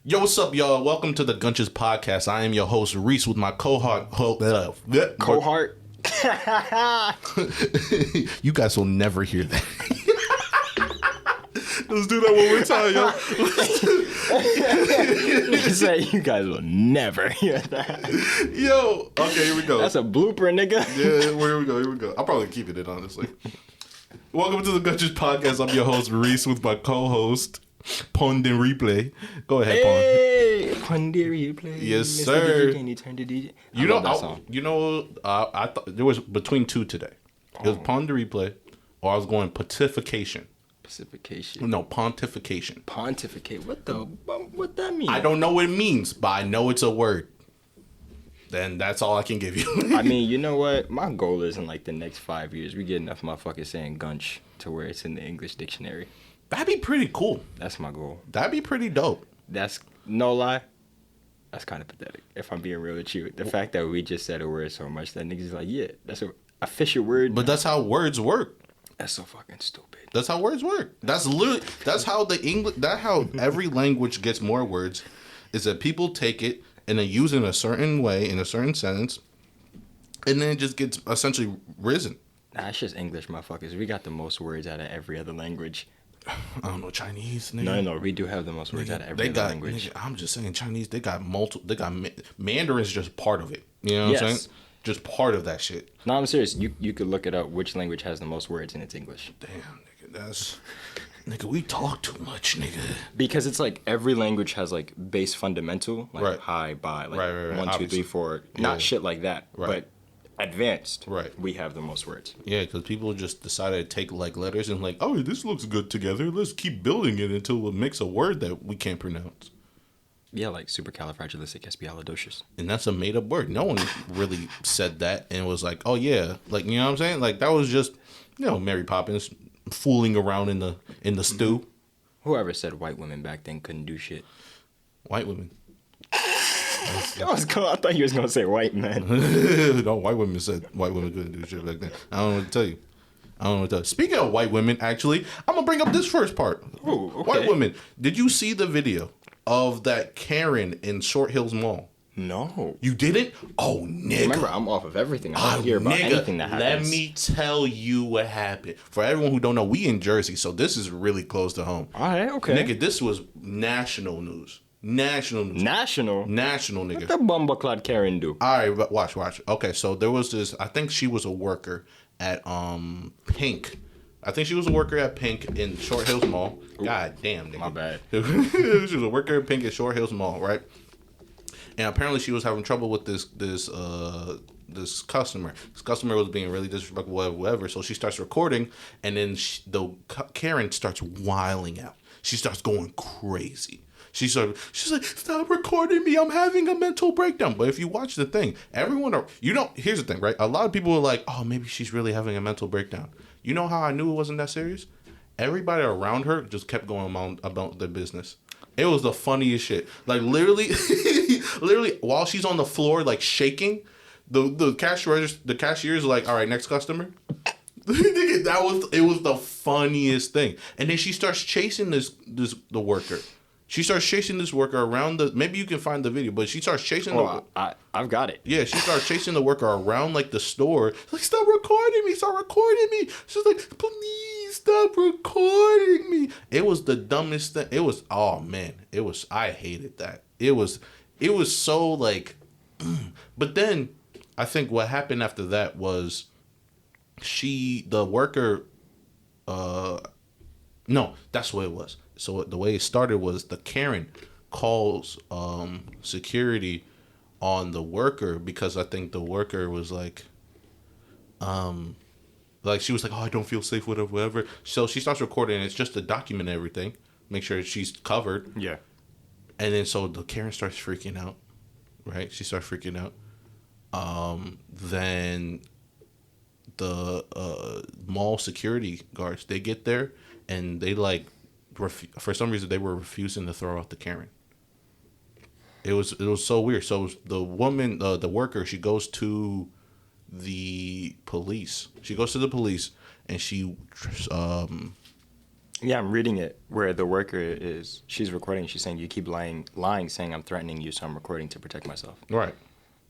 Yo, what's up, y'all? Welcome to the Gunches podcast. I am your host, Reese, with my cohort. Cohort. You guys will never hear that. Let's do that one more time, yo. You say you guys will never hear that. Yo, okay, here we go. That's a blooper, nigga. Yeah, here we go. I'll probably keep it, honestly. Welcome to the Gunches podcast. I'm your host, Reese, with my co-host, Pond and Replay. Go ahead, Pond. Hey, Pond and Replay. Yes, Mr. sir. DJ, can you turn to DJ? I thought there was between two today. It was Pond and Replay, or I was going pontification. Pacification. No, pontification. Pontificate. What that mean? I don't know what it means, but I know it's a word. Then that's all I can give you. I mean, you know what? My goal is in like the next 5 years, we get enough motherfuckers saying gunch to where it's in the English dictionary. That'd be pretty cool. That's my goal. That'd be pretty dope. That's no lie. That's kind of pathetic. If I'm being real with you, the fact that we just said a word so much that niggas is like, yeah, that's a official word. But that's how words work. That's so fucking stupid. That's how words work. That's how how every language gets more words, is that people take it and they use it in a certain way, in a certain sentence, and then it just gets essentially risen. Nah, it's just English, motherfuckers. We got the most words out of every other language. I don't know, Chinese, nigga. No, we do have the most words out of every other language. Nigga, I'm just saying, Chinese, they got Mandarin's just part of it. You know what I'm saying? Just part of that shit. No, I'm serious. You could look it up. Which language has the most words in its English? Damn, nigga, nigga, we talk too much, nigga. Because it's like every language has like base fundamental, like right. Hi, bye, like right. 1, 2, 3, 4. Not shit like that, right. but advanced. Right. We have the most words. Yeah, because people just decided to take like letters and like, oh, this looks good together. Let's keep building it until it makes a word that we can't pronounce. Yeah, like supercalifragilisticexpialidocious. And that's a made up word. No one really said that and was like, oh yeah, like, you know what I'm saying? Like, that was just, Mary Poppins fooling around in the stew. Whoever said white women back then couldn't do shit. White women. That was cool. I thought you was gonna say white men. No, white women said white women couldn't do shit back then. I don't know what to tell you. Speaking of white women, actually, I'm gonna bring up this first part. Ooh, okay. White women. Did you see the video of that Karen in Short Hills Mall? No. You didn't? Oh, nigga. Remember, I'm off of everything. I don't hear about anything that happens. Let me tell you what happened. For everyone who don't know, we in Jersey, so this is really close to home. All right, okay. Nigga, this was national news. National news. National, nigga. What the bumbleclad Karen do? All right, but watch. Okay, so there was this, I think she was a worker at Pink. I think she was a worker at Pink in Short Hills Mall. Ooh. God damn, nigga. My bad. She was a worker at Pink at Short Hills Mall, right? And apparently she was having trouble with this customer. This customer was being really disrespectful, whatever. So she starts recording, and then Karen starts wiling out. She starts going crazy. She's like, stop recording me. I'm having a mental breakdown. But if you watch the thing, here's the thing, right? A lot of people are like, oh, maybe she's really having a mental breakdown. You know how I knew it wasn't that serious? Everybody around her just kept going on about their business. It was the funniest shit. Like, literally, while she's on the floor, like, shaking, the cashier's like, all right, next customer. It was the funniest thing. And then she starts chasing the worker. She starts chasing this worker around maybe you can find the video, but she starts chasing I've got it. Yeah, she starts chasing the worker around like the store. Like, stop recording me. She's like, please stop recording me. It was the dumbest thing. It was, oh man, I hated that. It was so like, but then I think what happened after that was the worker, no, that's what it was. So the way it started was the Karen calls security on the worker because I think the worker was like she was like, oh, I don't feel safe, whatever. So she starts recording, and it's just to document everything, make sure she's covered. Yeah. And then so the Karen starts freaking out, right? She starts freaking out. Then the mall security guards, they get there, and they like, for some reason, they were refusing to throw out the Karen. It was so weird. So the woman, the worker, she goes to the police. And she Yeah, I'm reading it where the worker she's recording. She's saying, you keep lying, saying I'm threatening you, so I'm recording to protect myself. Right.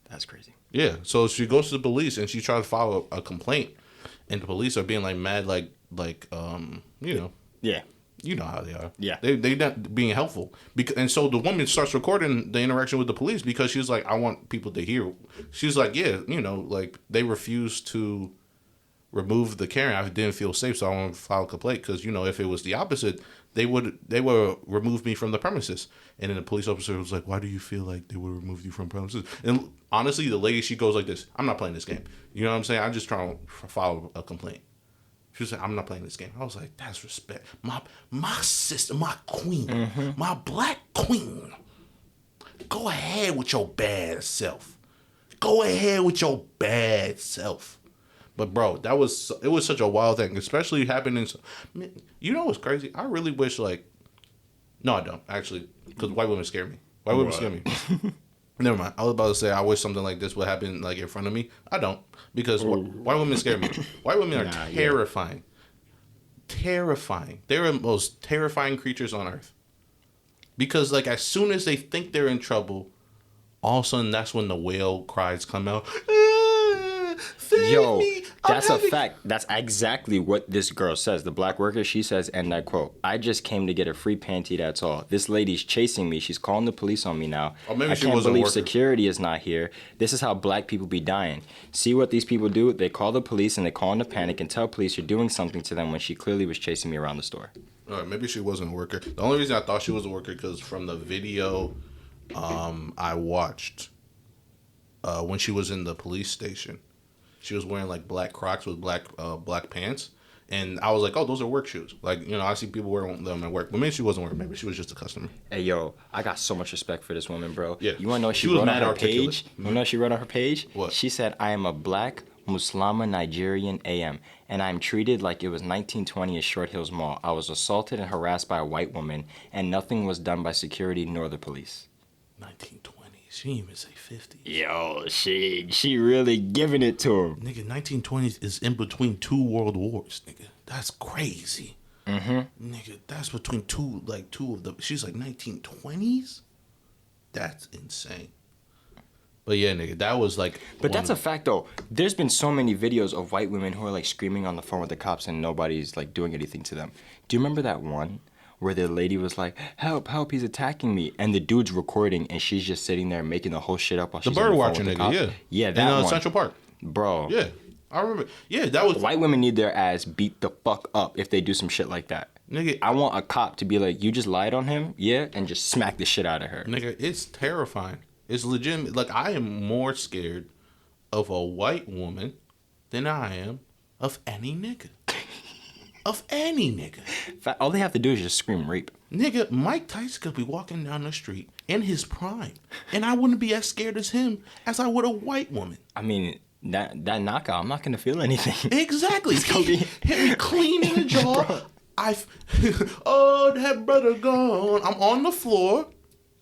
That's crazy. Yeah. So she goes to the police and she tries to file a complaint, and the police are being like mad, you know. Yeah. You know how they are. Yeah. They not being helpful. And so the woman starts recording the interaction with the police because she's like, I want people to hear. She's like, yeah, you know, like they refused to remove the Karen. I didn't feel safe, so I want to file a complaint because, you know, if it was the opposite, they would remove me from the premises. And then the police officer was like, why do you feel like they would remove you from premises? And honestly, the lady, she goes like this, I'm not playing this game. You know what I'm saying? I'm just trying to file a complaint. She was like, I'm not playing this game. I was like, that's respect. My sister, my queen, my black queen. Go ahead with your bad self. Go ahead with your bad self. But bro, it was such a wild thing, especially happening. You know what's crazy? I really wish no, I don't actually, because white women scare me. White women scare me. Never mind. I was about to say I wish something like this would happen like in front of me. I don't, because white women scare me. White women are terrifying. Yeah. Terrifying. They're the most terrifying creatures on earth. Because like as soon as they think they're in trouble, all of a sudden that's when the wail cries come out. Yo, that's a fact. That's exactly what this girl says. The black worker, she says, and I quote, I just came to get a free panty, that's all. This lady's chasing me. She's calling the police on me now. Or maybe I she can't wasn't believe working. security is not here. This is how black people be dying. See what these people do? They call the police and they call in a panic and tell police you're doing something to them when she clearly was chasing me around the store. All right, maybe she wasn't a worker. The only reason I thought she was a worker because from the video I watched when she was in the police station, she was wearing like black Crocs with black pants, and I was like, oh, those are work shoes. Like, you know, I see people wearing them at work, but maybe she wasn't wearing. Maybe she was just a customer. Hey yo, I got so much respect for this woman, bro. Yeah. You wanna know what she was wrote on mad her articulate. page? You wanna know what she wrote on her page? What? She said, I am a black Muslima Nigerian AM, and I am treated like it was 1920 at Short Hills Mall. I was assaulted and harassed by a white woman, and nothing was done by security nor the police. 1920s. She didn't even say 50s. Yo, she really giving it to him. Nigga, 1920s is in between two world wars, nigga. That's crazy. Nigga, that's between two of them. She's like 1920s? That's insane. But yeah, nigga, that was like... But that's a fact, though. There's been so many videos of white women who are, like, screaming on the phone with the cops and nobody's, like, doing anything to them. Do you remember that one where the lady was like, help, help, he's attacking me? And the dude's recording and she's just sitting there making the whole shit up while she's on the phone with the cops? Yeah. Yeah, that in one. Central Park. Bro. Yeah, I remember. Yeah, that was... White women need their ass beat the fuck up if they do some shit like that. Nigga, I want a cop to be like, you just lied on him? Yeah? And just smack the shit out of her. Nigga, it's terrifying. It's legitimate. Like, I am more scared of a white woman than I am of any nigga. Of any nigga. All they have to do is just scream rape. Nigga, Mike Tyson could be walking down the street in his prime, and I wouldn't be as scared as him as I would a white woman. I mean, that knockout, I'm not going to feel anything. Exactly. Hit me clean in the jaw. Oh, that brother gone. I'm on the floor.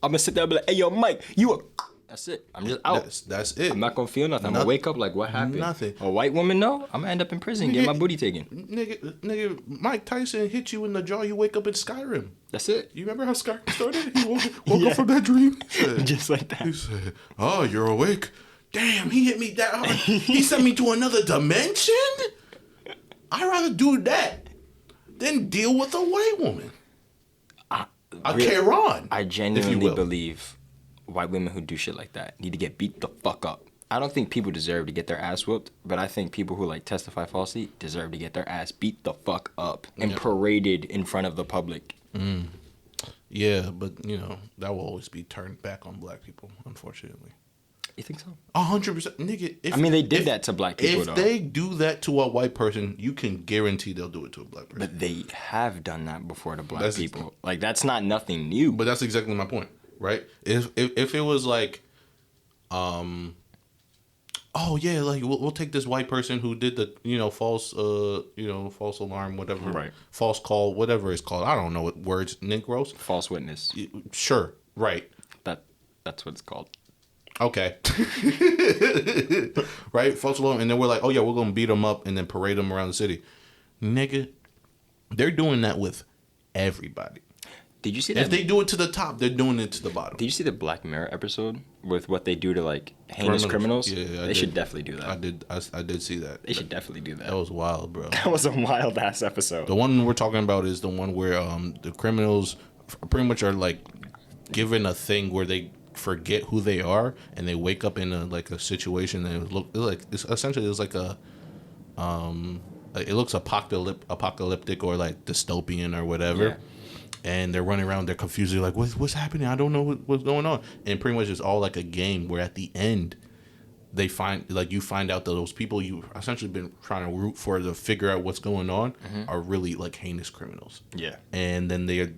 I'm gonna sit there and be like, hey, yo, Mike, you a... That's it. I'm just out. That's it. I'm not gonna feel nothing. I'm gonna wake up like, what happened? Nothing. A white woman, no? I'm gonna end up in prison, get my booty taken. Nigga, Mike Tyson hit you in the jaw, you wake up in Skyrim. That's it. You remember how Skyrim started? He woke up from that dream? Said, just like that. He said, oh, you're awake? Damn, he hit me that hard. He sent me to another dimension? I'd rather do that than deal with a white woman. Karen. I genuinely believe white women who do shit like that need to get beat the fuck up. I don't think people deserve to get their ass whooped, but I think people who like testify falsely deserve to get their ass beat the fuck up and paraded in front of the public. Yeah, but you know that will always be turned back on black people, unfortunately. You think so? 100%, nigga. I mean, they did that to black people. If they do that to a white person, you can guarantee they'll do it to a black person. But they have done that before to black people. Like, that's not nothing new. But that's exactly my point, right? If it was like, oh yeah, like we'll take this white person who did the false false alarm, whatever, right? False call, whatever it's called. I don't know what words, Negroes. False witness. Sure, right. That's what it's called. Okay. Right? False alarm. And then we're like, oh, yeah, we're going to beat them up and then parade them around the city. Nigga, they're doing that with everybody. Did you see that? If they do it to the top, they're doing it to the bottom. Did you see the Black Mirror episode with what they do to like heinous criminals? Yeah, they should definitely do that. I did see that. They should definitely do that. That was wild, bro. That was a wild ass episode. The one we're talking about is the one where the criminals pretty much are like given a thing where they forget who they are and they wake up in a situation and it looks apocalyptic or like dystopian or whatever. Yeah. And they're running around, they're confused. They're like, what's happening? I don't know what's going on. And pretty much it's all like a game where at the end, you find out that those people you essentially been trying to root for to figure out what's going on are really like heinous criminals. Yeah. And then their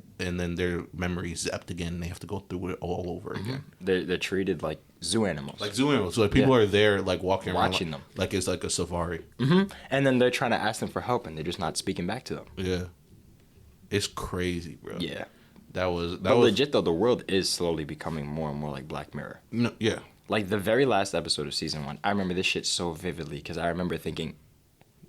memories zapped again and they have to go through it all over again. They're treated like zoo animals. So like people are there like walking around watching them. like it's like a safari. And then they're trying to ask them for help and they're just not speaking back to them. Yeah. It's crazy, bro. Yeah. That was legit though, the world is slowly becoming more and more like Black Mirror. No, yeah. Like the very last episode of season 1, I remember this shit so vividly because I remember thinking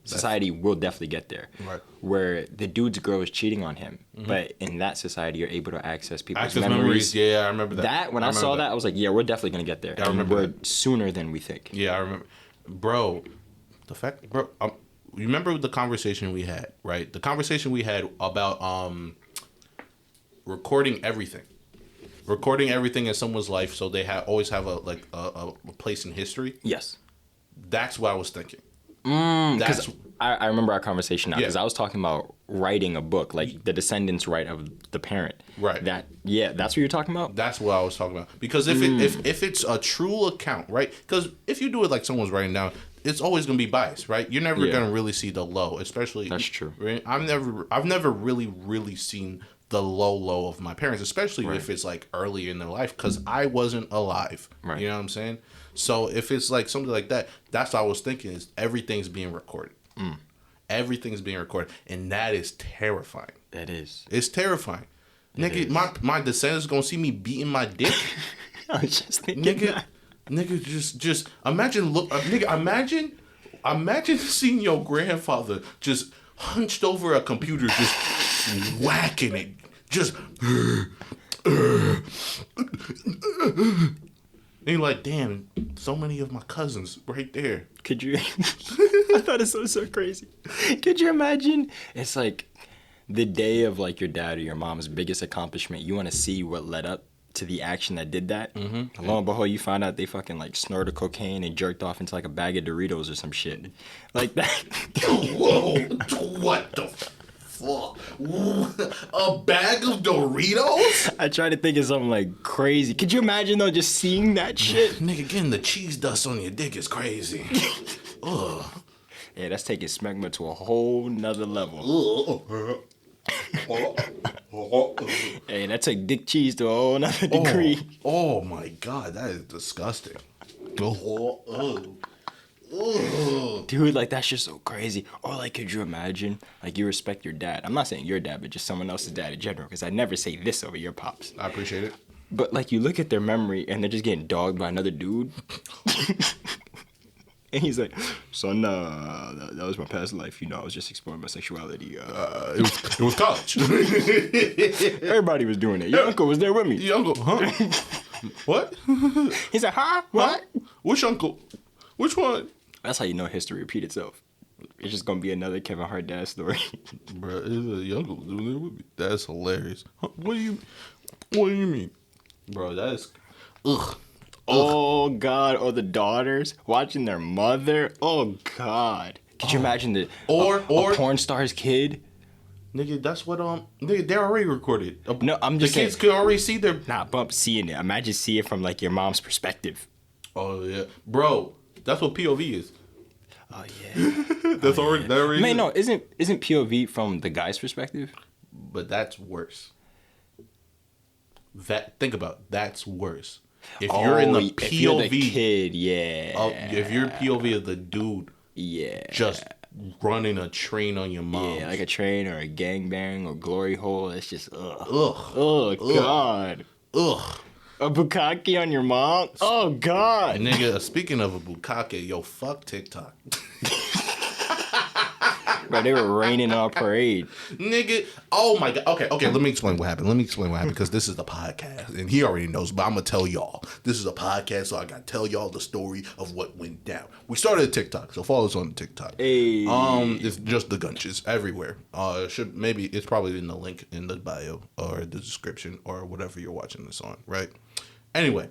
society will definitely get there. Right. Where the dude's girl is cheating on him, but in that society you're able to access people's memories. Yeah, I remember that. When I saw that, I was like, yeah, we're definitely gonna get there. Yeah, I remember we're sooner than we think. Yeah, I remember. Bro, you remember the conversation we had, right? The conversation we had about recording everything in someone's life, so they always have a place in history. Yes, that's what I was thinking. Because I remember our conversation now. Because I was talking about writing a book, like the descendants' right of the parent. Right. That's what you're talking about. That's what I was talking about. Because if it's a true account, right? Because if you do it like someone's writing down, it's always gonna be biased, right? You're never gonna really see the low, especially. That's true. Right? I've never really seen the low of my parents, especially if it's like early in their life, because I wasn't alive. Right. You know what I'm saying? So if it's like something like that, that's what I was thinking is everything's being recorded. Everything's being recorded, and that is terrifying. It is. It's terrifying. Nigga, my descendants gonna see me beating my dick. I was just thinking that. Nigga, just imagine imagine seeing your grandfather just hunched over a computer, just whacking it, just. And you're like, damn, so many of my cousins right there. Could you? I thought it was so crazy. Could you imagine? It's like the day of like your dad or your mom's biggest accomplishment. You want to see what led up to the action that did that. Mm-hmm. Lo and behold, you find out they fucking like snorted cocaine and jerked off into like a bag of Doritos or some shit like that. Whoa! What the fuck? A bag of Doritos? I try to think of something like crazy. Could you imagine though, just seeing that shit? Nigga, getting the cheese dust on your dick is crazy. Ugh. Yeah, that's taking smegma to a whole nother level. Hey, that took dick cheese to a whole nother degree. Oh my god, that is disgusting. Dude, like that's just so crazy. Or like, could you imagine? Like, you respect your dad. I'm not saying your dad, but just someone else's dad in general. Because I never say this over your pops. I appreciate it. But like, you look at their memory and they're just getting dogged by another dude. And he's like, son, that was my past life. You know, I was just exploring my sexuality. It was college. Everybody was doing it. Your uncle was there with me. Your uncle, huh? What? He said, huh? What? Huh? Which uncle? Which one? That's how you know history repeat itself. It's just gonna be another Kevin Hart dad story. Bro, it's a uncle doing it with me. That's hilarious. Huh? What do you mean? Bro, that's... Ugh. Oh, God. Or the daughters watching their mother. Oh, God. Could you imagine a porn star's kid? Nigga, that's what, nigga, they're already recorded. No, I'm just saying. The kids could already see their... Nah, bump seeing it. Imagine seeing it from, like, your mom's perspective. Oh, yeah. Bro, that's what POV is. Oh, yeah. That's already... That already Man, no, isn't POV from the guy's perspective? But that's worse. Think about it. That's worse. If you're in the POV, if you're the kid, yeah. If you're POV of the dude, yeah, just running a train on your mom, yeah, like a train or a gangbang or glory hole. It's just ugh. Oh God, ugh. A bukkake on your mom. Oh God, nigga. Speaking of a bukkake, yo, fuck TikTok. Bro, they were raining on our parade. Nigga, oh my God. Okay, let me explain what happened. Because this is the podcast, and he already knows, but I'm going to tell y'all. This is a podcast, so I got to tell y'all the story of what went down. We started a TikTok, so follow us on TikTok. Hey. It's just the Gunches everywhere. It's probably in the link in the bio or the description or whatever you're watching this on, right? Anyway.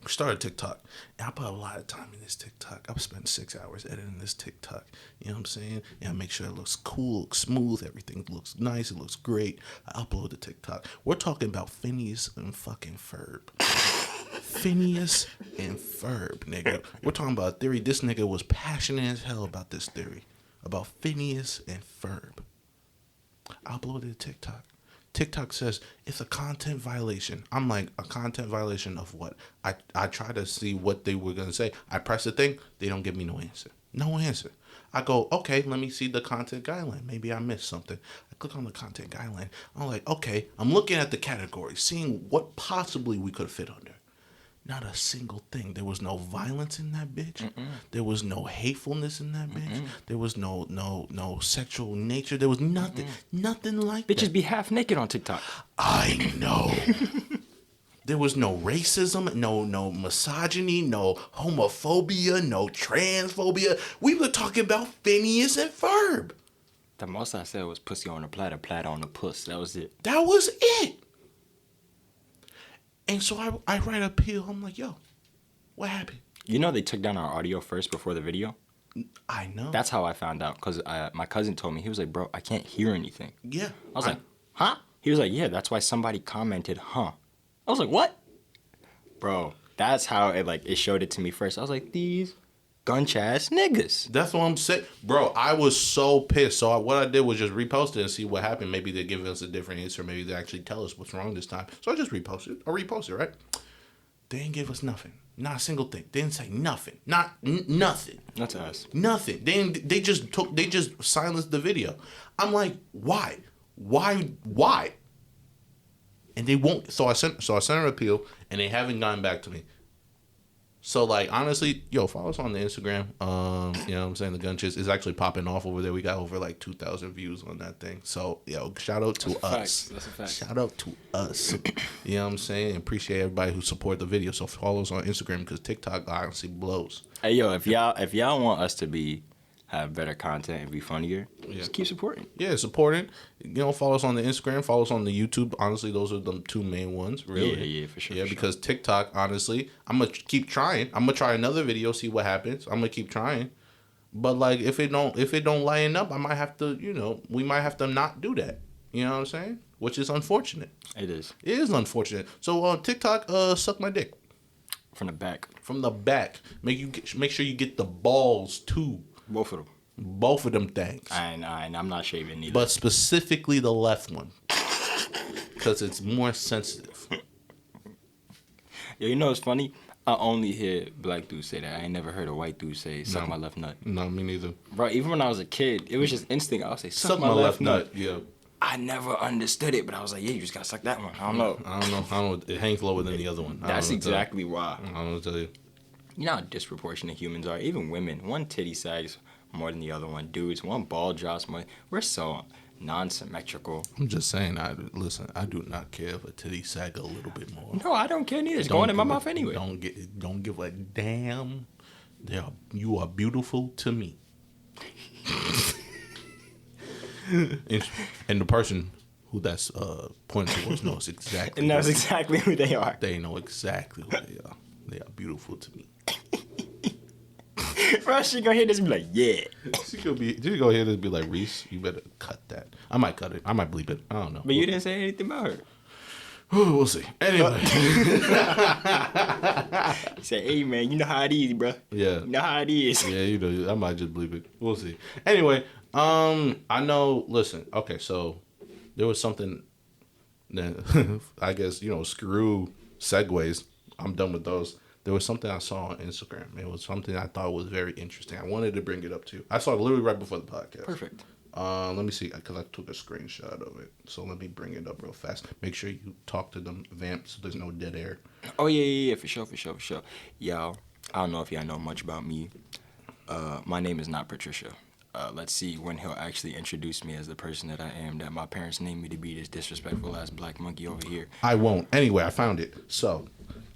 Started TikTok, and I put a lot of time in this TikTok. I've spent 6 hours editing this TikTok. You know what I'm saying? And I make sure it looks cool, looks smooth, everything looks nice, it looks great. I upload the TikTok. We're talking about Phineas and fucking Ferb. Phineas and Ferb, nigga. We're talking about a theory. This nigga was passionate as hell about this theory. About Phineas and Ferb. I uploaded a TikTok. TikTok says it's a content violation. I'm like, a content violation of what? I try to see what they were going to say. I press the thing. They don't give me no answer. No answer. I go, okay, let me see the content guideline. Maybe I missed something. I click on the content guideline. I'm like, okay, I'm looking at the categories, seeing what possibly we could fit under. Not a single thing. There was no violence in that bitch. Mm-mm. There was no hatefulness in that bitch. Mm-mm. There was no sexual nature. There was nothing. Mm-mm. Nothing like that. Bitches be half naked on TikTok. I know. There was no racism, no misogyny, no homophobia, no transphobia. We were talking about Phineas and Ferb. The most I said was pussy on a platter, platter on a puss. That was it. That was it. And so I write a appeal. I'm like, yo, what happened? You know they took down our audio first before the video? I know. That's how I found out, because my cousin told me. He was like, bro, I can't hear anything. Yeah. I was like, huh? He was like, yeah, that's why somebody commented, huh? I was like, what? Bro, that's how it showed it to me first. I was like, these gunch ass niggas. That's what I'm saying. Bro, I was so pissed. So what I did was just repost it and see what happened. Maybe they give us a different answer. Maybe they actually tell us what's wrong this time. So I just reposted it, right? They didn't give us nothing. Not a single thing. They didn't say nothing. Nothing. Not to us. Nothing. They just silenced the video. I'm like, why? And they won't. So I sent an appeal, and they haven't gotten back to me. So, like, honestly, yo, follow us on the Instagram. You know what I'm saying? The Gunches is actually popping off over there. We got over, like, 2,000 views on that thing. So, yo, shout out to us. That's a fact. Shout out to us. You know what I'm saying? Appreciate everybody who support the video. So, follow us on Instagram because TikTok honestly blows. Hey, yo, if y'all want us to have better content and be funnier, just keep supporting. Yeah, supporting. You know, follow us on the Instagram. Follow us on the YouTube. Honestly, those are the two main ones, really. Yeah, for sure. Yeah, because TikTok, honestly, I'm going to keep trying. I'm going to try another video, see what happens. I'm going to keep trying. But, like, if it don't line up, I might have to, we might have to not do that. You know what I'm saying? Which is unfortunate. It is. It is unfortunate. So, TikTok, suck my dick. From the back. From the back. Make sure you get the balls, too. Both of them. Both of them things. I'm not shaving either. But specifically the left one. Because it's more sensitive. Yo, you know what's funny? I only hear black dudes say that. I ain't never heard a white dude say, suck my left nut. No, me neither. Bro, even when I was a kid, it was just instinct. I would say, suck my left nut. Yeah. I never understood it, but I was like, yeah, you just gotta suck that one. I don't know. It hangs lower than the other one. That's exactly why. I don't know what to tell you. You know how disproportionate humans are? Even women. One titty sags more than the other one. Dudes, one ball drops more. We're so non-symmetrical. I'm just saying, I do not care if a titty sag a little bit more. No, I don't care neither. It's going in my mouth anyway. Don't give a damn. You are beautiful to me. and the person who that's pointing towards knows exactly. And knows exactly who they are. They know exactly who they are. They are beautiful to me. Bro, she gonna hear this and be like, yeah. She gonna hear this and be like, Reese, you better cut that. I might cut it. I might bleep it. I don't know. But you didn't say anything about her. We'll see. Anyway. Say, hey, man, you know how it is, bro. Yeah. You know how it is. Yeah, you know, I might just bleep it. We'll see. Anyway, I know, listen, okay, so there was something that, I guess, screw segues. I'm done with those. There was something I saw on Instagram. It was something I thought was very interesting. I wanted to bring it up to you. I saw it literally right before the podcast. Perfect. Let me see, because I took a screenshot of it. So let me bring it up real fast. Make sure you talk to them vamps so there's no dead air. Oh, yeah, for sure. Y'all, I don't know if y'all know much about me. My name is not Patricia. let's see when he'll actually introduce me as the person that I am, that my parents named me to be, this disrespectful ass black monkey over here. I won't. Anyway, I found it. So,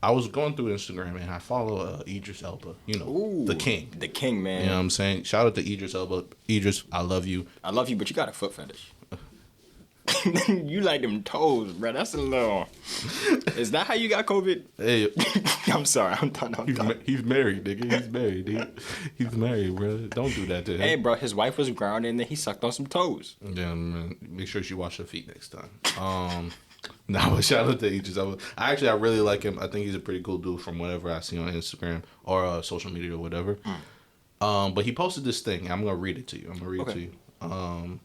I was going through Instagram and I follow Idris Elba. You know, Ooh, the king. The king, man. You know what I'm saying? Shout out to Idris Elba. Idris, I love you. I love you, but you got a foot fetish. You like them toes, bro. That's a little. Is that how you got COVID? Hey, I'm sorry. I'm done. he's married, nigga. He's married, dude. He's married, bro. Don't do that to him. Hey, bro. His wife was grounded and then he sucked on some toes. Yeah, man. Make sure she wash her feet next time. No, shout out to Idris Elba. I really like him. I think he's a pretty cool dude from whatever I see on Instagram or social media or whatever. But he posted this thing. I'm gonna read it to you. It to you.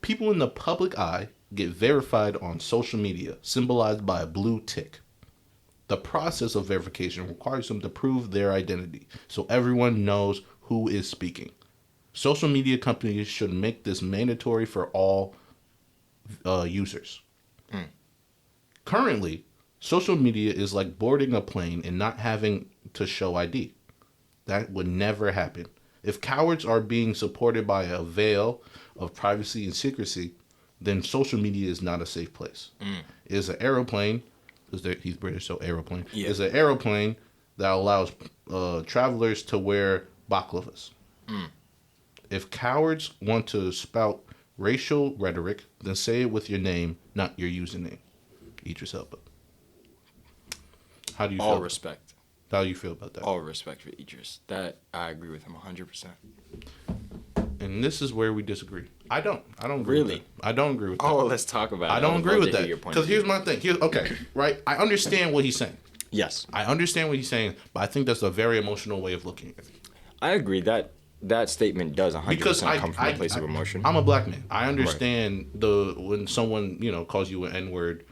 People in the public eye get verified on social media, symbolized by a blue tick. The process of verification requires them to prove their identity, so everyone knows who is speaking. Social media companies should make this mandatory for all users. Currently, social media is like boarding a plane and not having to show ID. That would never happen. If cowards are being supported by a veil of privacy and secrecy, then social media is not a safe place. It is an aeroplane, because he's British, so aeroplane. Yeah. It's an aeroplane that allows travelers to wear baklavas. If cowards want to spout racial rhetoric, then say it with your name, not your username. Idris Elba. How do you feel? All respect. How do you feel about that? All respect for Idris. That I agree with him 100%. And this is where we disagree. I don't agree really? with that. I don't agree with that. Oh, let's talk about it. I don't agree with that. Because here's my thing. Right? I understand what he's saying. Yes. I understand what he's saying, but I think that's a very emotional way of looking at it. I agree. That statement does 100% come from a place of emotion. I'm a black man. I understand when someone, calls you an N-word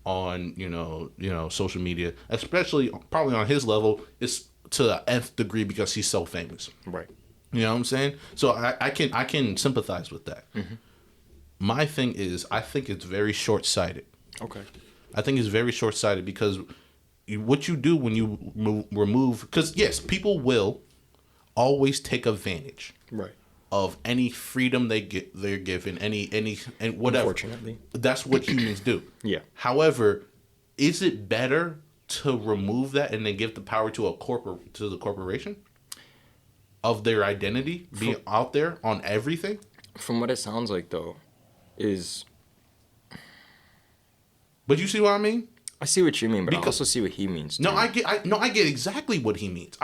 on, social media, especially probably on his level, it's to the nth degree because he's so famous. Right. You know what I'm saying? So I can sympathize with that. Mm-hmm. My thing is, I think it's very short-sighted. Okay. I think it's very short-sighted because what you do when you remove... Because, yes, people will always take advantage of any freedom they're given, any and whatever. Unfortunately. That's what humans do. Yeah. However, is it better to remove that and then give the power to the corporation? Of their identity being out there on everything? From what it sounds like, though, is... But you see what I mean? I see what you mean, but I also see what he means, too. I get exactly what he means.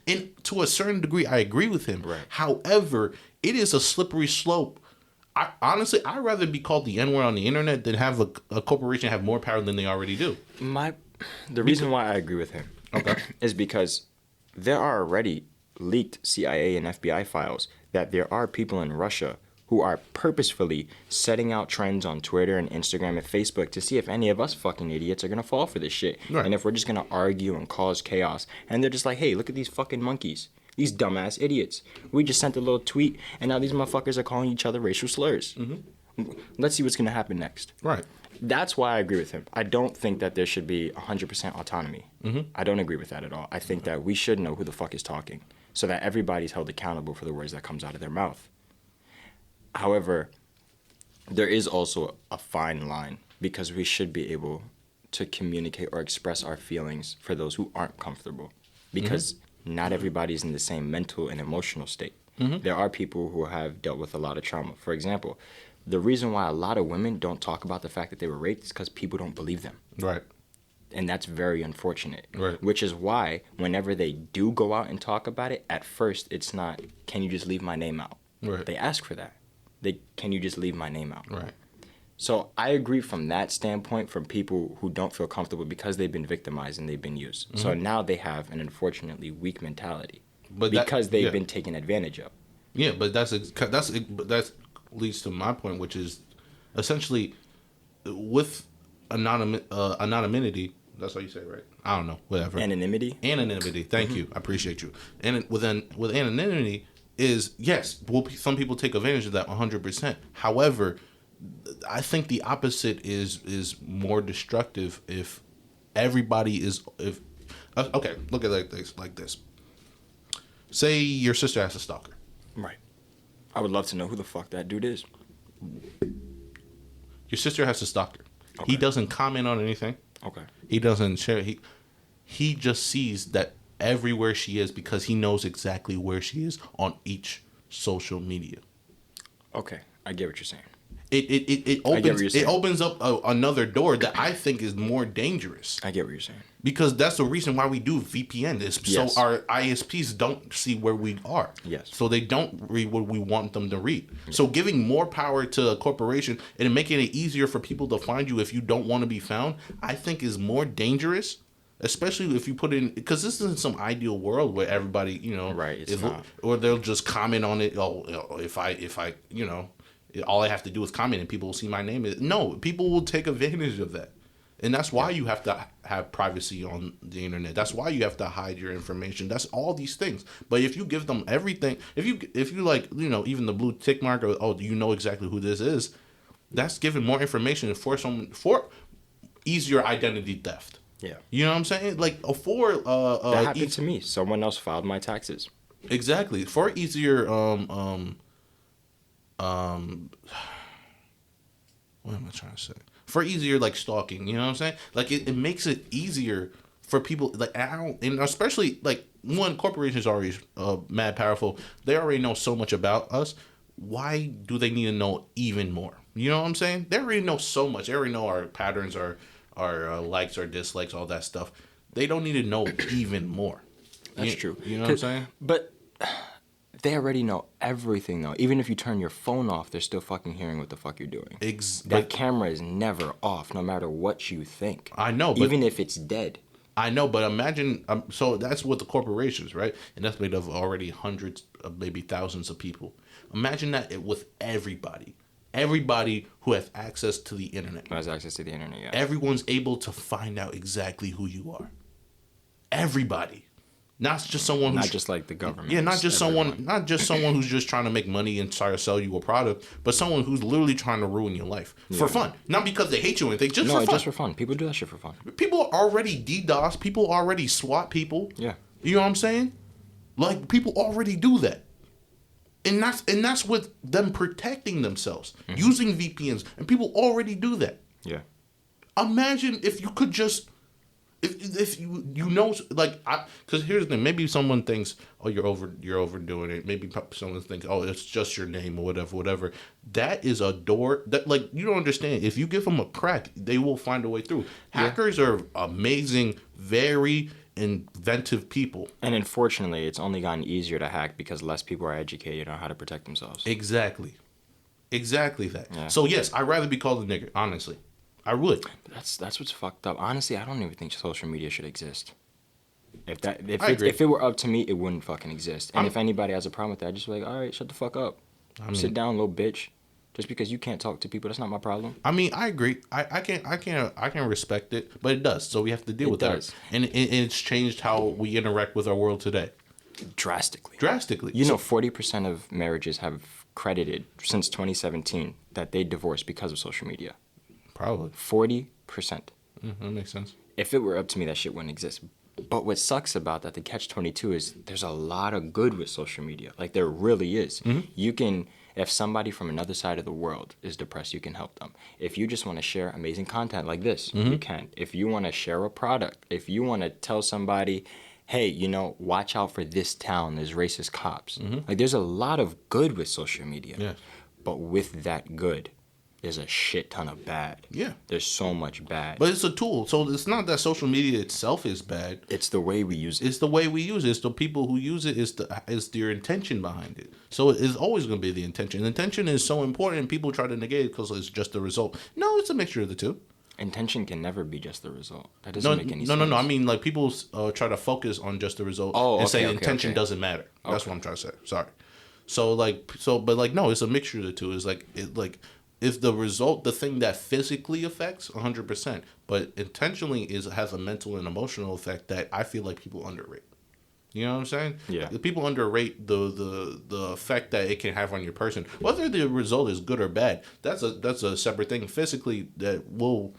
And to a certain degree, I agree with him. Right. However, it is a slippery slope. Honestly, I'd rather be called the N-word on the internet than have a corporation have more power than they already do. The reason why I agree with him is because... there are already leaked CIA and FBI files that there are people in Russia who are purposefully setting out trends on Twitter and Instagram and Facebook to see if any of us fucking idiots are going to fall for this shit. Right. And if we're just going to argue and cause chaos. And they're just like, hey, look at these fucking monkeys. These dumbass idiots. We just sent a little tweet and now these motherfuckers are calling each other racial slurs. Mm-hmm. Let's see what's going to happen next. Right. That's why I agree with him. I don't think that there should be 100% autonomy. Mm-hmm. I don't agree with that at all. I think that we should know who the fuck is talking so that everybody's held accountable for the words that comes out of their mouth. However, there is also a fine line because we should be able to communicate or express our feelings for those who aren't comfortable because not everybody's in the same mental and emotional state. Mm-hmm. There are people who have dealt with a lot of trauma. For example, the reason why a lot of women don't talk about the fact that they were raped is because people don't believe them. Right. And that's very unfortunate. Right. Which is why whenever they do go out and talk about it, at first it's not, can you just leave my name out? Right. They ask for that. Can you just leave my name out? Right. So I agree from that standpoint from people who don't feel comfortable because they've been victimized and they've been used. Mm-hmm. So now they have an unfortunately weak mentality because they've been taken advantage of. Yeah, but that leads to my point, which is essentially with anonymity. That's how you say it, right? I don't know. Whatever. Anonymity. Thank you. I appreciate you. And with anonymity is, yes, some people take advantage of that 100%. However, I think the opposite is more destructive if everybody is okay. Look at it like this. Say your sister has a stalker. Right. I would love to know who the fuck that dude is. Your sister has to stalk her. Okay. He doesn't comment on anything. Okay. He doesn't share. He just sees that everywhere she is because he knows exactly where she is on each social media. Okay, I get what you're saying. It opens up another door that I think is more dangerous. I get what you're saying. Because that's the reason why we do VPN. Yes. So our ISPs don't see where we are. Yes. So they don't read what we want them to read. Yes. So giving more power to a corporation and making it easier for people to find you if you don't want to be found, I think is more dangerous. Especially if you put in, because this isn't some ideal world where everybody, you know, right? It's not. Or they'll just comment on it. Oh, if I, you know, all I have to do is comment and people will see my name. No, people will take advantage of that. And that's why you have to have privacy on the internet. That's why you have to hide your information. That's all these things. But if you give them everything, if you like, you know, even the blue tick mark, or oh, you know exactly who this is, that's giving more information for easier identity theft. Yeah. You know what I'm saying? Like that happened to me. Someone else filed my taxes. Exactly. For easier what am I trying to say? For easier, like, stalking, you know what I'm saying? Like, it makes it easier for people, like, and especially, like, one, corporations are already mad powerful. They already know so much about us. Why do they need to know even more? You know what I'm saying? They already know so much. They already know our patterns, our likes, our dislikes, all that stuff. They don't need to know even more. That's true. You know what I'm saying? But they already know everything, though. Even if you turn your phone off, they're still fucking hearing what the fuck you're doing. That camera is never off, no matter what you think. I know, but even if it's dead. I know, but imagine. So that's what the corporations, right? And that's made of already hundreds, maybe thousands of people. Imagine that with everybody. Everybody who has access to the internet. Who has access to the internet, yeah. Everyone's able to find out exactly who you are. Everybody. Not just someone who's... Not just like the government. Yeah, not just someone who's just trying to make money and try to sell you a product, but someone who's literally trying to ruin your life. Yeah. For fun. Not because they hate you or anything, just for fun. No, just for fun. People do that shit for fun. People already DDoS. People already SWAT people. Yeah. You know what I'm saying? Like, people already do that. And that's with them protecting themselves, using VPNs, and people already do that. Yeah. Imagine if you could just, if you know, like, because here's the thing, maybe someone thinks, oh, you're overdoing it. Maybe someone thinks, oh, it's just your name or whatever. That is a door that, like, you don't understand. If you give them a crack, they will find a way through. Hackers are amazing, very inventive people. And unfortunately, it's only gotten easier to hack because less people are educated on how to protect themselves. Exactly that. Yeah. So yes, I'd rather be called a nigger, honestly. I would. That's what's fucked up. Honestly, I don't even think social media should exist. If it were up to me, it wouldn't fucking exist. And if anybody has a problem with that, I'd just be like, all right, shut the fuck up. Sit down, little bitch. Just because you can't talk to people, that's not my problem. I mean, I agree. I can respect it, but it does. So we have to deal with that. And it's changed how we interact with our world today. Drastically. You know, 40% of marriages have credited since 2017 that they divorced because of social media. Probably. 40%. That makes sense. If it were up to me, that shit wouldn't exist. But what sucks about that, the catch-22 is there's a lot of good with social media. Like, there really is. You can... If somebody from another side of the world is depressed, you can help them. If you just want to share amazing content like this, you can. If you want to share a product, if you want to tell somebody, hey, you know, watch out for this town, there's racist cops. Like, there's a lot of good with social media. Yeah. But with that good, there's a shit ton of bad. Yeah. There's so much bad. But it's a tool. So it's not that social media itself is bad. It's the way we use it. It's the way we use it. It's the people who use it. It's their intention behind it. So it's always going to be the intention. Intention is so important, and people try to negate it because it's just the result. No, it's a mixture of the two. Intention can never be just the result. That doesn't make any sense. No. I mean, like, people try to focus on just the result and say intention doesn't matter. That's what I'm trying to say. Sorry. But no, it's a mixture of the two. It's like if the result, the thing that physically affects 100%, but intentionally has a mental and emotional effect that I feel like people underrate. You know what I'm saying? Yeah. People underrate the effect that it can have on your person. Whether the result is good or bad, that's a separate thing. Physically, that will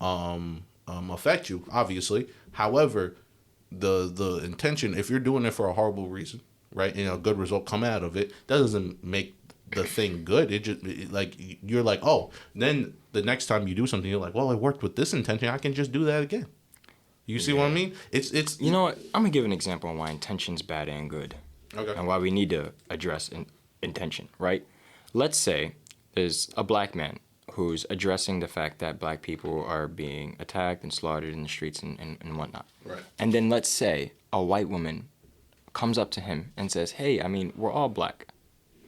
affect you, obviously. However, the intention, if you're doing it for a horrible reason, right, and a good result come out of it, that doesn't make the thing good. Like you're like, oh, then the next time you do something, you're like, well, I worked with this intention. I can just do that again. You see what I mean? It's. You know what? I'm gonna give an example on why intention's bad and good, and why we need to address intention. Right? Let's say there's a black man who's addressing the fact that black people are being attacked and slaughtered in the streets and whatnot. Right. And then let's say a white woman comes up to him and says, hey, I mean, we're all black.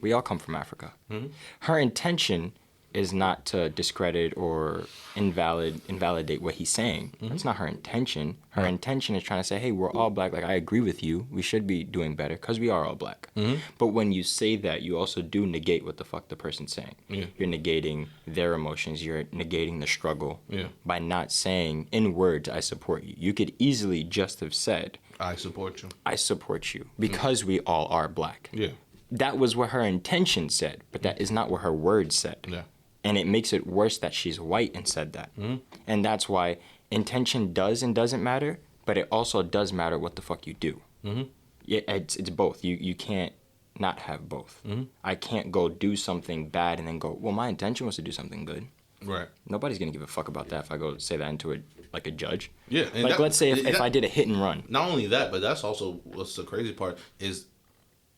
We all come from Africa. Mm-hmm. Her intention is not to discredit or invalidate what he's saying. Mm-hmm. That's not her intention. Her intention is trying to say, hey, we're all black. Like, I agree with you. We should be doing better because we are all black. Mm-hmm. But when you say that, you also do negate what the fuck the person's saying. Yeah. You're negating their emotions. You're negating the struggle by not saying in words, I support you. You could easily just have said, I support you. I support you because we all are black. Yeah. That was what her intention said, but that is not what her words said. Yeah. And it makes it worse that she's white and said that. Mm-hmm. And that's why intention does and doesn't matter, but it also does matter what the fuck you do. Mm-hmm. Yeah, it's both. You can't not have both. Mm-hmm. I can't go do something bad and then go, well, my intention was to do something good. Right. Nobody's going to give a fuck about that if I go say that into a judge. Yeah. And like, let's say if I did a hit and run. Not only that, but that's also what's the crazy part is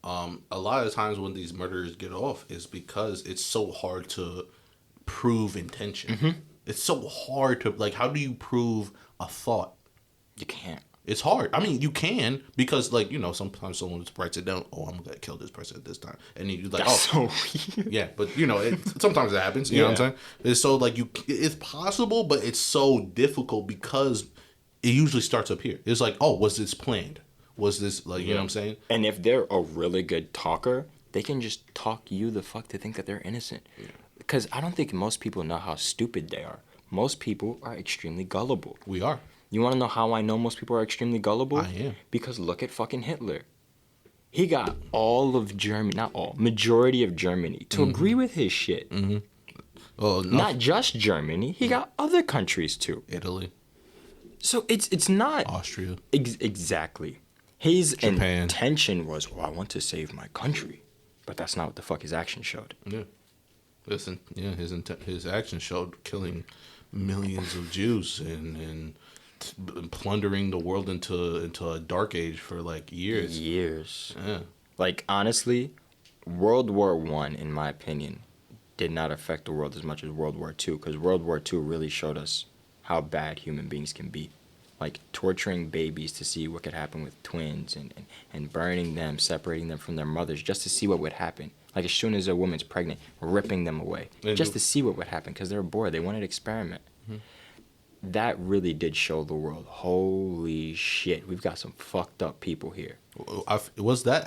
a lot of times when these murderers get off is because it's so hard to prove intention. Mm-hmm. It's so hard to, like, how do you prove a thought? You can't. It's hard. I mean, you can because, like, you know, sometimes someone just writes it down. Oh, I'm gonna kill this person at this time, and you're like, that's so weird. Yeah, but you know, sometimes it happens. You know what I'm saying? It's so like it's possible, but it's so difficult because it usually starts up here. It's like, oh, was this planned? Was this like, you know what I'm saying? And if they're a really good talker, they can just talk you the fuck to think that they're innocent. Yeah. Because I don't think most people know how stupid they are. Most people are extremely gullible. We are. You want to know how I know most people are extremely gullible? I am. Because look at fucking Hitler. He got all of Germany, not all, majority of Germany to agree with his shit. Mm-hmm. Well, not just Germany. He got other countries too. Italy. So it's not... Austria. Exactly. His Japan. intention was, I want to save my country. But that's not what the fuck his action showed. Yeah. Listen, yeah, his action showed killing millions of Jews and plundering the world into a dark age for like years. Yeah. Like, honestly, World War I, in my opinion, did not affect the world as much as World War II, because World War II really showed us how bad human beings can be. Like torturing babies to see what could happen with twins and burning them, separating them from their mothers just to see what would happen. Like as soon as a woman's pregnant, ripping them away just to see what would happen because they were bored. They wanted to experiment. Mm-hmm. That really did show the world, holy shit, we've got some fucked up people here. Was it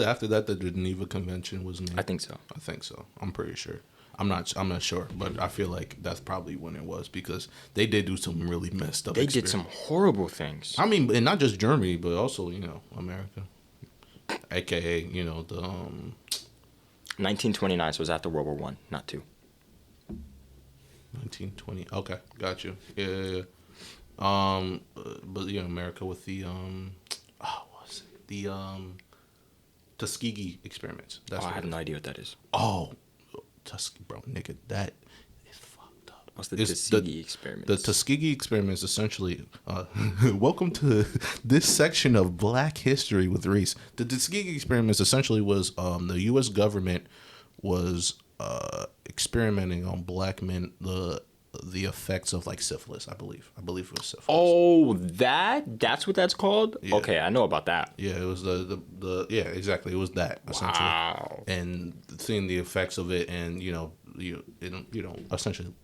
after that the Geneva Convention was made? I think so. I'm pretty sure. I'm not sure, but I feel like that's probably when it was because they did do some really messed up. They did some horrible things. I mean, and not just Germany, but also, you know, America, aka, you know, the 1929, so it was after World War I, not 2. 1920. Okay, got you. Yeah. But you know, America with the what was it? The Tuskegee experiments. That's I have no idea what that is. Oh. Bro, nigga, that is fucked up. What's the Tuskegee experiments? The Tuskegee experiments essentially, welcome to this section of Black History with Reese. The Tuskegee experiments essentially was the U.S. government was experimenting on black men, the effects of like syphilis, I believe it was syphilis. Oh, that's what that's called? Yeah. Okay, I know about that. Yeah, it was the yeah, exactly. It was that essentially. Wow. And seeing the effects of it, and you know, essentially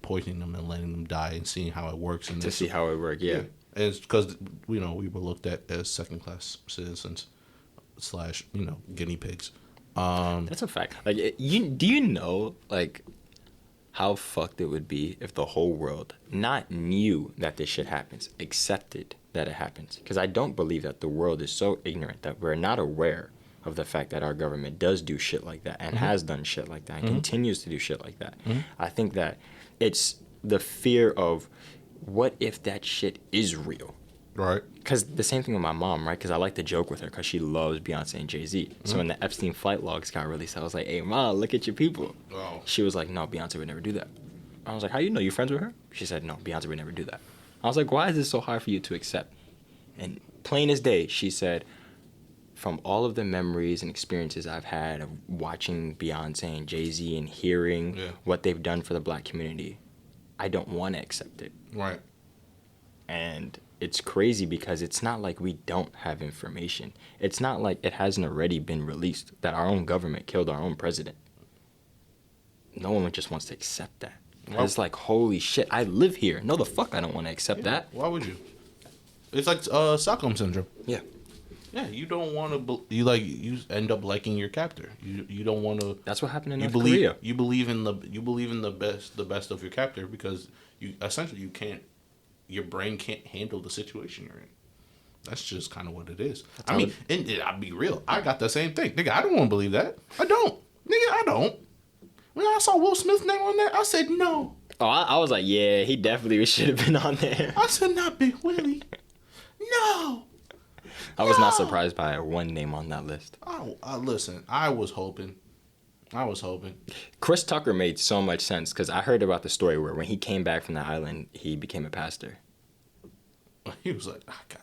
poisoning them and letting them die, and seeing how it works, and see how it works. Yeah. And it's because we were looked at as second-class citizens / guinea pigs. That's a fact. Like, do you know like how fucked it would be if the whole world not knew that this shit happens, accepted that it happens? Because I don't believe that the world is so ignorant that we're not aware of the fact that our government does do shit like that and has done shit like that and continues to do shit like that. I think that it's the fear of what if that shit is real? Right. Because the same thing with my mom, right? Because I like to joke with her because she loves Beyonce and Jay-Z. So when the Epstein flight logs got released, I was like, hey, Mom, look at your people. Oh. She was like, no, Beyonce would never do that. I was like, how you know? You friends with her? She said, no, Beyonce would never do that. I was like, why is this so hard for you to accept? And plain as day, she said, from all of the memories and experiences I've had of watching Beyonce and Jay-Z and hearing what they've done for the black community, I don't want to accept it. Right. And it's crazy because it's not like we don't have information. It's not like it hasn't already been released that our own government killed our own president. No one just wants to accept that. It's like, holy shit, I live here. No, the fuck I don't want to accept that. Why would you? It's like Stockholm syndrome. Yeah. Yeah, you don't want to. You end up liking your captor. You don't want to. That's what happened in North Korea. You believe in the best of your captor because you essentially your brain can't handle the situation you're in. That's just kind of what it is. I mean, and I'll be real. I got the same thing, nigga. I don't want to believe that. I don't, nigga. I don't. When I saw Will Smith's name on there, I said no. Oh, I was like, yeah, he definitely should have been on there. I said not Big Willie. No. I was not surprised by one name on that list. Listen, I was hoping. Chris Tucker made so much sense because I heard about the story where when he came back from the island, he became a pastor. He was like, oh, God.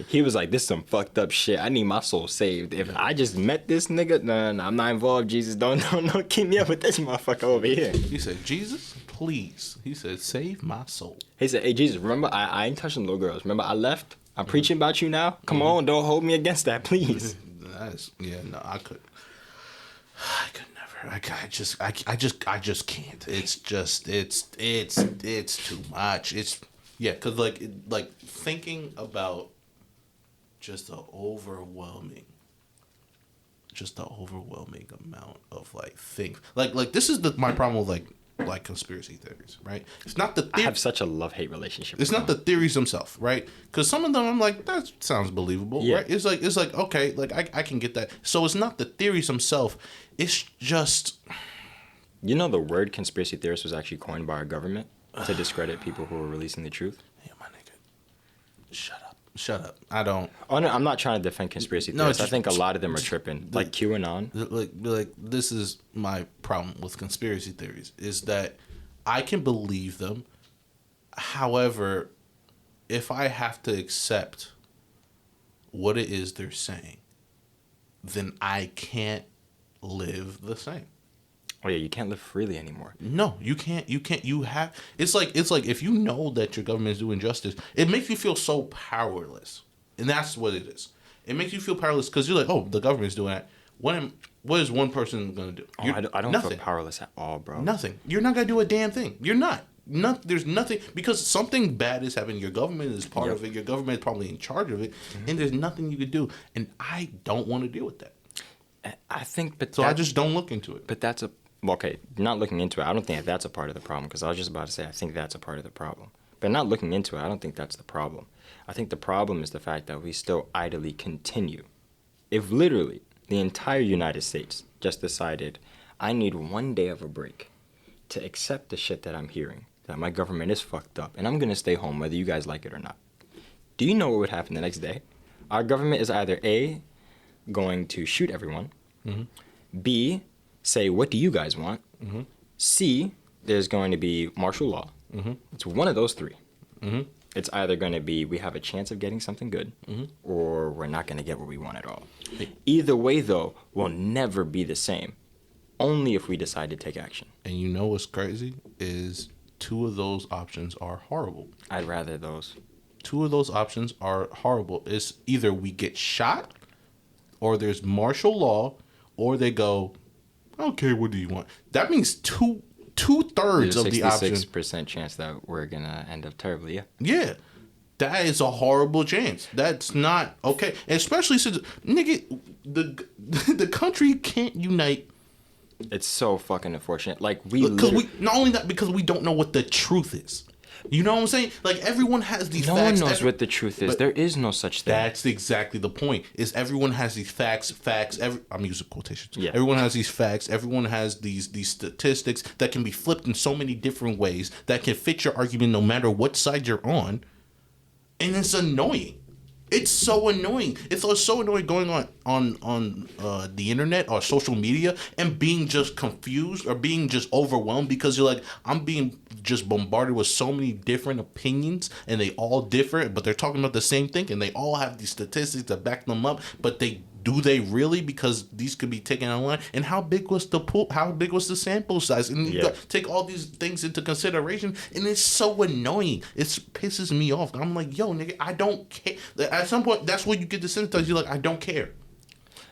He was like, this is some fucked up shit. I need my soul saved. If I just met this nigga, no, I'm not involved. Jesus, don't keep me up with this motherfucker over here. He said, Jesus, please. He said, save my soul. He said, hey, Jesus, remember, I ain't touching little girls. Remember, I left. I'm preaching about you now. Come on, don't hold me against that, please. I could never. I just can't. It's too much. Cause like thinking about just the overwhelming amount of like things. Like this is my problem with like conspiracy theories, right? It's not the I have such a love-hate relationship. It's not the theories themselves, right? Because some of them I'm like, that sounds believable, right? It's like okay, like I can get that. So it's not the theories themselves. It's just, you know, the word conspiracy theorist was actually coined by our government to discredit people who were releasing the truth. Yeah, my nigga, shut up. I don't. Oh no, I'm not trying to defend conspiracy theorists. I think a lot of them are tripping, like QAnon. Like this is my problem with conspiracy theories is that I can believe them. However, if I have to accept what it is they're saying, then I can't live the same. Oh yeah, you can't live freely anymore. No, you can't. You have. It's like if you know that your government is doing justice, it makes you feel so powerless, and that's what it is. It makes you feel powerless because you're like, oh, the government's doing that. What is one person gonna do? Oh, I don't feel powerless at all, bro. Nothing. You're not gonna do a damn thing. You're not. There's nothing because something bad is happening. Your government is part of it. Your government is probably in charge of it, and there's nothing you can do. And I don't want to deal with that. I think, but so I just don't look into it. But that's okay, not looking into it, I don't think that's a part of the problem, because I was just about to say I think that's a part of the problem. But not looking into it, I don't think that's the problem. I think the problem is the fact that we still idly continue. If literally the entire United States just decided, I need 1 day of a break to accept the shit that I'm hearing, that my government is fucked up, and I'm going to stay home whether you guys like it or not. Do you know what would happen the next day? Our government is either A, going to shoot everyone, B, say, what do you guys want? C, there's going to be martial law. It's one of those three. It's either going to be we have a chance of getting something good, or we're not going to get what we want at all. Either way, though, will never be the same, only if we decide to take action. And you know what's crazy is 2 of those options are horrible. I'd rather those. 2 of those options are horrible. It's either we get shot, or there's martial law, or they go, okay, what do you want? That means two-thirds of the option. 66% chance that we're going to end up terribly, Yeah. That is a horrible chance. That's not okay. Especially since, nigga, the country can't unite. It's so fucking unfortunate. Like, not only that, because we don't know what the truth is. You know what I'm saying? Like, everyone has these facts. No one knows what the truth is. There is no such thing. That's exactly the point. Is everyone has these facts. I'm using quotations. Yeah. Everyone has these facts. Everyone has these statistics that can be flipped in so many different ways that can fit your argument no matter what side you're on. And it's annoying. It's so annoying. It's so annoying going on the internet or social media and being just confused or being just overwhelmed because you're like, I'm being just bombarded with so many different opinions and they all different, but they're talking about the same thing and they all have these statistics that back them up, but do they really? Because these could be taken online. And how big was the pool? How big was the sample size? And you got to take all these things into consideration. And it's so annoying. It pisses me off. I'm like, yo, nigga, I don't care. At some point, that's when you get desensitized. You're like, I don't care.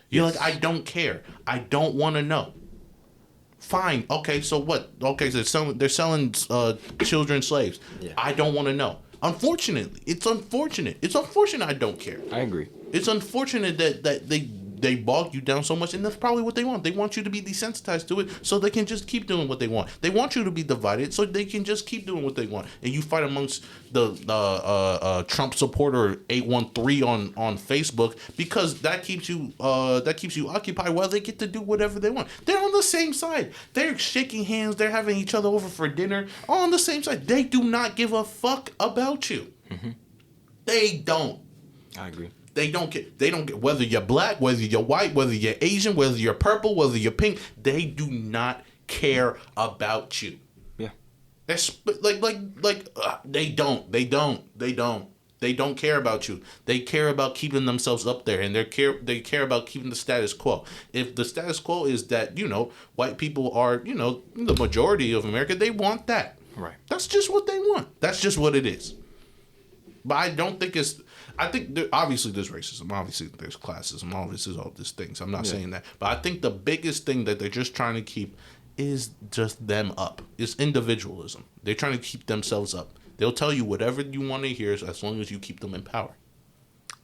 You're like, I don't care. I don't want to know. Fine. Okay, so what? Okay, so they're selling children slaves. Yeah. I don't want to know. Unfortunately, it's unfortunate. It's unfortunate I don't care. I agree. It's unfortunate that they bog you down so much, and that's probably what they want. They want you to be desensitized to it so they can just keep doing what they want. They want you to be divided so they can just keep doing what they want. And you fight amongst the Trump supporter 813 on Facebook because that keeps you occupied while they get to do whatever they want. They're on the same side. They're shaking hands. They're having each other over for dinner. All on the same side. They do not give a fuck about you. Mm-hmm. They don't. I agree. They don't get. They don't get whether you're black, whether you're white, whether you're Asian, whether you're purple, whether you're pink. They do not care about you. Yeah. That's like they don't. They don't care about you. They care about keeping themselves up there, and they care about keeping the status quo. If the status quo is that white people are the majority of America, they want that. Right. That's just what they want. That's just what it is. But I don't think it's. I think obviously there's racism. Obviously there's classism. Obviously all these things. I'm not saying that. But I think the biggest thing that they're just trying to keep is just them up. It's individualism. They're trying to keep themselves up. They'll tell you whatever you want to hear as long as you keep them in power.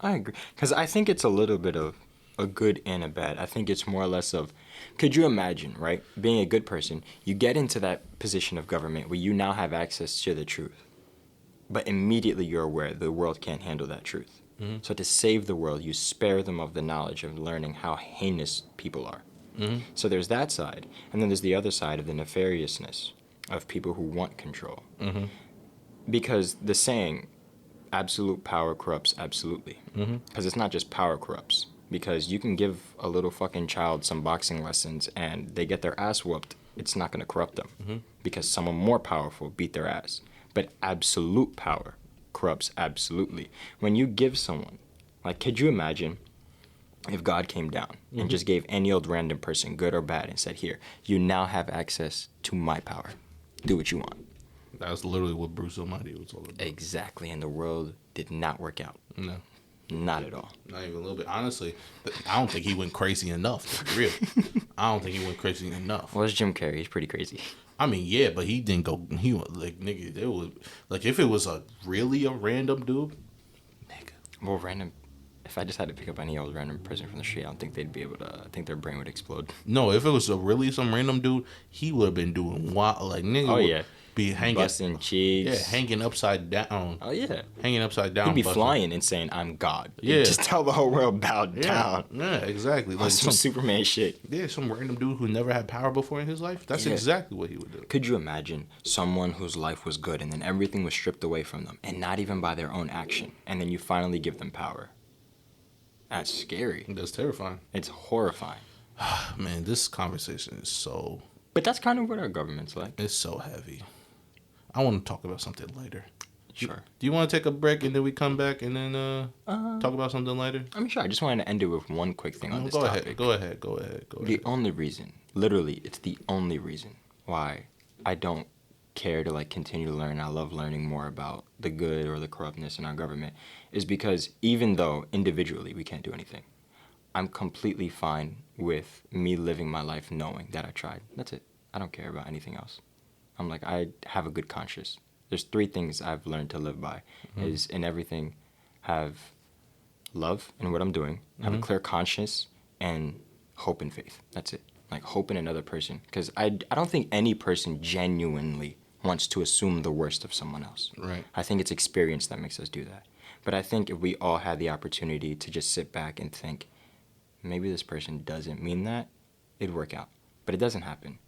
I agree. Because I think it's a little bit of a good and a bad. I think it's more or less of, could you imagine, right? Being a good person, you get into that position of government where you now have access to the truth. But immediately you're aware the world can't handle that truth. Mm-hmm. So to save the world, you spare them of the knowledge of learning how heinous people are. Mm-hmm. So there's that side. And then there's the other side of the nefariousness of people who want control. Mm-hmm. Because the saying, absolute power corrupts absolutely. Because it's not just power corrupts. Because you can give a little fucking child some boxing lessons and they get their ass whooped. It's not going to corrupt them. Mm-hmm. Because someone more powerful beat their ass. But absolute power corrupts absolutely. When you give someone, like, could you imagine if God came down and just gave any old random person, good or bad, and said, here, you now have access to my power. Do what you want. That's literally what Bruce Almighty was all about. Exactly, and the world did not work out. No. Not at all. Not even a little bit. Honestly, I don't think he went crazy enough, to be real. I don't think he went crazy enough. Well, it's Jim Carrey. He's pretty crazy. I mean, yeah, but he didn't go. He was like, nigga, it was like if it was really a random dude, nigga. Well, random. If I just had to pick up any old random person from the street, I don't think they'd be able to. I think their brain would explode. No, if it was really some random dude, he would have been doing wild, like nigga. Oh yeah. Be hanging, busting cheeks. Yeah, hanging upside down. Oh yeah, hanging upside down. He'd be flying and saying, "I'm God." Yeah, just tell the whole world bow down. Yeah, exactly. Like some Superman shit. Yeah, some random dude who never had power before in his life. That's exactly what he would do. Could you imagine someone whose life was good and then everything was stripped away from them, and not even by their own action, and then you finally give them power? That's scary. That's terrifying. It's horrifying. Man, this conversation is so. But that's kind of what our government's like. It's so heavy. I want to talk about something later. Sure. Do you want to take a break and then we come back and then talk about something later? I mean, sure. I just wanted to end it with one quick thing on this topic. Go ahead. The only reason, literally, it's the only reason why I don't care to continue to learn. I love learning more about the good or the corruptness in our government is because even though individually we can't do anything, I'm completely fine with me living my life knowing that I tried. That's it. I don't care about anything else. I'm like, I have a good conscience. There's 3 things I've learned to live by. Is in everything have love in what I'm doing, have a clear conscience, and hope and faith. That's it. Like hope in another person. Because I don't think any person genuinely wants to assume the worst of someone else. Right. I think it's experience that makes us do that. But I think if we all had the opportunity to just sit back and think, maybe this person doesn't mean that, it'd work out. But it doesn't happen.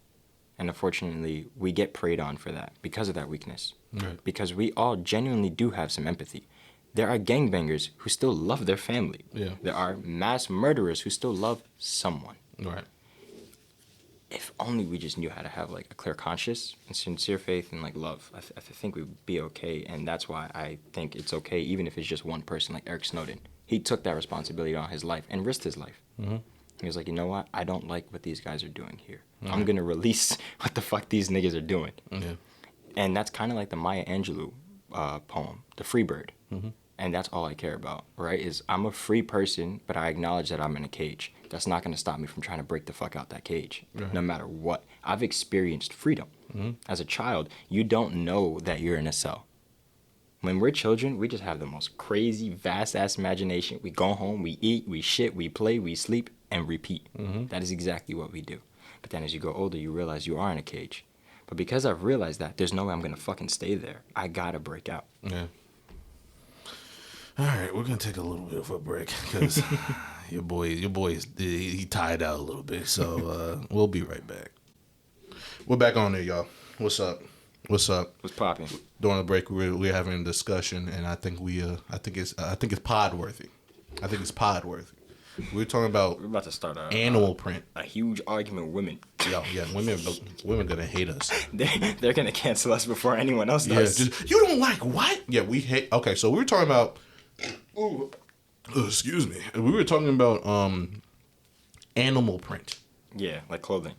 And unfortunately, we get preyed on for that because of that weakness. Right. Because we all genuinely do have some empathy. There are gangbangers who still love their family. Yeah. There are mass murderers who still love someone. Right. If only we just knew how to have like a clear conscience and sincere faith and like love, I think we'd be okay. And that's why I think it's okay, even if it's just one person like Eric Snowden. He took that responsibility on his life and risked his life. Mm-hmm. He was like, you know what? I don't like what these guys are doing here. Mm-hmm. I'm gonna release what the fuck these niggas are doing. Mm-hmm. And that's kind of like the Maya Angelou poem, The Free Bird. Mm-hmm. And that's all I care about, right? Is I'm a free person, but I acknowledge that I'm in a cage. That's not going to stop me from trying to break the fuck out that cage, no matter what. I've experienced freedom. Mm-hmm. As a child, you don't know that you're in a cell. When we're children, we just have the most crazy, vast-ass imagination. We go home, we eat, we shit, we play, we sleep, and repeat. Mm-hmm. That is exactly what we do. But then as you go older, you realize you are in a cage. But because I've realized that, there's no way I'm going to fucking stay there. I got to break out. Yeah. All right, we're gonna take a little bit of a break because your boy, he tired out a little bit. So we'll be right back. We're back on there, y'all. What's up? What's popping? During the break, we're having a discussion, and I think it's pod worthy. I think it's pod worthy. We're talking about. We're about to start animal print. A huge argument with women. Yeah, women gonna hate us. They're gonna cancel us before anyone else does. Yeah, you don't like what? Yeah, we hate. Okay, so we were talking about. Ooh, excuse me. We were talking about animal print. Yeah, like clothing.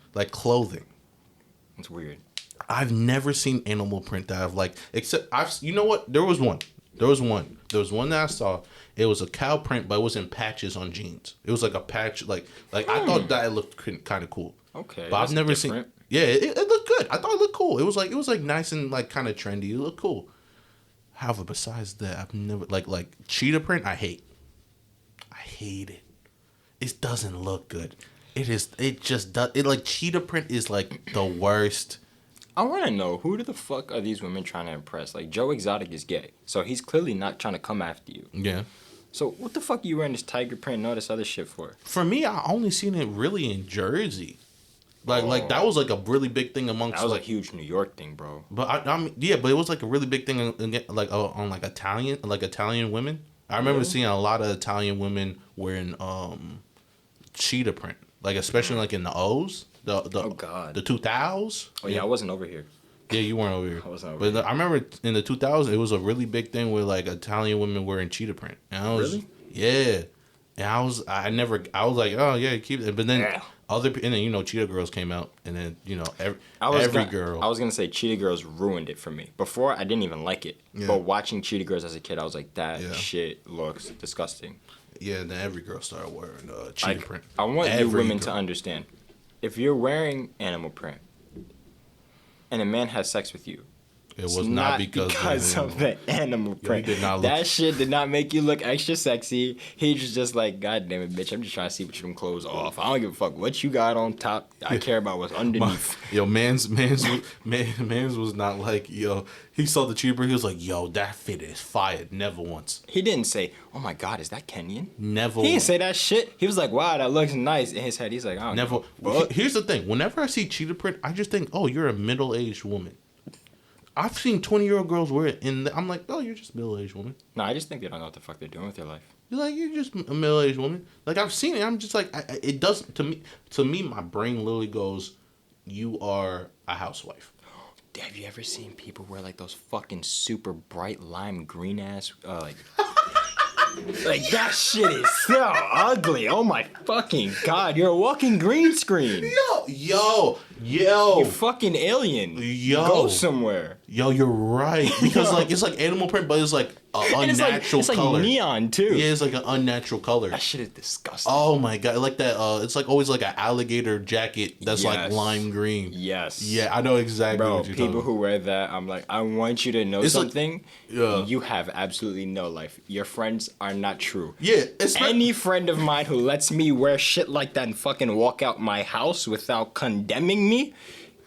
It's weird. I've never seen animal print that I've liked, except you know what? There was one that I saw. It was a cow print, but it was in patches on jeans. It was like a patch, like I thought that it looked kind of cool. Okay, but I've never seen. Yeah, it looked good. I thought it looked cool. It was like nice and like kind of trendy. It looked cool. However, besides that, I've never like cheetah print. I hate it. It doesn't look good. It just does. It like cheetah print is like the worst. I want to know, who the fuck are these women trying to impress? Like, Joe Exotic is gay, so he's clearly not trying to come after you. Yeah. So what the fuck are you wearing this tiger print and all this other shit for? For me, I only seen it really in Jersey. Like that was like a really big thing amongst. That was like a huge New York thing, bro. But I mean, yeah, but it was like a really big thing on like Italian women. I remember seeing a lot of Italian women wearing cheetah print, like especially like in the O's, the 2000s. Oh yeah, I wasn't over here. Yeah, you weren't over here. I wasn't over here. But I remember in the 2000s, it was a really big thing with like Italian women wearing cheetah print. And I was, really? Yeah. And I was like, oh yeah, keep it. But then and then cheetah girls came out, and then every girl. I was gonna say cheetah girls ruined it for me. Before I didn't even like it, but watching cheetah girls as a kid, I was like, that shit looks disgusting. Yeah, and then every girl started wearing cheetah print. I want you women to understand, if you're wearing animal print, and a man has sex with you, it was not because of the animal print. That shit did not make you look extra sexy. He was just like, God damn it, bitch, I'm just trying to see what them clothes off. I don't give a fuck what you got on top. I care about what's underneath. Man's was not like, he saw the cheetah print, he was like, yo, that fit is fire. Never once. He didn't say, oh my God, is that Kenyan? Never. He didn't say that shit. He was like, wow, that looks nice. In his head, he's like, I don't know. Never. Here's the thing. Whenever I see cheetah print, I just think, oh, you're a middle-aged woman. I've seen 20-year-old girls wear it, and I'm like, oh, you're just a middle-aged woman. No, I just think they don't know what the fuck they're doing with their life. You're just a middle-aged woman. Like, I've seen it. I'm just like, it does, to me, my brain literally goes, you are a housewife. Have you ever seen people wear, like, those fucking super bright lime green ass, like, that shit is so ugly. Oh, my fucking God. You're a walking green screen. Yo. You fucking alien. Yo. Go somewhere. Yo, you're right. Because, it's like animal print, but it's like an unnatural it's color. Like neon, too. Yeah, it's like an unnatural color. That shit is disgusting. Oh, my God. Like that, it's like always like an alligator jacket that's like lime green. Yes. Yeah, I know exactly what you're talking about. People who wear that, I'm like, I want you to know something. Like, you have absolutely no life. Your friends are not true. Yeah. Any friend of mine who lets me wear shit like that and fucking walk out my house without condemning me,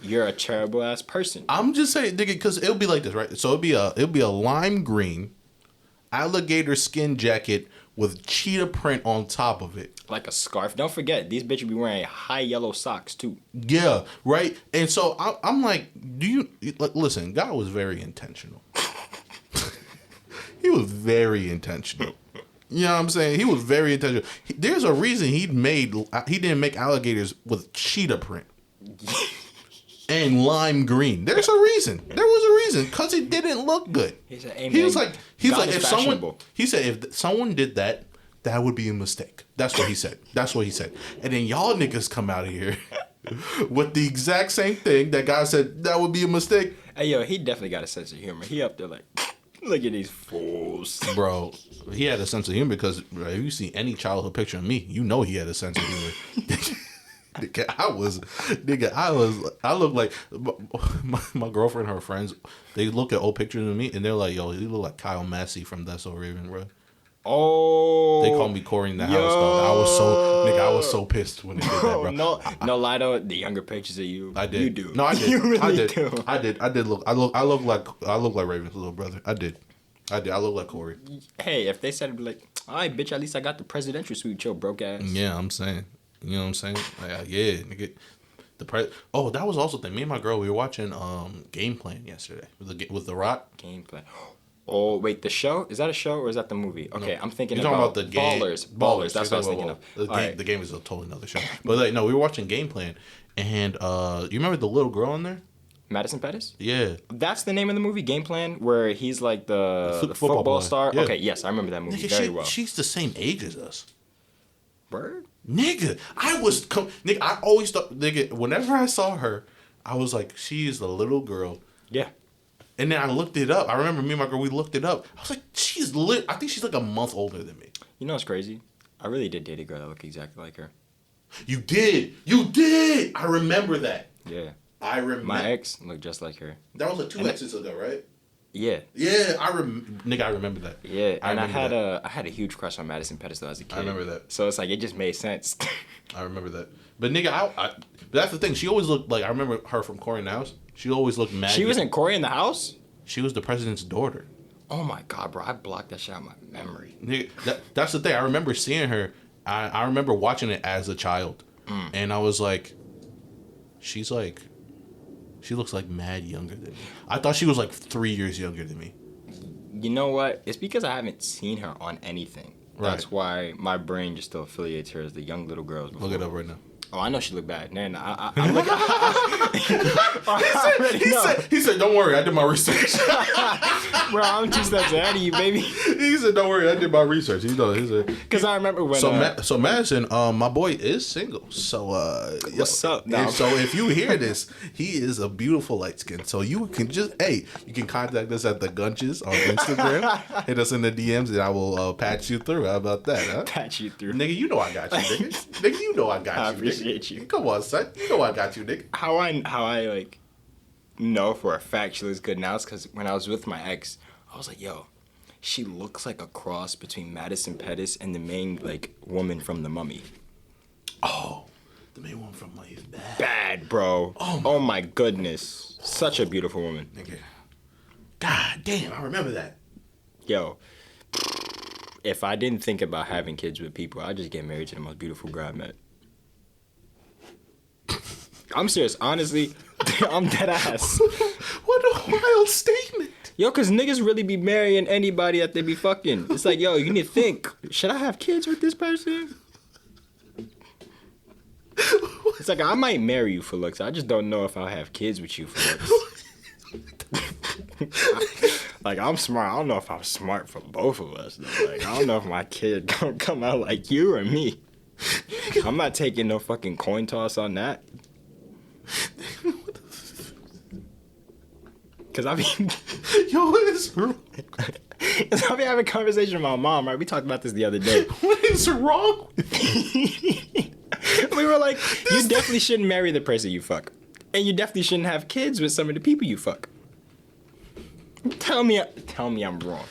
you're a terrible ass person. I'm just saying, nigga, because it'll be like this, right? So it'll be a lime green alligator skin jacket with cheetah print on top of it, like a scarf. Don't forget, these bitches be wearing high yellow socks too. Yeah, right. And so I'm like, listen? God was very intentional. He was very intentional. You know what I'm saying? He was very intentional. There's a reason he didn't make alligators with cheetah print and lime green. There's a reason. There was a reason because it didn't look good. He said, hey, he's like if someone did that, that would be a mistake. That's what he said. That's what he said. And then y'all niggas come out of here with the exact same thing. That guy said that would be a mistake. Hey, yo, he definitely got a sense of humor. He up there like, look at these fools. Bro, he had a sense of humor because if you see any childhood picture of me, you know he had a sense of humor. I look like my girlfriend and her friends, they look at old pictures of me and they're like, yo, you look like Kyle Massey from That's So Raven, bro. Oh, they call me Corey in the house, though. I was so pissed when they did that, bro. No lie though, the younger pictures of you, I did. You do. No, I did. You really do. I did look. I look like Raven's little brother. I did. I look like Corey. Hey, if they said it, be like, all right, bitch, at least I got the presidential suite, yo, broke ass. Yeah, I'm saying. You know what I'm saying? Like, yeah, nigga. That was also the thing. Me and my girl, we were watching Game Plan yesterday with The Rock. Game Plan. Oh, wait, the show? Is that a show or is that the movie? Okay, no, I'm thinking about the game. Ballers. That's what I was thinking of. The game is a totally another show. But like, no, we were watching Game Plan, and you remember the little girl in there? Madison Pettis? Yeah. That's the name of the movie, Game Plan, where he's like the football star? Yeah. Okay, yes, I remember that movie very well. She's the same age as us. Word? Nigga, I always thought, nigga, whenever I saw her, I was like, she is the little girl. Yeah. And then I looked it up. I remember me and my girl, we looked it up. I was like, I think she's like a month older than me. You know what's crazy? I really did date a girl that looked exactly like her. You did. You did. I remember that. Yeah. I remember. My ex looked just like her. That was like 2 exes ago, right? Yeah. Yeah, I remember that. Yeah, and I had a huge crush on Madison Pettis though as a kid. I remember that. So it's like it just made sense. I remember that. But nigga, but that's the thing. She always looked like, I remember her from Corey in the House. She always looked mad. She was in Corey in the House? She was the president's daughter. Oh my God, bro! I blocked that shit out of my memory. Nigga, that's the thing. I remember seeing her. I remember watching it as a child, and I was like, she looks like mad younger than me. I thought she was like 3 years younger than me. You know what? It's because I haven't seen her on anything. Right. That's why my brain just still affiliates her as the young little girls. Before. Look it up right now. Oh, I know she looked bad. Man, I'm looking. He said, "Don't worry, I did my research." Bro, I'm 2 steps ahead of you, baby. He said, "Don't worry, I did my research." He said, because I remember when. So Madison, my boy is single. So what's up? No. So if you hear this, he is a beautiful light skin. So you can you can contact us at the Gunches on Instagram. Hit us in the DMs, and I will patch you through. How about that? Huh? Patch you through, nigga. You know I got you, nigga. Nigga, you know I got you. I appreciate you. Come on, son. You know I got you, nigga. How I like know for a fact she looks good now is because when I was with my ex, I was like, yo, she looks like a cross between Madison Pettis and the main like woman from The Mummy. Oh, the main woman from Mummy is bad. Bad, bro. Oh my goodness. Such a beautiful woman. Nigga. God damn, I remember that. Yo, if I didn't think about having kids with people, I'd just get married to the most beautiful girl I met. I'm serious. Honestly, I'm dead ass. What a wild statement. Yo, because niggas really be marrying anybody that they be fucking. It's like, yo, you need to think, should I have kids with this person? It's like, I might marry you for looks. I just don't know if I'll have kids with you for looks. Like, I'm smart. I don't know if I'm smart for both of us, though. Like, I don't know if my kid gonna come out like you or me. I'm not taking no fucking coin toss on that. Cause I mean, yo, what is wrong? Cause I be having a conversation with my mom, right? We talked about this the other day. What is wrong with We were like, you definitely shouldn't marry the person you fuck, and you definitely shouldn't have kids with some of the people you fuck. Tell me I'm wrong.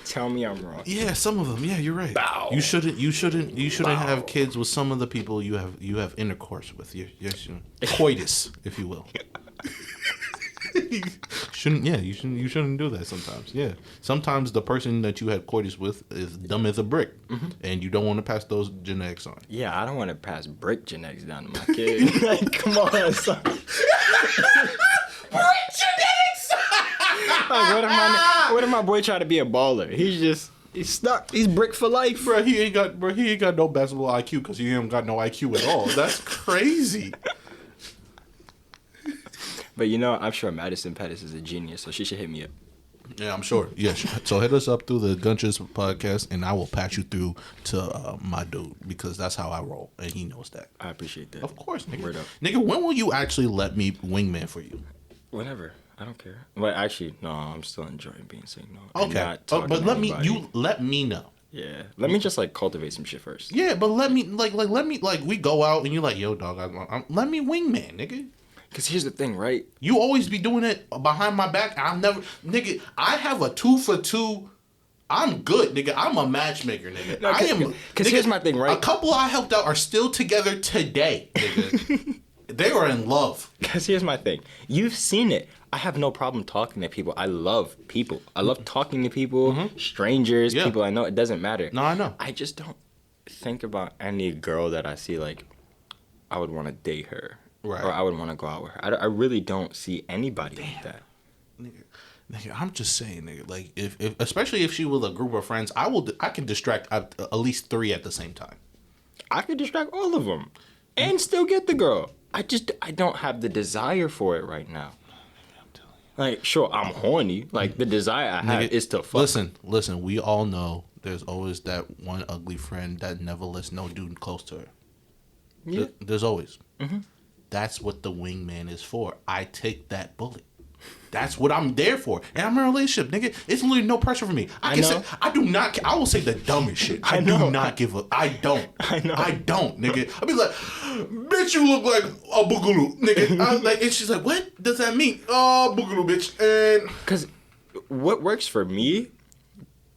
Tell me I'm wrong. Yeah, some of them. Yeah, you're right. Bow. You shouldn't have kids with some of the people you have intercourse with. Yes, coitus, if you will. You shouldn't do that sometimes. Yeah. Sometimes the person that you had coitus with is dumb as a brick, and you don't want to pass those genetics on. Yeah, I don't want to pass brick genetics down to my kid. Like, come on, son. Brick genetics! what if my boy try to be a baller? He's stuck. He's brick for life. He ain't got no basketball IQ because he ain't got no IQ at all. That's crazy. But you know, I'm sure Madison Pettis is a genius, so she should hit me up. Yeah, I'm sure. Yeah, so hit us up through the Gunches podcast, and I will patch you through to my dude because that's how I roll, and he knows that. I appreciate that. Of course, nigga. Word up. Nigga, when will you actually let me wingman for you? Whenever. I don't care. But actually, no, I'm still enjoying being single. Okay, but let me know. Yeah, let me just like cultivate some shit first. Yeah, but let me we go out and you're like, yo, dog, let me wingman, nigga. Because here's the thing, right? You always be doing it behind my back. Nigga, I have a 2 for 2. I'm good, nigga. I'm a matchmaker, nigga. No, I am. Because here's my thing, right? A couple I helped out are still together today, nigga. They are in love. Because here's my thing. You've seen it. I have no problem talking to people. I love people. I love talking to people, strangers, people I know. It doesn't matter. No, I know. I just don't think about any girl that I see like I would want to date her. Right. Or I would want to go out with her. I really don't see anybody like that. Nigga, I'm just saying, nigga. Like, if especially if she was a group of friends, I can distract at least 3 at the same time. I could distract all of them and still get the girl. I don't have the desire for it right now. Like, sure, I'm horny. Like, the desire I have is to fuck. Listen. We all know there's always that one ugly friend that never lets no dude close to her. Yeah. There's always. Mm-hmm. That's what the wingman is for. I take that bullet. That's what I'm there for. And I'm in a relationship, nigga. It's literally no pressure for me. I will say the dumbest shit. I do not give a. I don't. I know. I don't, nigga. I'll be like, bitch, you look like a boogaloo, nigga. And she's like, what does that mean? Oh, boogaloo, bitch. And because what works for me,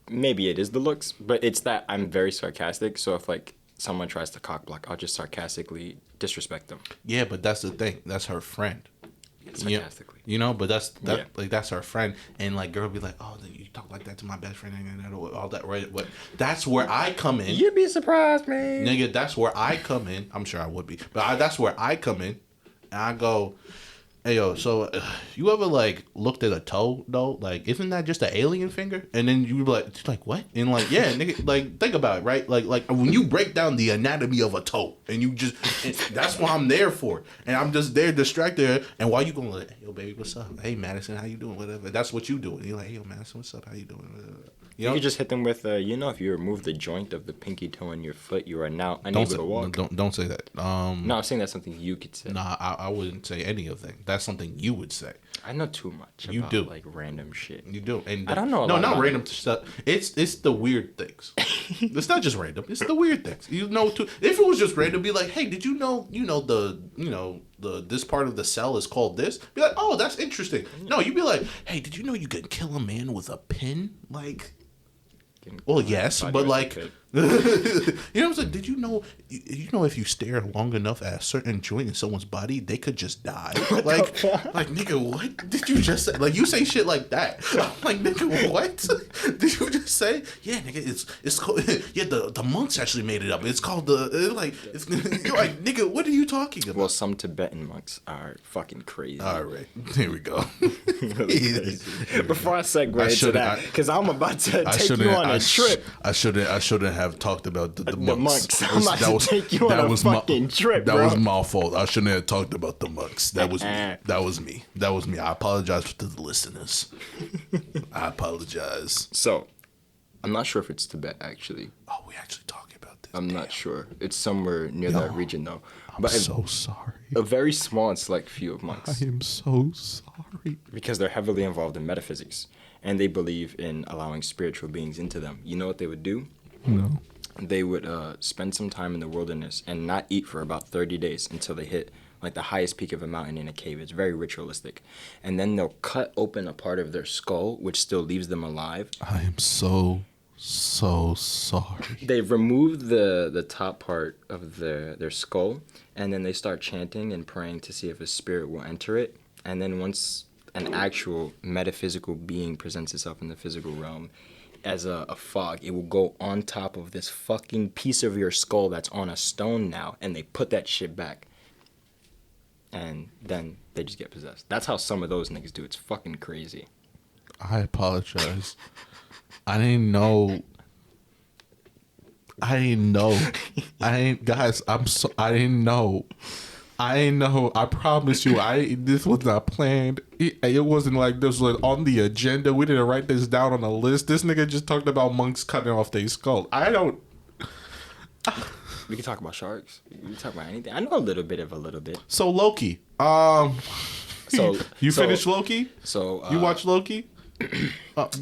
maybe it is the looks, but it's that I'm very sarcastic. So if like someone tries to cock block, I'll just sarcastically disrespect them. Yeah, but that's the thing. That's her friend. Sarcastically. You know, but that's her friend. And like, girl be like, oh, you talk like that to my best friend and all that, right? But that's where I come in. You'd be surprised, man. Nigga, that's where I come in. I'm sure I would be. But that's where I come in. And I go, hey, yo, so you ever like looked at a toe though? Like, isn't that just an alien finger? And then you be like, what? And like, yeah, nigga, like think about it, right? Like when you break down the anatomy of a toe, and you just, that's what I'm there for, and I'm just there distracted. And while you going like, hey, yo, baby, what's up? Hey, Madison, how you doing? Whatever. That's what you doing. You're like, hey, yo, Madison, what's up? How you doing? You could just hit them with, if you remove the joint of the pinky toe in your foot, you are now unable to walk. Don't say that. No, I'm saying that's something you could say. Nah, I wouldn't say any of that. That's something you would say. I know too much you about, do. like, random shit. You do. And I don't know. No, not random stuff. It's the weird things. It's not just random. It's the weird things. You know, too. If it was just random, be like, hey, did you know this part of the cell is called this? Be like, oh, that's interesting. No, you'd be like, hey, did you know you could kill a man with a pin? Like, well, yes, but like, you know what I'm saying? Did you know if you stare long enough at a certain joint in someone's body, they could just die? Like, nigga, what did you just say? Like, you say shit like that. I'm like, nigga, what did you just say? Yeah, nigga, it's called. Yeah, the monks actually made it up. It's called you're like, nigga, what are you talking about? Well, some Tibetan monks are fucking crazy. All right, here we go. Before I segue into that, because I'm about to take you on a trip. I shouldn't have talked about the monks. I'm about to take you on a fucking trip, bro. That was my fault. I shouldn't have talked about the monks. That was me. That was me. I apologize to the listeners. I apologize. So, I'm not sure if it's Tibet, actually. Oh, we actually talking about this. I'm not sure. It's somewhere near that region, though. I'm so sorry. A very small and select few of monks. I am so sorry. Because they're heavily involved in metaphysics. And they believe in allowing spiritual beings into them. You know what they would do? No. They would spend some time in the wilderness and not eat for about 30 days until they hit like the highest peak of a mountain in a cave. It's very ritualistic. And then they'll cut open a part of their skull, which still leaves them alive. I am so sorry. They remove the top part of their skull, and then they start chanting and praying to see if a spirit will enter it. And then once an actual metaphysical being presents itself in the physical realm as a fog, it will go on top of this fucking piece of your skull that's on a stone now, and they put that shit back. And then they just get possessed. That's how some of those niggas do. It's fucking crazy. I apologize. I didn't know. Guys, I didn't know. I promise you, this was not planned. It wasn't like this was on the agenda. We didn't write this down on a list. This nigga just talked about monks cutting off their skull. I don't. We can talk about sharks. We can talk about anything. I know a little bit. So Loki. You finished Loki? So you watched Loki?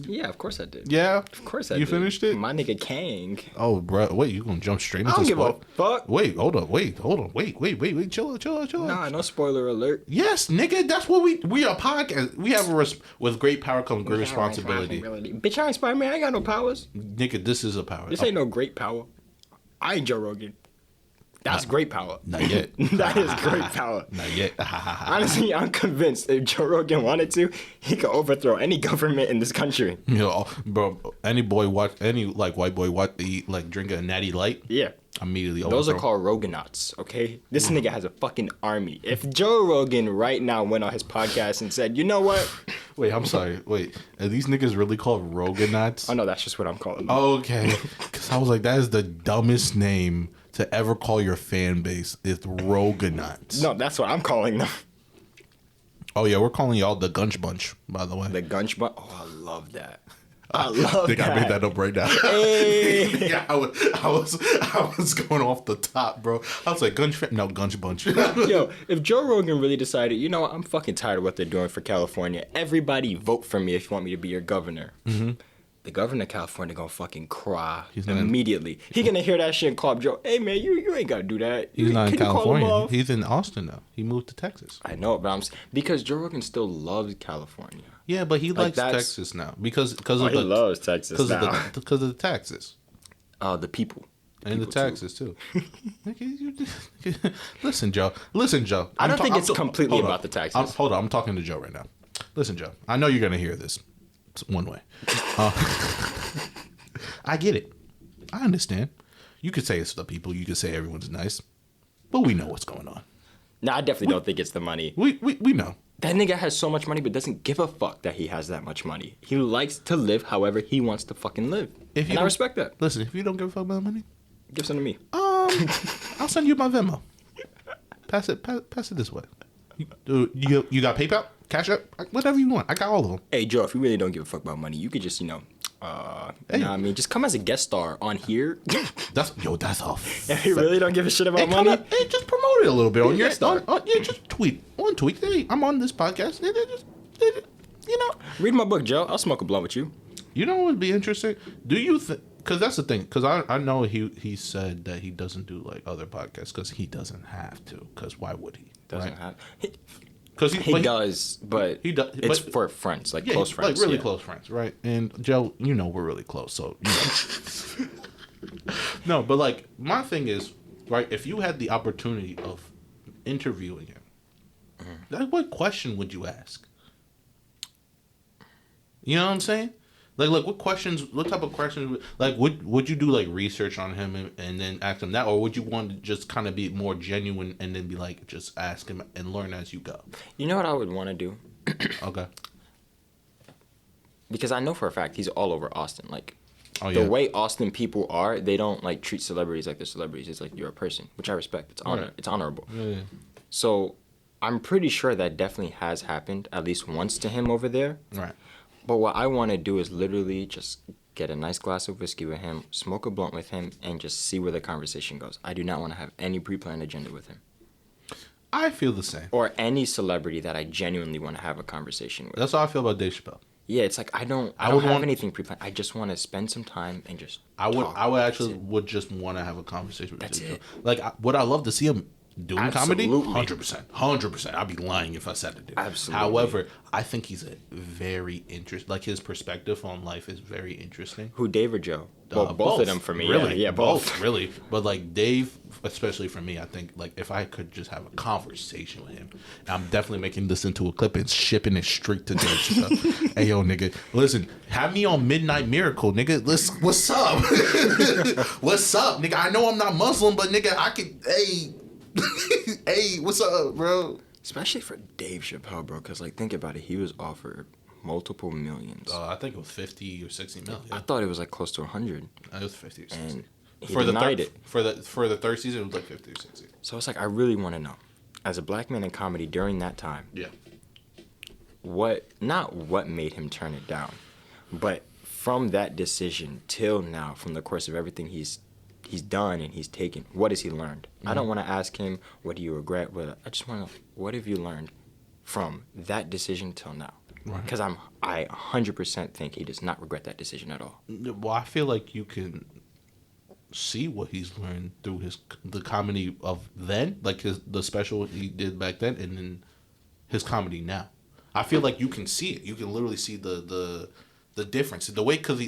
Yeah, of course I did. Yeah, of course I did. You finished it? My nigga Kang. Oh, bro, wait, you gonna jump straight into I don't give a fuck. Wait, hold on, wait, chill. Nah, no spoiler alert. Yes, nigga, that's what we are podcast. We have with great power comes great responsibility. Bitch, I ain't Spider-Man. I ain't got no powers. Nigga, this is a power. This ain't no great power. I ain't Joe Rogan. That's great power. Not yet. That is great power. Not yet. Honestly, I'm convinced if Joe Rogan wanted to, he could overthrow any government in this country. You know, bro, any white boy drink a natty light. Yeah. Immediately Those are called Roganauts, okay? This nigga has a fucking army. If Joe Rogan right now went on his podcast and said, you know what? Wait, I'm sorry. Wait, are these niggas really called Roganauts? Oh, no, that's just what I'm calling them. Okay. Because I was like, that is the dumbest name to ever call your fan base. It's Roganauts. No, that's what I'm calling them. Oh, yeah, we're calling y'all the Gunch Bunch, by the way. The Gunch Bunch? Oh, I love that. I love that. I made that up right now. Hey. Yeah, I was going off the top, bro. I was like, Gunch Bunch. Yo, if Joe Rogan really decided, you know what, I'm fucking tired of what they're doing for California. Everybody vote for me if you want me to be your governor. Mm-hmm. The governor of California gonna fucking cry immediately. He gonna hear that shit and call up Joe. Hey man, you ain't gotta do that. He's not in California. He's in Austin now. He moved to Texas. I know, but because Joe Rogan still loves California. Yeah, but he likes Texas now because he loves Texas now because of the taxes. The people. And the taxes too. Listen, Joe. I don't think it's completely about the taxes. Hold on, I'm talking to Joe right now. Listen, Joe. I know you're gonna hear this one way. I get it. I understand. You could say it's the people. You could say everyone's nice, but we know what's going on. No, I definitely don't think it's the money. We know. That nigga has so much money, but doesn't give a fuck that he has that much money. He likes to live however he wants to fucking live. And I respect that. Listen, if you don't give a fuck about money, give some to me. I'll send you my Venmo. Pass it this way. You got PayPal? Cash App? Whatever you want. I got all of them. Hey, Joe, if you really don't give a fuck about money, you could just, just come as a guest star on here. That's all. If you really don't give a shit about money, just promote it a little bit on your star. Just tweet. Hey, I'm on this podcast. Read my book, Joe. I'll smoke a blunt with you. You know what would be interesting? Do you think? Because that's the thing. Because I know he said that he doesn't do like other podcasts because he doesn't have to. Because why would he? Doesn't have. Because he does, but it's for friends, like close friends, like really close friends, right? And Joe, we're really close, so no. But like my thing is, right? If you had the opportunity of interviewing him, like what question would you ask? You know what I'm saying? Like what type of questions, like, would you do, like, research on him and then ask him that? Or would you want to just kind of be more genuine and then be like, just ask him and learn as you go? You know what I would want to do? Okay. Because I know for a fact he's all over Austin. Like, the way Austin people are, they don't, like, treat celebrities like they're celebrities. It's like you're a person, which I respect. It's honor. Right. It's honorable. Yeah. So I'm pretty sure that definitely has happened at least once to him over there. Right. But what I want to do is literally just get a nice glass of whiskey with him, smoke a blunt with him, and just see where the conversation goes. I do not want to have any pre-planned agenda with him. I feel the same. Or any celebrity that I genuinely want to have a conversation with. That's how I feel about Dave Chappelle. Yeah, it's like I don't have anything pre-planned. I just want to spend some time and just I would just want to have a conversation with him. That's it. Like, would I love to see him doing comedy? 100%. I'd be lying if I said it. Absolutely. However, I think he's a very interesting. Like, his perspective on life is very interesting. Who, Dave or Joe? Well, both of them for me. Really? Yeah, both. Really. But like Dave, especially for me, I think like if I could just have a conversation with him, I'm definitely making this into a clip and shipping it straight to Dave Chappelle. Hey yo, nigga, listen, have me on Midnight Miracle, nigga. What's up? What's up, nigga? I know I'm not Muslim, but nigga, I could. Hey, what's up, bro? Especially for Dave Chappelle, bro, because, like, think about it. He was offered multiple millions. I think it was 50 or 60 million. I thought it was like close to 100. It was 50 or 60. And he For denied it. For the third season, it was like 50 or 60. So it's like, I really want to know, as a black man in comedy during that time, Yeah. not what made him turn it down, but from that decision till now, from the course of everything he's done and he's taken, what has he learned? I don't want to ask him, what do you regret? But I just want to know, what have you learned from that decision till now? Because I 100% think he does not regret that decision at all. Well, I feel like you can see what he's learned through the comedy of then, like the special he did back then, and then his comedy now. I feel like you can see it. You can literally see the difference. The way, because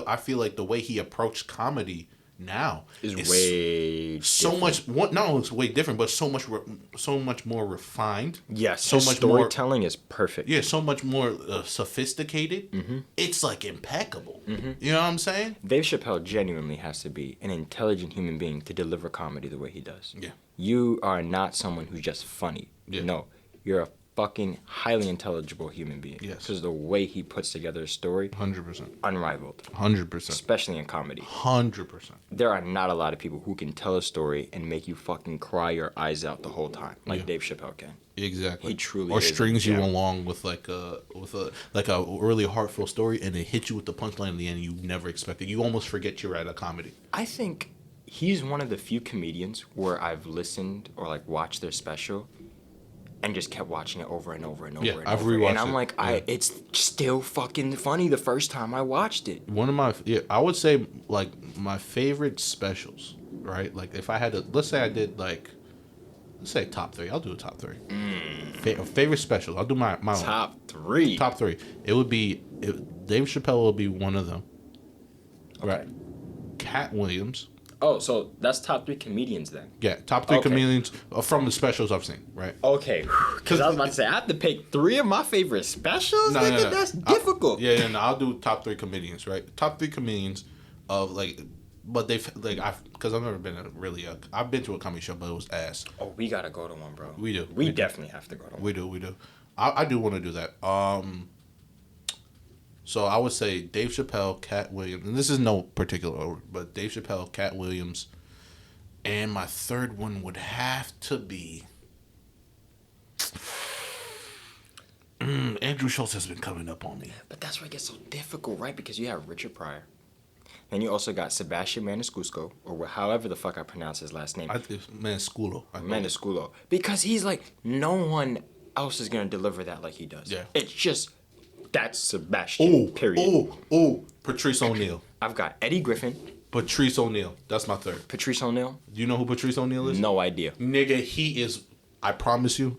I feel like the way he approached comedy now is way so different. much. Not only it's way different, but so much more refined. Yes, so his much storytelling is perfect. Yeah, so much more sophisticated. Mm-hmm. It's like impeccable. Mm-hmm. You know what I'm saying? Dave Chappelle genuinely has to be an intelligent human being to deliver comedy the way he does. Yeah. You are not someone who's just funny. Yeah. No, you're a fucking highly intelligible human being. Yes. Because the way he puts together a story, 100%. unrivaled. 100%. Especially in comedy. 100%. There are not a lot of people who can tell a story and make you fucking cry your eyes out the whole time, like Yeah. Dave Chappelle can. Exactly. He truly or is strings a you gem. along with a really heartfelt story, and it hits you with the punchline at the end you never expected. You almost forget you're at a comedy. I think he's one of the few comedians where I've listened or like watched their special and just kept watching it over and over and over and I've over. rewatched And I'm it. like, Yeah. it's still fucking funny the first time I watched it. One of my, I would say like my favorite specials, right? Like if I had to, let's say I did like, let's say top three. I'll do a top three. Favorite specials. I'll do my own. Top three. Top three. It would be Dave Chappelle will be one of them. Okay. Right. Cat Williams. Oh, so that's top three comedians then. Yeah, top three Okay. comedians from the specials I've seen. Right. Okay, because I was about to say I have to pick three of my favorite specials. Nigga, that's difficult. No, I'll do top three comedians, right? Top three comedians of like, but because I've never been I've been to a comedy show, but it was ass. Oh, we gotta go to one, bro. We do. We definitely have to go to one. We do. I do want to do that. So I would say Dave Chappelle, Cat Williams, and this is no particular order, but Dave Chappelle, Cat Williams, and my third one would have to be. Andrew Schultz has been coming up on me. But that's where it gets so difficult, right? Because you have Richard Pryor. Then you also got Sebastian Maniscalco, or however the fuck I pronounce his last name. Maniscalco. Maniscalco. Because he's like, no one else is going to deliver that like he does. Yeah. It's just, that's Sebastian, period. Patrice O'Neal. I've got Eddie Griffin. Patrice O'Neal. That's my third. Patrice O'Neal? Do you know who Patrice O'Neal is? No idea. Nigga, he is, I promise you,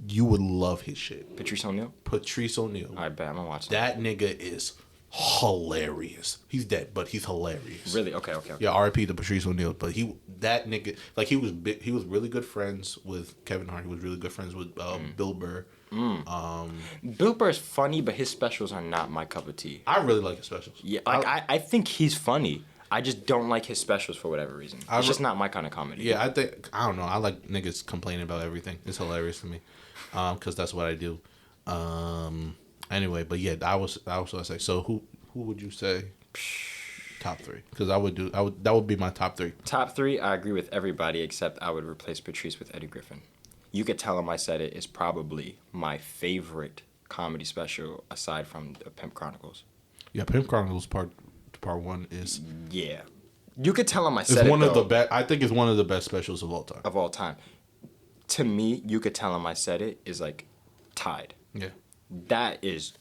you would love his shit. Patrice O'Neal? Patrice O'Neal. I bet I'm going to watch That nigga is hilarious. He's dead, but he's hilarious. Really? Okay. Yeah, R.I.P. to Patrice O'Neal. But that nigga, like he was really good friends with Kevin Hart. He was really good friends with Bill Burr. Bill Burr's funny, but his specials are not my cup of tea. I really like his specials. Yeah, I think he's funny. I just don't like his specials for whatever reason. It's just not my kind of comedy. Yeah, I don't know. I like niggas complaining about everything. It's hilarious to me, because that's what I do. Anyway, but yeah, I was gonna say. So who would you say top three? Because that would be my top three. Top three, I agree with everybody except I would replace Patrice with Eddie Griffin. You Could Tell Him I Said It is probably my favorite comedy special aside from the Pimp Chronicles. Yeah, Pimp Chronicles part one is. Yeah, You Could Tell Him I Said It's It. one of the best. I think it's one of the best specials of all time. Of all time. To me, You Could Tell Him I Said It is like tied. Yeah. That is,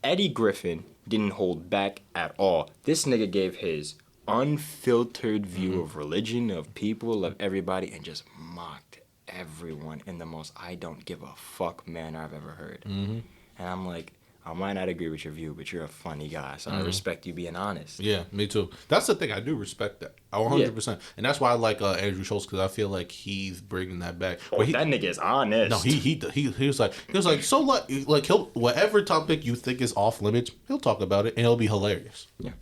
Eddie Griffin didn't hold back at all. This nigga gave his unfiltered view of religion, of people, of everybody, and just mocked everyone in the most I don't give a fuck manner I've ever heard. And I'm like, I might not agree with your view, but you're a funny guy, so I respect you being honest. Yeah, me too. That's the thing. I do respect that. 100%. And that's why I like Andrew Schultz, because I feel like he's bringing that back. Oh, that nigga is honest. No, he was like so like he'll whatever topic you think is off limits, he'll talk about it and it'll be hilarious. Yeah.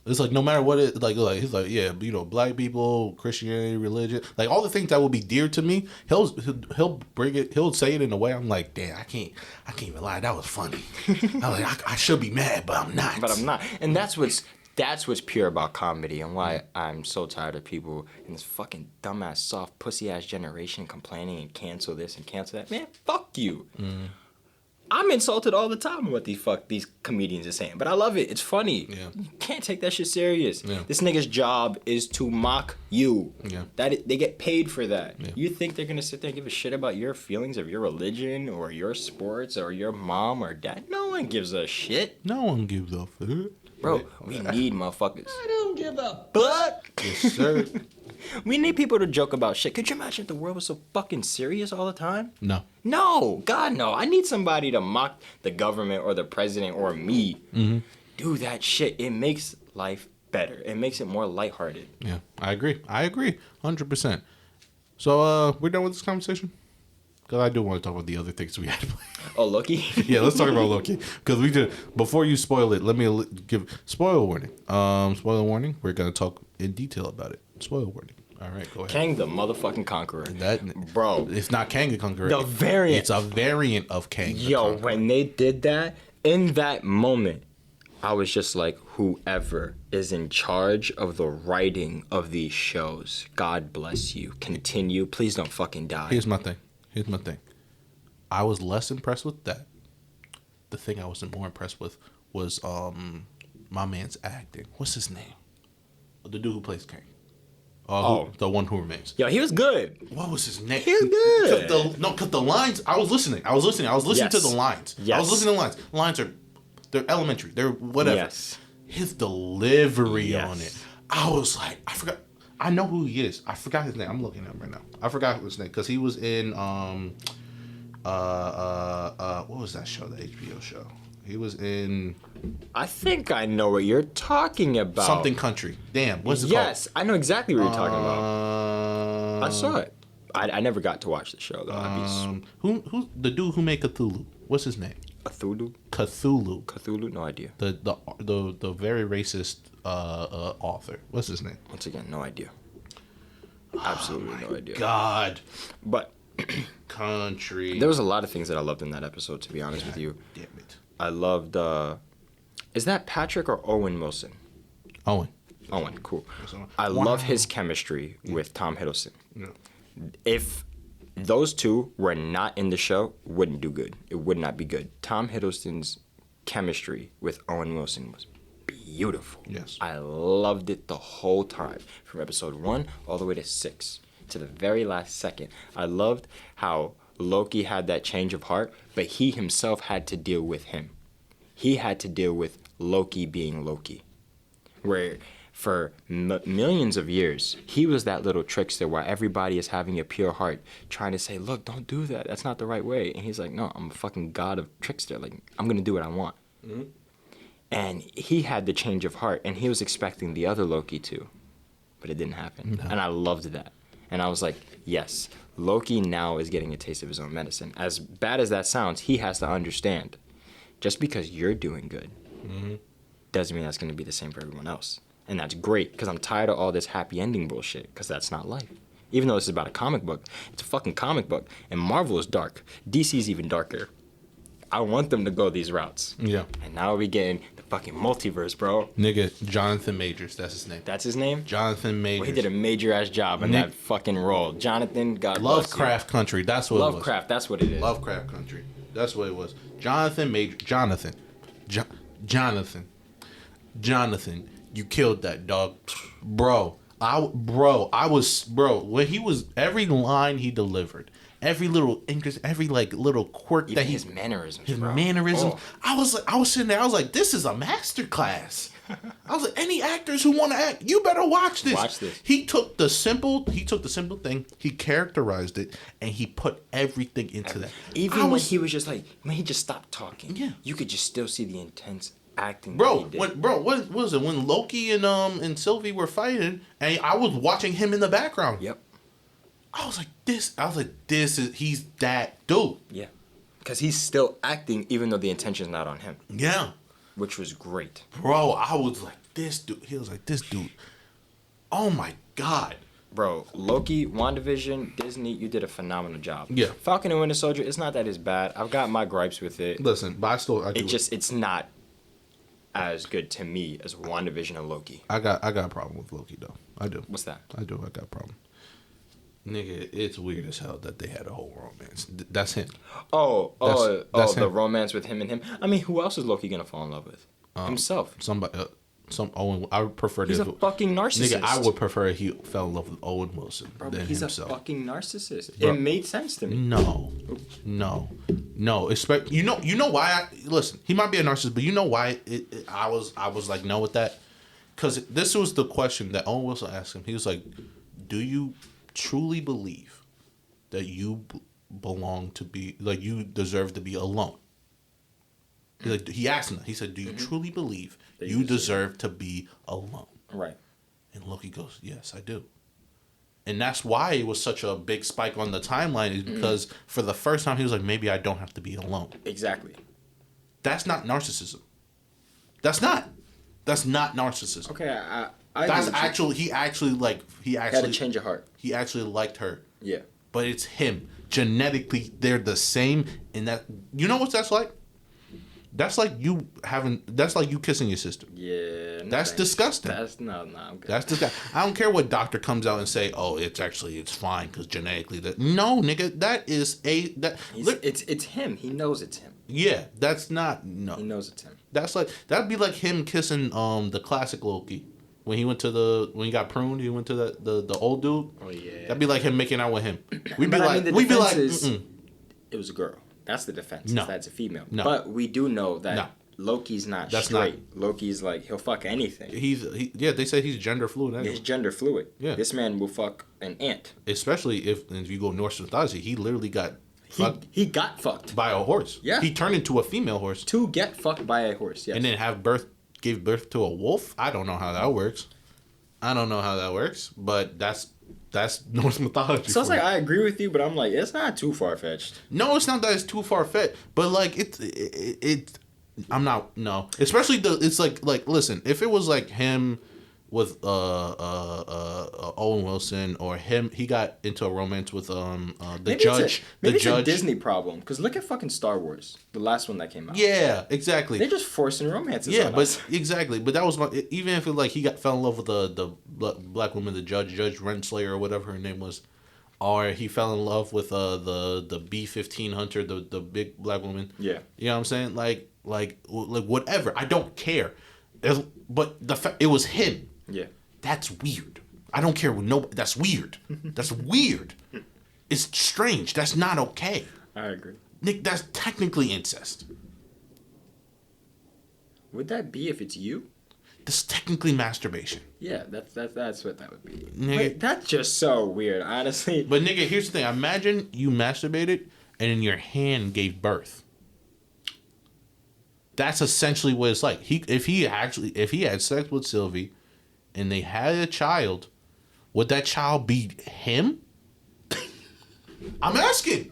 It's like no matter what it like he's like, yeah, you know, black people, Christianity, religion, like all the things that will be dear to me, he'll bring it, he'll say it in a way I'm like, damn, I can't even lie, that was funny. I'm like, I should be mad, but I'm not. And that's what's pure about comedy, and why I'm so tired of people in this fucking dumbass, soft, pussy ass generation complaining and cancel this and cancel that. Man, fuck you. I'm insulted all the time with what these comedians are saying, but I love it. It's funny. Yeah. You can't take that shit serious. Yeah. This nigga's job is to mock you. Yeah. They get paid for that. Yeah. You think they're gonna sit there and give a shit about your feelings of your religion or your sports or your mom or dad? No one gives a shit. No one gives a fuck. Bro, we need motherfuckers. I don't give a Fuck. Yes, sir. We need people to joke about shit. Could you imagine if the world was so fucking serious all the time? No. No, God, no. I need somebody to mock the government or the president or me. Do that shit. It makes life better. It makes it more lighthearted. Yeah, I agree. 100%. So, we're done with this conversation? Because I do want to talk about the other things we had to play. Oh, Loki? Yeah, let's talk about Loki. Because we did, before you spoil it, let me give spoiler warning. Spoiler warning. We're going to talk in detail about it. Spoiler warning. All right, go ahead. Kang the motherfucking Conqueror. Bro, it's not Kang the Conqueror. The variant. It's a variant of Kang the Yo, Conqueror. when they did that, in that moment, I was just like, whoever is in charge of the writing of these shows, God bless you. Continue. Please don't fucking die. Here's my thing. I was less impressed with that. The thing I was more impressed with was my man's acting. What's his name? The dude who plays Kang. The one who remains. Yo, he was good. What was his name? He was good. Cause the lines. I was listening Yes. to the lines. Yes. I was listening to the lines. Lines they're elementary. They're whatever. Yes. His delivery Yes. on it. I was like, I forgot. I know who he is. I forgot his name. I'm looking at him right now. I forgot his name because he was in what was that show? The HBO show. He was in I think I know what you're talking about. something country. Damn, what's it Yes, I know exactly what you're called? talking about. I saw it. I never got to watch the show though. Who's the dude who made Cthulhu? What's his name? Cthulhu? Cthulhu. No idea. The very racist author. What's his name? Once again, no idea. Absolutely no idea. God. But Country. there was a lot of things that I loved in that episode, to be honest with you. Damn it. I loved, is that Patrick or Owen Wilson? Owen, cool. Owen. I Wow. love his chemistry with Tom Hiddleston. Yeah. If those two were not in the show, wouldn't do good. It would not be good. Tom Hiddleston's chemistry with Owen Wilson was beautiful. Yes. I loved it the whole time, from episode 1 all the way to 6, to the very last second. I loved how Loki had that change of heart, but he himself had to deal with him. He had to deal with Loki being Loki. Where for millions of years, he was that little trickster where everybody is having a pure heart, trying to say, look, don't do that. That's not the right way. And he's like, no, I'm a fucking god of trickster. Like, I'm going to do what I want. Mm-hmm. And he had the change of heart, and he was expecting the other Loki to. But it didn't happen. No. And I loved that. And I was like, yes, Loki now is getting a taste of his own medicine. As bad as that sounds, he has to understand. Just because you're doing good doesn't mean that's going to be the same for everyone else. And that's great, because I'm tired of all this happy ending bullshit, because that's not life. Even though this is about a comic book, it's a fucking comic book. And Marvel is dark. DC's even darker. I want them to go these routes. Yeah. And now we getting the fucking multiverse, bro. Nigga, Jonathan Majors, that's his name. That's his name? Jonathan Majors. Well, he did a major-ass job in that fucking role. Jonathan, God bless you. Lovecraft Country, that's what it was. Lovecraft, that's what it is. Lovecraft Country, that's what it was. Jonathan Major, Jonathan, you killed that dog, bro. When he was, every line he delivered, every little interest, every like little quirk Even that his mannerisms, bro. Oh. I was sitting there, I was like, this is a masterclass. I was like, any actors who want to act, you better watch this. Watch this. He took the simple thing, he characterized it, and he put everything into that. Even when he was just like, when he just stopped talking, Yeah. you could just still see the intense acting. Bro, that he did. what was it? When Loki and Sylvie were fighting, and I was watching him in the background. Yep. I was like, he's that dude. Yeah. Because he's still acting even though the intention's not on him. Yeah. Which was great. Bro, I was like, this dude. He was like, this dude. Oh my God. Bro, Loki, WandaVision, Disney, you did a phenomenal job. Yeah. Falcon and Winter Soldier, it's not that it's bad. I've got my gripes with it. Listen, but It's not as good to me as WandaVision and Loki. I got a problem with Loki though. I do. What's that? I got a problem. Nigga, it's weird as hell that they had a whole romance. That's him. That's him. the romance with him and him. I mean, who else is Loki gonna fall in love with? Himself. Somebody, Owen. I would prefer. He's a fucking narcissist. Nigga, I would prefer he fell in love with Owen Wilson than he's himself. a fucking narcissist. Bro. It made sense to me. No. Expect you know why? Listen, he might be a narcissist, but you know why? I was like no with that, because this was the question that Owen Wilson asked him. He was like, "Do you truly believe that you belong to be like you deserve to be alone?" He asked him. He said, "Do you truly believe you deserve to be alone?" Right. And Loki goes, "Yes, I do." And that's why it was such a big spike on the timeline, is because for the first time he was like, maybe I don't have to be alone. Exactly. That's not narcissism. That's not narcissism. Okay, That's actually he had a change of heart. He actually liked her. Yeah. But it's him. Genetically, they're the same. And that, you know what that's like? That's like you kissing your sister. Yeah. No, that's disgusting. No, I'm good. That's disgusting. I don't care what doctor comes out and say, oh, it's fine because genetically no, nigga, that is it's him. He knows it's him. Yeah, that's not, no. He knows it's him. That's like, that'd be like him kissing the classic Loki. When he got pruned, he went to the old dude. Oh yeah. That'd be like him making out with him. We'd be it was a girl. That's the defense. No. That's a female. No. But we do know that No. Loki's not straight. Loki's like, he'll fuck anything. They say he's gender fluid. Anyway. He's gender fluid. Yeah. This man will fuck an ant. Especially if you go Norse mythology, he literally got fucked. He got fucked by a horse. Yeah. He turned into a female horse. To get fucked by a horse, yes. And then gave birth to a wolf. I don't know how that works. But that's Norse mythology. So it's like, I agree with you, but I'm like, it's not too far-fetched. No, it's not that it's too far-fetched. But like, I'm not, no. Especially it's like, listen, if it was like him with Owen Wilson, or he got into a romance with the judge. Maybe it's a Disney problem, because look at fucking Star Wars, the last one that came out. Yeah, exactly. They're just forcing romances. Yeah, on but us. exactly. But that was even if he fell in love with the black woman, the Judge Renslayer or whatever her name was, or he fell in love with the B-15 hunter, the big black woman. Yeah, you know what I'm saying? Like whatever. I don't care. But it was him. Yeah. That's weird. I don't care what that's weird. That's weird. It's strange. That's not okay. I agree. Nick, that's technically incest. Would that be if it's you? That's technically masturbation. Yeah, that's what that would be. Nigga, but that's just so weird, honestly. But nigga, here's the thing. Imagine you masturbated and then your hand gave birth. That's essentially what it's like. If he had sex with Sylvie and they had a child, would that child be him? I'm asking.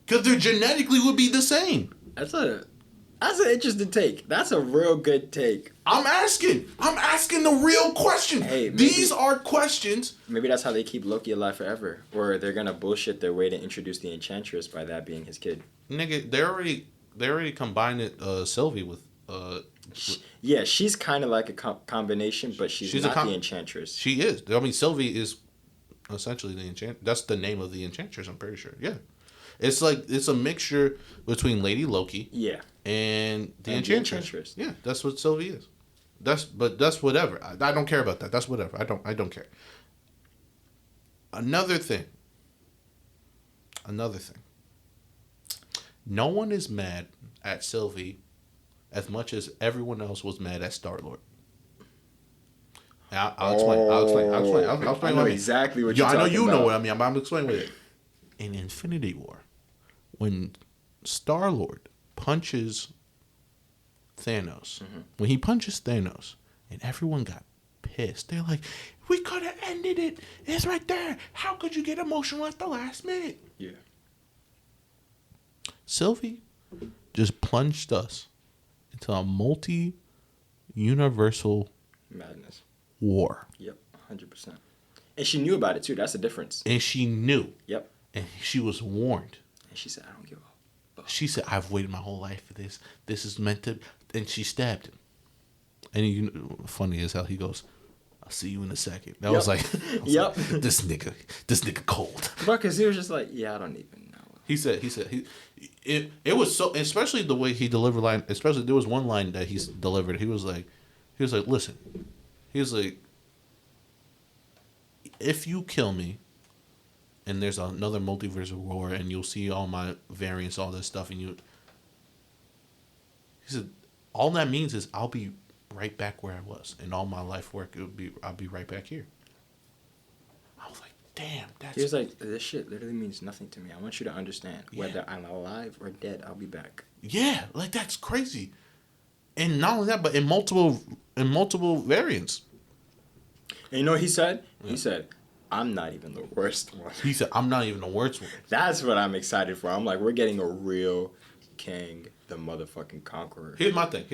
Because they genetically would be the same. That's an interesting take. That's a real good take. I'm asking the real question. Hey, these are questions. Maybe that's how they keep Loki alive forever. Or they're going to bullshit their way to introduce the Enchantress by that being his kid. Nigga, they already combined it, Sylvie with... Yeah, she's kind of like a combination, but she's not the Enchantress. She is. I mean, Sylvie is essentially the Enchantress. That's the name of the Enchantress, I'm pretty sure. Yeah. It's a mixture between Lady Loki. Yeah. And the Enchantress. Yeah, that's what Sylvie is. That's whatever. I don't care about that. That's whatever. I don't care. Another thing. No one is mad at Sylvie as much as everyone else was mad at Star-Lord. I'll explain. I know exactly what you're talking about. I know you know what I mean, but I'm explaining with it. In Infinity War, when Star-Lord punches Thanos, when he punches Thanos, and everyone got pissed, they're like, we could have ended it. It's right there. How could you get emotional at the last minute? Yeah. Sylvie just plunged us into a multi-universal Madness. War. Yep, 100%. And she knew about it too. That's the difference. And she knew. Yep. And she was warned. And she said, I don't give a fuck. She said, I've waited my whole life for this. This is meant to... And she stabbed him. And funny as hell, he goes, I'll see you in a second. That was like, Yep. Like, this nigga cold. But because he was just like, yeah, I don't even know. It was so, especially the way he delivered line, especially there was one line that he's delivered. He was like, listen, he was like, if you kill me, and there's another multiverse of war, and you'll see all my variants, all this stuff, and he said, all that means is I'll be right back where I was, and all my life work, I'll be right back here. I was like, damn, that's... He was like, this shit literally means nothing to me. I want you to understand, whether I'm alive or dead, I'll be back. Yeah, like that's crazy. And not only that, but in multiple variants. And you know what he said? Yeah. He said, I'm not even the worst one. He said, I'm not even the worst one. That's what I'm excited for. I'm like, we're getting a real Kang the motherfucking Conqueror. Here's my thing.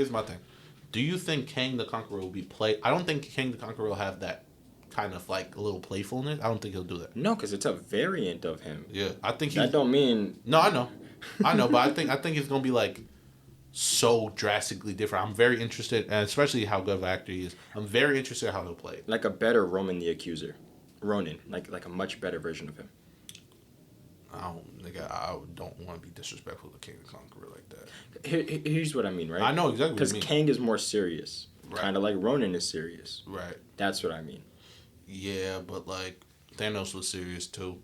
Do you think Kang the Conqueror will be played? I don't think Kang the Conqueror will have that kind of like a little playfulness. I don't think he'll do that. No, because it's a variant of him. Yeah, I think that don't mean... No, I know, but I think it's gonna be like so drastically different. I'm very interested, and especially how good of an actor he is. I'm very interested in how he'll play it. Like a better Ronan the Accuser. Ronan, like a much better version of him. I don't want to be disrespectful to King the Conqueror like that. Here's what I mean, right? I know exactly what you mean. Because Kang is more serious. Right. Kind of like Ronan is serious. Right. That's what I mean. Yeah, but like Thanos was serious too.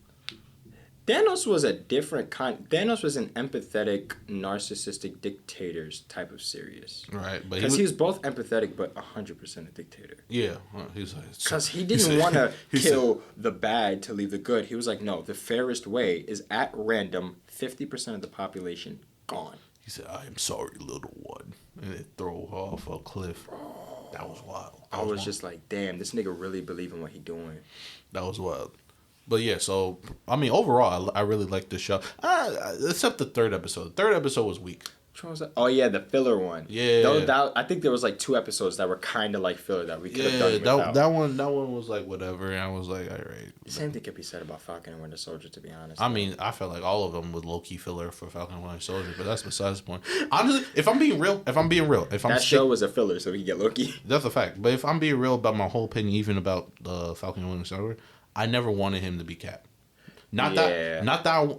Thanos was a different kind. Thanos was an empathetic, narcissistic dictator's type of serious. Right, but because he was both empathetic but 100% a dictator. Yeah, he's like because he didn't want to kill the bad to leave the good. He was like, no, the fairest way is at random, 50% of the population gone. He said, "I am sorry, little one," and they throw her off a cliff. That was wild. I was just like, damn, this nigga really believe in what he doing. That was wild. But yeah, so I mean, overall, I really liked this show. Except the third episode. The third episode was weak. Which one was that? Oh yeah, the filler one. Yeah. I think there was like 2 episodes that were kind of like filler that we could have done without. That one was like whatever, and I was like, all right. Same thing could be said about Falcon and Winter Soldier, to be honest. I mean, I felt like all of them was low key filler for Falcon and Winter Soldier, but that's besides the point. Honestly, if I'm being real, that show was a filler, so we could get Loki. That's a fact. But if I'm being real about my whole opinion, even about Falcon and Winter Soldier, I never wanted him to be Cap. Not that,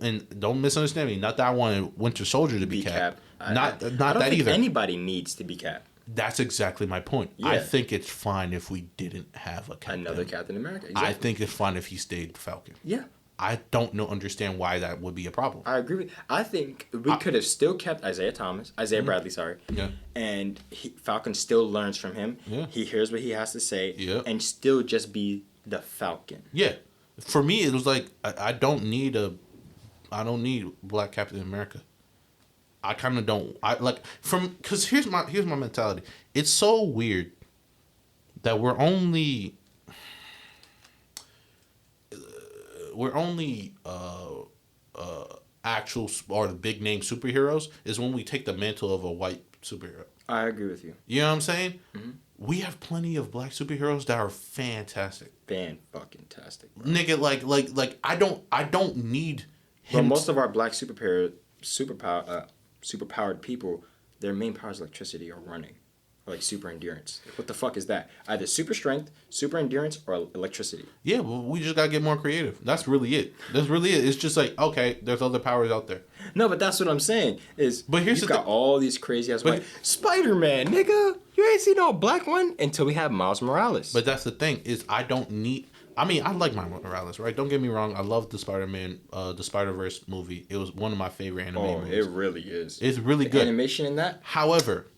and don't misunderstand me. Not that I wanted Winter Soldier to be Cap. Not that either. Anybody needs to be Cap. That's exactly my point. Yeah. I think it's fine if we didn't have a Captain. Another Captain America. Exactly. I think it's fine if he stayed Falcon. Yeah. I don't understand why that would be a problem. I agree with. I think we could have still kept Isaiah Bradley, sorry. Yeah. And Falcon still learns from him. Yeah. He hears what he has to say. Yeah. And still just be the Falcon. Yeah. For me, it was like I don't need Black Captain America. I kind of don't. Because here's my mentality. It's so weird that we're only actual or the big name superheroes is when we take the mantle of a white superhero. I agree with you. You know what I'm saying? Mm-hmm. We have plenty of black superheroes that are fantastic. Fan-fucking-tastic. Nigga, like I don't need him. But most of our black superpowered people, their main power is electricity or running. Or like super endurance. What the fuck is that? Either super strength, super endurance, or electricity. Yeah, well, we just gotta get more creative. That's really it. It's just like, okay, there's other powers out there. No, but that's what I'm saying. But here's you got all these crazy ass Spider-Man, nigga. You ain't seen no black one until we have Miles Morales. But that's the thing is I don't need. I mean, I like Miles Morales, right? Don't get me wrong. I love the Spider-Man, the Spider-Verse movie. It was one of my favorite anime movies. It really is. It's really good. Animation in that. However,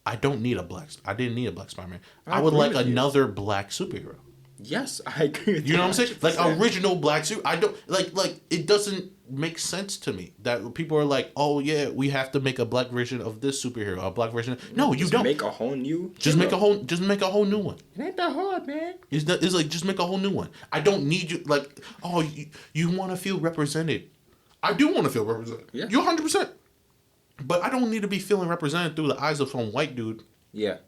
I didn't need a black Spider-Man. I would like another black superhero. Yes, I agree with you. You know what I'm saying? Like original black super. I don't like it doesn't make sense to me that people are like, "Oh yeah, we have to make a black version of this superhero, a black version." No, you don't. Make a whole new. Just make a whole new one. It ain't that hard, man. It's like just make a whole new one. I don't need you like, "Oh, you want to feel represented." I do want to feel represented. Yeah. You 100%. But I don't need to be feeling represented through the eyes of some white dude. Yeah.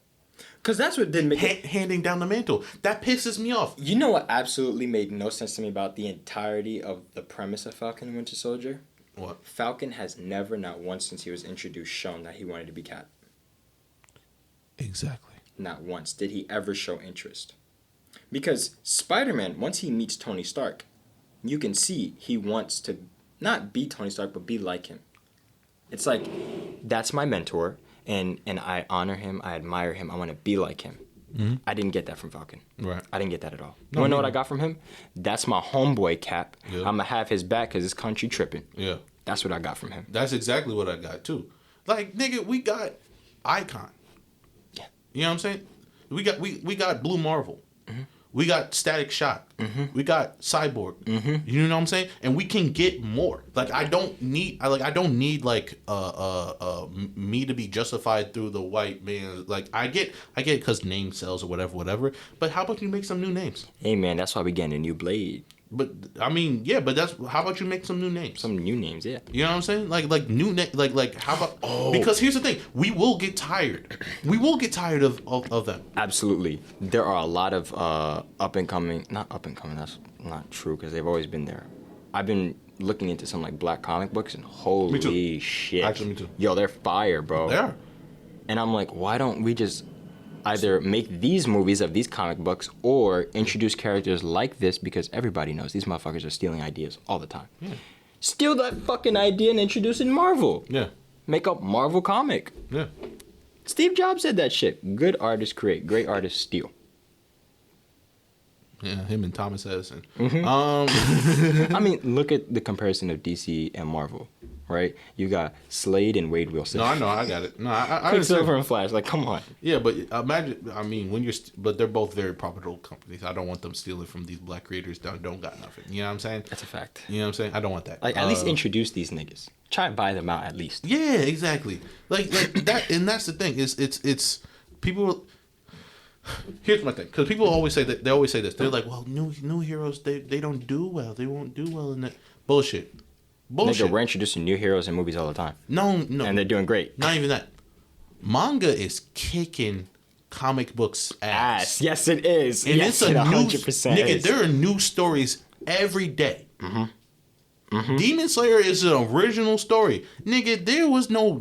Because that's what didn't make handing down the mantle. That pisses me off. You know what absolutely made no sense to me about the entirety of the premise of Falcon and Winter Soldier? What? Falcon has never, not once since he was introduced, shown that he wanted to be Cap. Exactly. Not once did he ever show interest. Because Spider-Man, once he meets Tony Stark, you can see he wants to not be Tony Stark, but be like him. It's like, that's my mentor, and I honor him, I admire him, I want to be like him. Mm-hmm. I didn't get that from Falcon. Right. I didn't get that at all. You want to know what I got from him? That's my homeboy Cap. Yep. I'm going to have his back because this country tripping. Yeah. That's what I got from him. That's exactly what I got, too. Like, nigga, we got Icon. Yeah. You know what I'm saying? We got Blue Marvel. Mm-hmm. We got Static Shock. Mm-hmm. We got Cyborg. Mm-hmm. You know what I'm saying? And we can get more. Like I don't need like me to be justified through the white man. Like I get because name sells or whatever. But how about you make some new names? Hey man, that's why we getting a new Blade. But I mean, yeah. But that's how about you make some new names? Some new names, yeah. You know what I'm saying? Like new like how about? Oh. Because here's the thing, we will get tired. We will get tired of them. Absolutely, there are a lot of up and coming. Not up and coming. That's not true because they've always been there. I've been looking into some like black comic books and holy shit. Actually, me too. Yo, they're fire, bro. They are. And I'm like, why don't we just either make these movies of these comic books or introduce characters like this because everybody knows these motherfuckers are stealing ideas all the time. Yeah. Steal that fucking idea and introduce it in Marvel. Yeah. Make a Marvel comic. Yeah. Steve Jobs said that shit. Good artists create, great artists steal. Yeah, him and Thomas Edison. Mm-hmm. I mean, look at the comparison of DC and Marvel, right? You got Slade and Wade Wilson. No, I know, I got it. No, I Quicksilver and Flash, like, come on. Yeah, but imagine, I mean, when but they're both very profitable companies. I don't want them stealing from these black creators that don't got nothing. You know what I'm saying? That's a fact. You know what I'm saying? I don't want that. Like, at least introduce these niggas. Try and buy them out at least. Yeah, exactly. Like that, and that's the thing. It's people. Here's my thing, because people always say that. They always say this. They're like, well, new heroes, they don't do well. They won't do well in that. Bullshit. Nigga, we're introducing new heroes in movies all the time. No. And they're doing great. Not even that. Manga is kicking comic books ass. Yes, it is. And yes, it's a 100% nigga, is. there are new stories every day. Mm-hmm. Mm-hmm. Demon Slayer is an original story. Nigga, there was no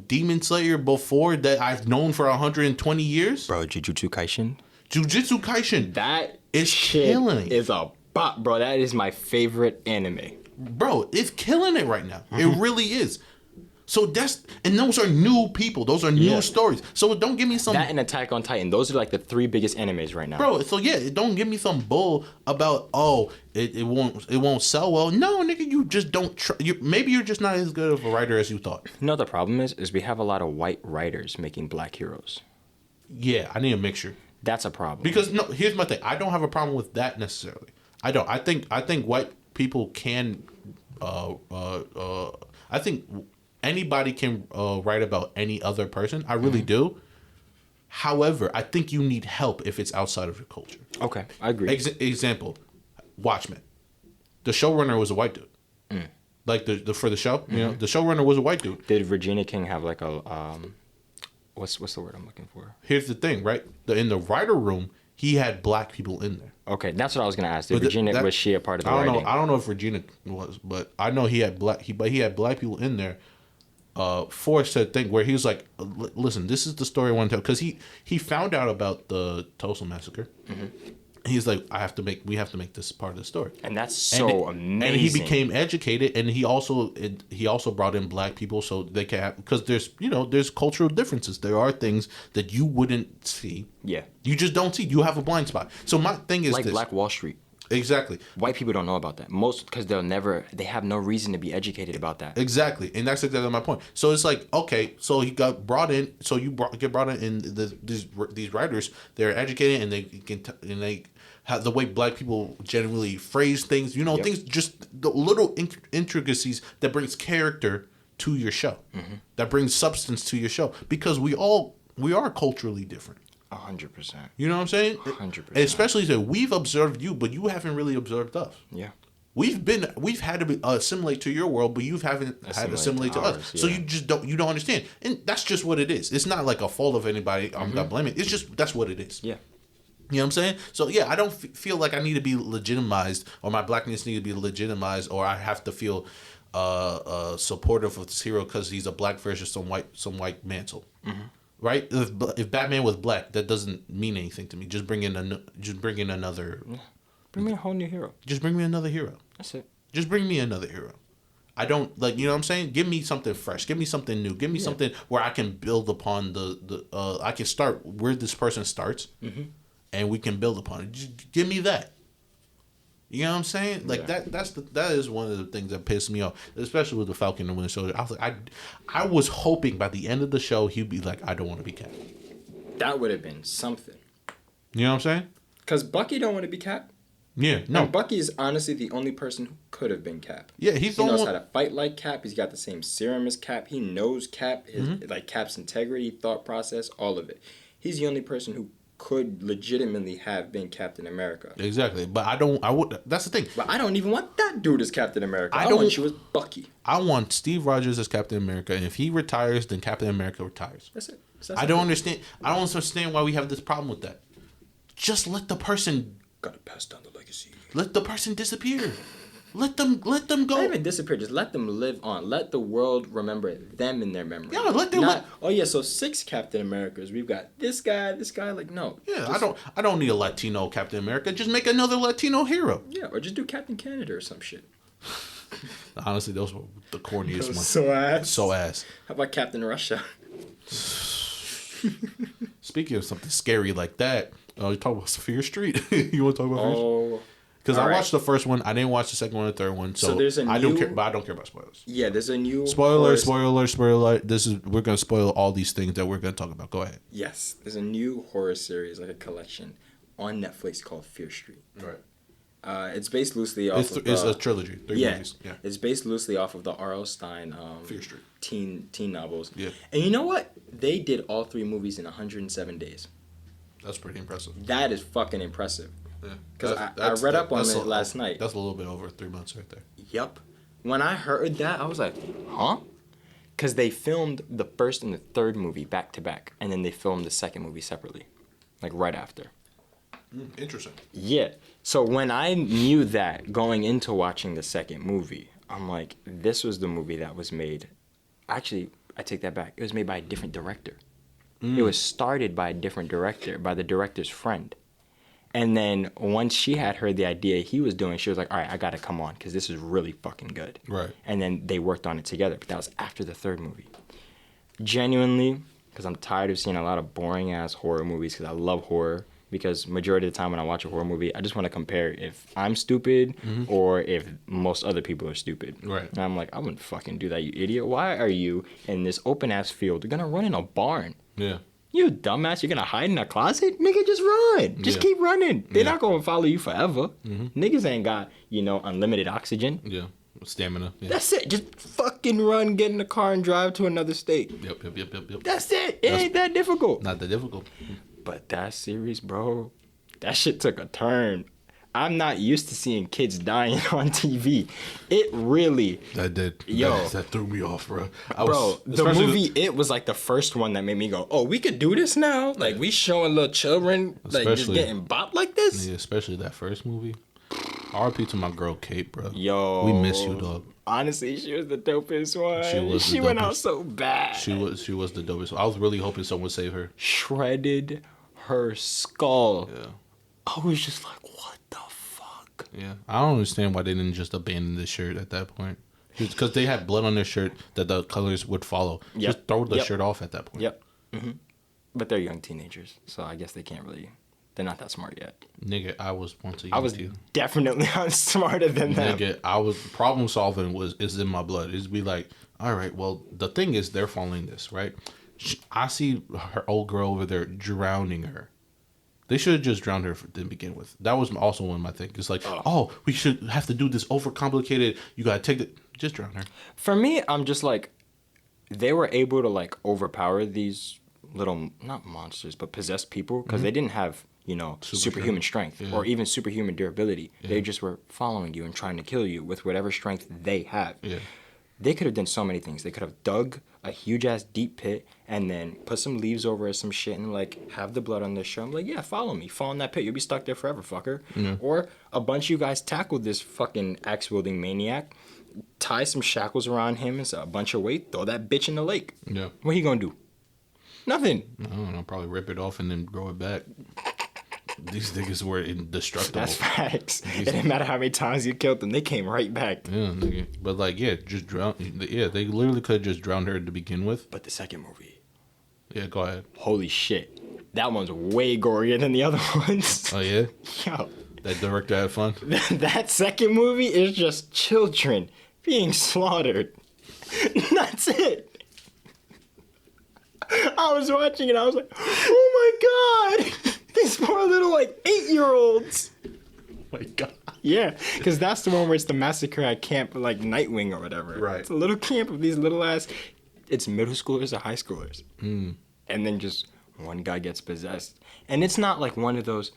Demon Slayer before that I've known for 120 years. Bro, Jujutsu Kaisen. That is killing. Is a bop, bro. That is my favorite anime. Bro, it's killing it right now. Mm-hmm. It really is. So those are new people. Those are new stories. So don't give me some... That and Attack on Titan. Those are like the 3 biggest animes right now. Bro, so yeah, don't give me some bull about, it won't sell well. No, nigga, you just don't... maybe you're just not as good of a writer as you thought. You know the problem is we have a lot of white writers making black heroes. Yeah, I need a mixture. That's a problem. Because, no, here's my thing. I don't have a problem with that necessarily. I don't. I think white people can... I think... anybody can write about any other person. I really do. However, I think you need help if it's outside of your culture. Okay, I agree. Example, Watchmen. The showrunner was a white dude. Like for the show, you know, the showrunner was a white dude. Did Regina King have like a what's the word I'm looking for? Here's the thing, right? In the writer room, he had black people in there. Okay, that's what I was gonna ask. Was she a part of the writing? I don't know if Regina was, but I know he had black people in there. For said thing where he was like, listen, this is the story I want to tell, because he found out about the Tulsa massacre. Mm-hmm. He's like, we have to make this part of the story, and that's so amazing. And he became educated, and he also brought in black people so they can have, because there's cultural differences. There are things that you wouldn't see. Yeah, you just don't see. You have a blind spot. So my thing is like this. Black Wall Street. Exactly. White people don't know about that. Most because they have no reason to be educated about that. Exactly. And that's exactly my point. So it's like, okay, so he got brought in, so you get brought in, and these writers, they're educated, and they have the way black people generally phrase things, things, just the little intricacies that brings character to your show, that brings substance to your show, because we are culturally different. 100%. You know what I'm saying? 100%. Especially that we've observed you, but you haven't really observed us. Yeah. We've had to assimilate to your world, but you haven't had to assimilate to us. Yeah. So you don't understand, and that's just what it is. It's not like a fault of anybody. I'm not blaming. It's just that's what it is. Yeah. You know what I'm saying? So yeah, I don't feel like I need to be legitimized, or my blackness need to be legitimized, or I have to feel supportive of this hero because he's a black version of some white mantle. Mm-hmm. Right? If Batman was black, that doesn't mean anything to me. Just bring in another. Yeah. Bring me a whole new hero. Just bring me another hero. That's it. Just bring me another hero. I don't you know what I'm saying? Give me something fresh. Give me something new. Give me something where I can build upon I can start where this person starts, and we can build upon it. Just give me that. You know what I'm saying? Like that is one of the things that pissed me off, especially with the Falcon and Winter Soldier. I was like, I was hoping by the end of the show he'd be like, I don't want to be Cap. That would have been something. You know what I'm saying? Because Bucky don't want to be Cap. Yeah, no. And Bucky is honestly the only person who could have been Cap. Yeah, he knows how to fight like Cap. He's got the same serum as Cap. He knows Cap, like Cap's integrity, thought process, all of it. He's the only person who could legitimately have been Captain America. Exactly, but that's the thing. But I don't even want that dude as Captain America. I want you as Bucky. I want Steve Rogers as Captain America, and if he retires, then Captain America retires. That's it. I don't understand why we have this problem with that. Just let the person... Gotta pass down the legacy. Let the person disappear. Let them go. Not even disappear. Just let them live on. Let the world remember them in their memory. Yeah, let them. So 6 Captain Americas. We've got this guy. Like no. Yeah, I don't need a Latino Captain America. Just make another Latino hero. Yeah, or just do Captain Canada or some shit. Honestly, those were the corniest ones. So ass. How about Captain Russia? Speaking of something scary like that, you talk about Fear Street. You want to talk about Fear Street? Because I watched the first one, I didn't watch the second one or third one, so there's I don't care. But I don't care about spoilers. Yeah, there's a new spoiler. We're gonna spoil all these things that we're gonna talk about. Go ahead. Yes, there's a new horror series, like a collection, on Netflix called Fear Street. Right. It's based loosely off. It's a trilogy. 3 movies. Yeah. It's based loosely off of the R.L. Stine Fear Street teen novels. Yeah. And you know what? They did all 3 movies in 107 days. That's pretty impressive. That is fucking impressive. Yeah. Because I read up on it last night. That's a little bit over 3 months right there. Yep. When I heard that, I was like, huh? Because they filmed the first and the third movie back to back, and then they filmed the second movie separately, like right after. Interesting. Yeah. So when I knew that going into watching the second movie, I'm like, this was the movie that was made. Actually, I take that back. It was made by a different director. It was started by a different director, by the director's friend. And then once she had heard the idea he was doing, she was like, all right, I got to come on because this is really fucking good. Right. And then they worked on it together. But that was after the third movie. Genuinely, because I'm tired of seeing a lot of boring-ass horror movies because I love horror. Because majority of the time when I watch a horror movie, I just want to compare if I'm stupid or if most other people are stupid. Right. And I'm like, I wouldn't fucking do that, you idiot. Why are you in this open-ass field? You're going to run in a barn. Yeah. You dumbass, you're going to hide in a closet? Nigga, just run. Just keep running. They're not going to follow you forever. Niggas ain't got, unlimited oxygen. Yeah. Stamina. Yeah. That's it. Just fucking run, get in the car, and drive to another state. Yep. That's it. It ain't that difficult. Not that difficult. But that series, bro, that shit took a turn. I'm not used to seeing kids dying on TV. It really... That did. Yo. That threw me off, bro. The movie, it was like the first one that made me go, oh, we could do this now? Like, we showing little children, like, just getting bopped like this? Yeah, especially that first movie. RP to my girl, Kate, bro. Yo. We miss you, dog. Honestly, she was the dopest one. She went out so bad. She was the dopest one. I was really hoping someone would save her. Shredded her skull. Yeah. I was just like, what the fuck? Yeah. I don't understand why they didn't just abandon the shirt at that point. Because they had blood on their shirt that the colors would follow. Yep. Just throw the shirt off at that point. Yep. Mm-hmm. But they're young teenagers, so I guess they can't really... They're not that smart yet. Nigga, I was once a young I was definitely smarter than them. Nigga, problem solving is in my blood. It's be like, all right, well, the thing is they're following this, right? I see her old girl over there drowning her. They should have just drowned her to begin with. That was also one of my things. It's like, oh, we should have to do this overcomplicated. You gotta take it. Just drown her. For me, I'm just like, they were able to like overpower these little, not monsters, but possessed people because they didn't have, superhuman strength or even superhuman durability. Yeah. They just were following you and trying to kill you with whatever strength they have. Yeah. They could have done so many things. They could have dug a huge ass deep pit and then put some leaves over it, some shit, and like have the blood on their shirt. I'm like, yeah, follow me. Fall in that pit. You'll be stuck there forever, fucker. Yeah. Or a bunch of you guys tackled this fucking axe wielding maniac, tie some shackles around him and a bunch of weight, throw that bitch in the lake. Yeah. What he gonna do? Nothing. I don't know. Probably rip it off and then grow it back. These niggas were indestructible. That's facts. It didn't matter how many times you killed them, they came right back. Yeah, nigga. But like, yeah, just drown. Yeah, they literally could have just drowned her to begin with. But the second movie, Yeah, go ahead. holy shit, that one's way gorier than the other ones. Oh yeah, Yo, that director had fun. that second movie is just children being slaughtered. That's it. I was watching it, I was like, oh my god, these poor little like 8-year-olds. Oh my god. Yeah, because that's the one where it's the massacre at camp, like Nightwing or whatever. Right. It's a little camp of these little ass. It's middle schoolers or high schoolers. Mm. And then just one guy gets possessed, and it's not like one of those,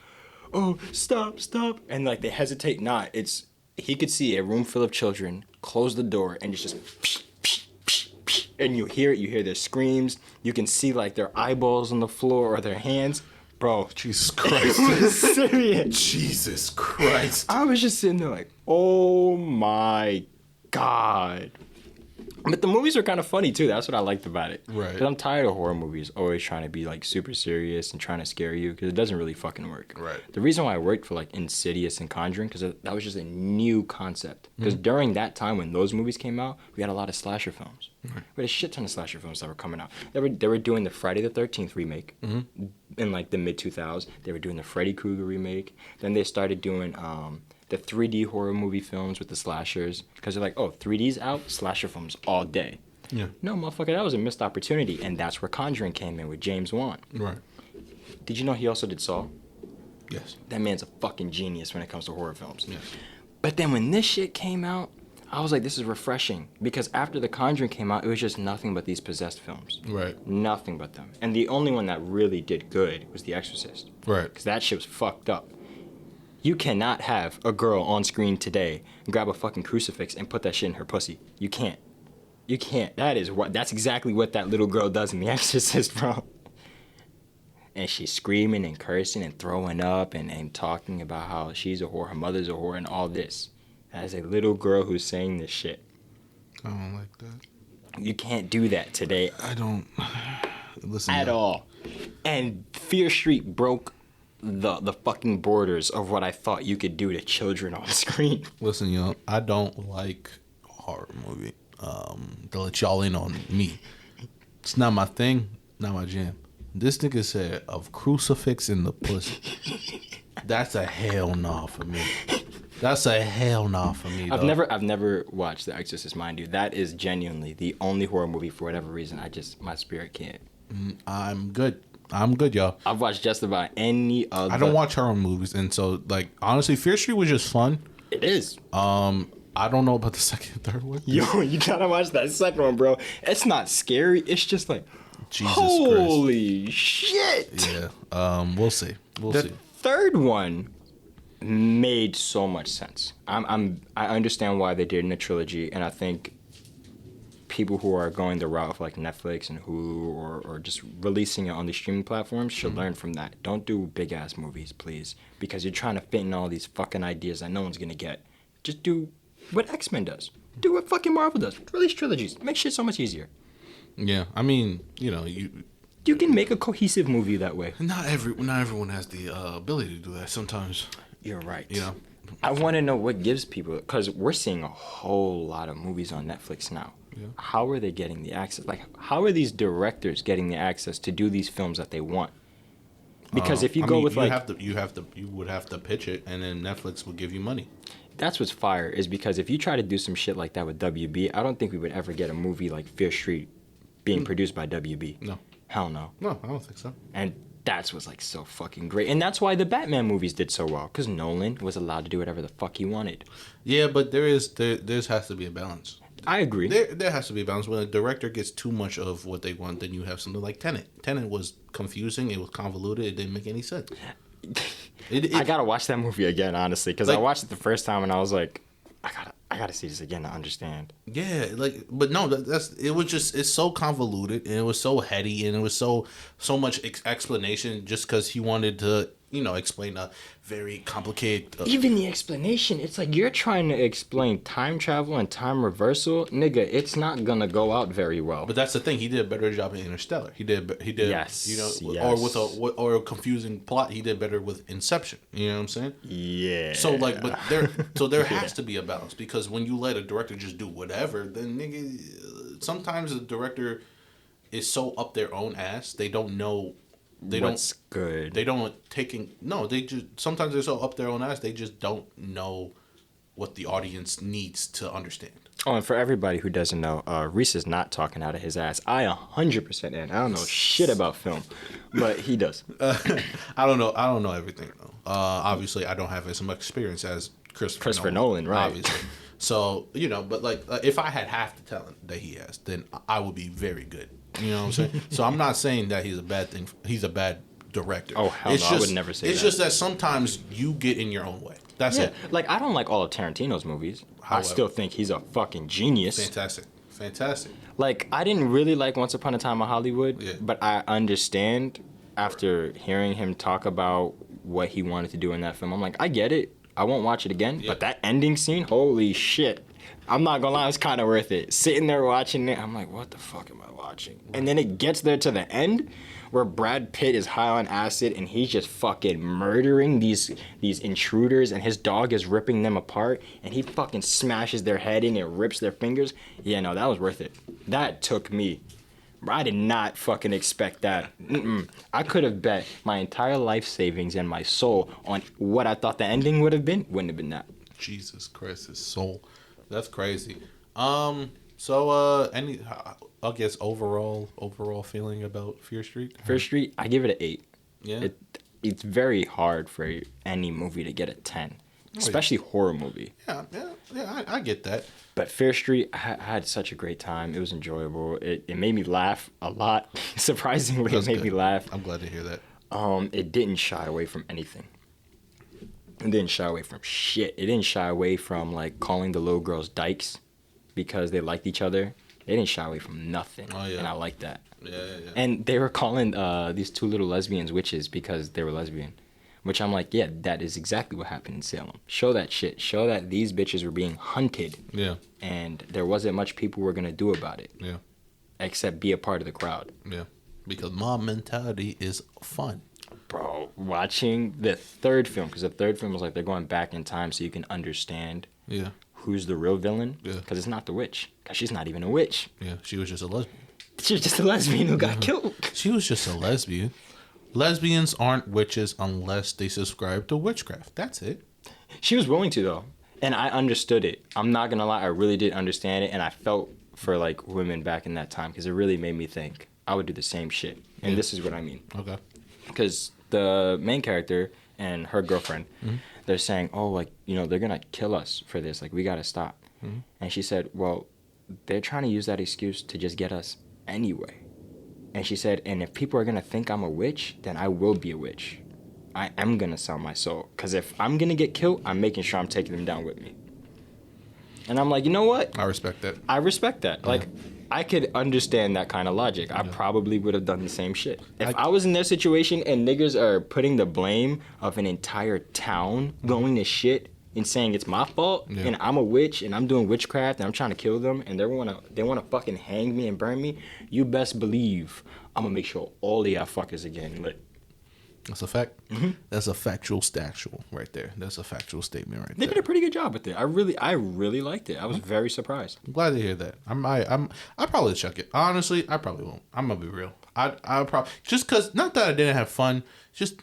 oh stop, and like they hesitate. Not. It's he could see a room full of children, close the door, and it's just. And you hear it. You hear their screams. You can see like their eyeballs on the floor or their hands. Bro, Jesus Christ. it was serious. Jesus Christ. I was just sitting there like, oh my god. But the movies are kind of funny too. That's what I liked about it. Right. 'Cause I'm tired of horror movies always trying to be like super serious and trying to scare you because it doesn't really fucking work. Right. The reason why I worked for like Insidious and Conjuring because that was just a new concept. Because during that time when those movies came out, we had a lot of slasher films. Right. We had a shit ton of slasher films that were coming out. They were doing the Friday the 13th remake in like the mid 2000s. They were doing the Freddy Krueger remake. Then they started doing the 3D horror movie films with the slashers because they're like, oh, 3D's out, slasher films all day. Yeah. No, motherfucker, that was a missed opportunity, and that's where Conjuring came in with James Wan. Right. Did you know he also did Saw? Yes. That man's a fucking genius when it comes to horror films. Yes. But then when this shit came out, I was like, this is refreshing because after The Conjuring came out, it was just nothing but these possessed films. Right. Nothing but them. And the only one that really did good was The Exorcist. Right. Because that shit was fucked up. You cannot have a girl on screen today grab a fucking crucifix and put that shit in her pussy. You can't. You can't. That's exactly what that little girl does in The Exorcist, bro. And she's screaming and cursing and throwing up and talking about how she's a whore, her mother's a whore, and all this. As a little girl who's saying this shit. I don't like that. You can't do that today I don't. Listen. at all. And Fear Street broke the fucking borders of what I thought you could do to children on screen. Listen, yo, I don't like horror movie. To let y'all in on me. It's not my thing, not my jam. This nigga said of crucifix in the pussy. That's a hell no for me. That's a hell no for me. I've never watched The Exorcist, mind you. That is genuinely the only horror movie for whatever reason. My spirit can't. I'm good, y'all. I've watched just about any other. I don't watch horror movies, and so like honestly, Fear Street was just fun. It is. I don't know about the second and third one. Yo, you gotta watch that second one, bro. It's not scary. It's just like, Jesus holy shit. Christ. Yeah. We'll see. The third one made so much sense. I understand why they did it in a trilogy, and I think people who are going the route of like Netflix and Hulu or just releasing it on the streaming platforms should learn from that. Don't do big ass movies, please, because you're trying to fit in all these fucking ideas that no one's gonna get. Just do what X-Men does. Do what fucking Marvel does. Release trilogies. Make shit so much easier. Yeah, I mean, you can make a cohesive movie that way. not everyone has the ability to do that. Sometimes, You're right. you know. I want to know what gives people, because we're seeing a whole lot of movies on Netflix now. Yeah. How are they getting the access? Like, how are these directors getting the access to do these films that they want? Because if you go with you would have to pitch it, and then Netflix will give you money. That's what's fire, is because if you try to do some shit like that with WB, I don't think we would ever get a movie like Fear Street being produced by WB. No. Hell no. No, I don't think so. And that's what's like so fucking great. And that's why the Batman movies did so well, because Nolan was allowed to do whatever the fuck he wanted. Yeah, but there has to be a balance. I agree. There has to be a balance. When a director gets too much of what they want, then you have something like Tenet. Tenet was confusing. It was convoluted. It didn't make any sense. I gotta watch that movie again, honestly, because like, I watched it the first time and I was like, I gotta see this again to understand. Yeah, like, but no, it was just, it's so convoluted and it was so heady and it was so much explanation just because he wanted to, explain a very complicated. Even the explanation, it's like you're trying to explain time travel and time reversal, nigga. It's not gonna go out very well. But that's the thing. He did a better job in Interstellar. He did. Yes, or with a confusing plot. He did better with Inception. You know what I'm saying? Yeah. So like, but there has to be a balance, because when you let a director just do whatever, then nigga, sometimes the director is so up their own ass they don't know. What's good. They don't they just, sometimes they're so up their own ass they just don't know what the audience needs to understand. Oh, and for everybody who doesn't know, Reese is not talking out of his ass. I 100% am. I don't know shit about film, but he does. I don't know everything though. Obviously, I don't have as much experience as Christopher Nolan, right? Obviously, so but like if I had half the talent that he has, then I would be very good. You know what I'm saying? So I'm not saying that he's a bad thing. He's a bad director. Oh hell no, I would never say that. It's just that sometimes you get in your own way. That's it. Like, I don't like all of Tarantino's movies. However, I still think he's a fucking genius. Fantastic. Like, I didn't really like Once Upon a Time in Hollywood, but I understand after hearing him talk about what he wanted to do in that film. I'm like, I get it. I won't watch it again. But that ending scene, holy shit. I'm not gonna lie, it's kind of worth it. Sitting there watching it, I'm like, what the fuck am I watching? And then it gets there to the end, where Brad Pitt is high on acid and he's just fucking murdering these intruders, and his dog is ripping them apart, and he fucking smashes their head in and rips their fingers. Yeah, no, that was worth it. That took me. I did not fucking expect that. I could have bet my entire life savings and my soul on what I thought the ending would have been. Wouldn't have been that. Jesus Christ, his soul. That's crazy. So I guess overall feeling about Fear Street. Fear Street, I give it an 8. Yeah. It's very hard for any movie to get a 10, especially horror movie. Yeah, I get that. But Fear Street, I had such a great time. It was enjoyable. It made me laugh a lot. Surprisingly, it made me laugh. I'm glad to hear that. It didn't shy away from anything. It didn't shy away from shit. It didn't shy away from, like, calling the little girls dykes because they liked each other. They didn't shy away from nothing. Oh, yeah. And I like that. Yeah. And they were calling these two little lesbians witches because they were lesbian. Which I'm like, yeah, that is exactly what happened in Salem. Show that shit. Show that these bitches were being hunted. Yeah. And there wasn't much people were going to do about it. Yeah. Except be a part of the crowd. Yeah. Because mob mentality is fun. Bro, watching the third film, because the third film was like they're going back in time so you can understand who's the real villain. Yeah. Because it's not the witch. Because she's not even a witch. Yeah, she was just a lesbian. She was just a lesbian who got killed. She was just a lesbian. Lesbians aren't witches unless they subscribe to witchcraft. That's it. She was willing to, though. And I understood it. I'm not going to lie. I really did understand it. And I felt for, like, women back in that time because it really made me think I would do the same shit. And this is what I mean. Okay. Because the main character and her girlfriend, they're saying, oh, like, you know, they're going to kill us for this. Like, we got to stop. And she said, well, they're trying to use that excuse to just get us anyway. And she said, and if people are going to think I'm a witch, then I will be a witch. I am going to sell my soul. Because if I'm going to get killed, I'm making sure I'm taking them down with me. And I'm like, you know what? I respect that. I respect that. Yeah. Like, I could understand that kind of logic. I probably would have done the same shit. If I was in their situation and niggas are putting the blame of an entire town going to shit and saying it's my fault and I'm a witch and I'm doing witchcraft and I'm trying to kill them and they wanna fucking hang me and burn me, you best believe I'm gonna make sure all of y'all fuckers are getting lit. That's a fact. That's a factual right there. That's a factual statement right there. They did a pretty good job with it. I really liked it. I was very surprised. I'm glad to hear that. I'll probably check it. Honestly, I probably won't. I'm gonna be real. I'll probably, just cause, not that I didn't have fun, just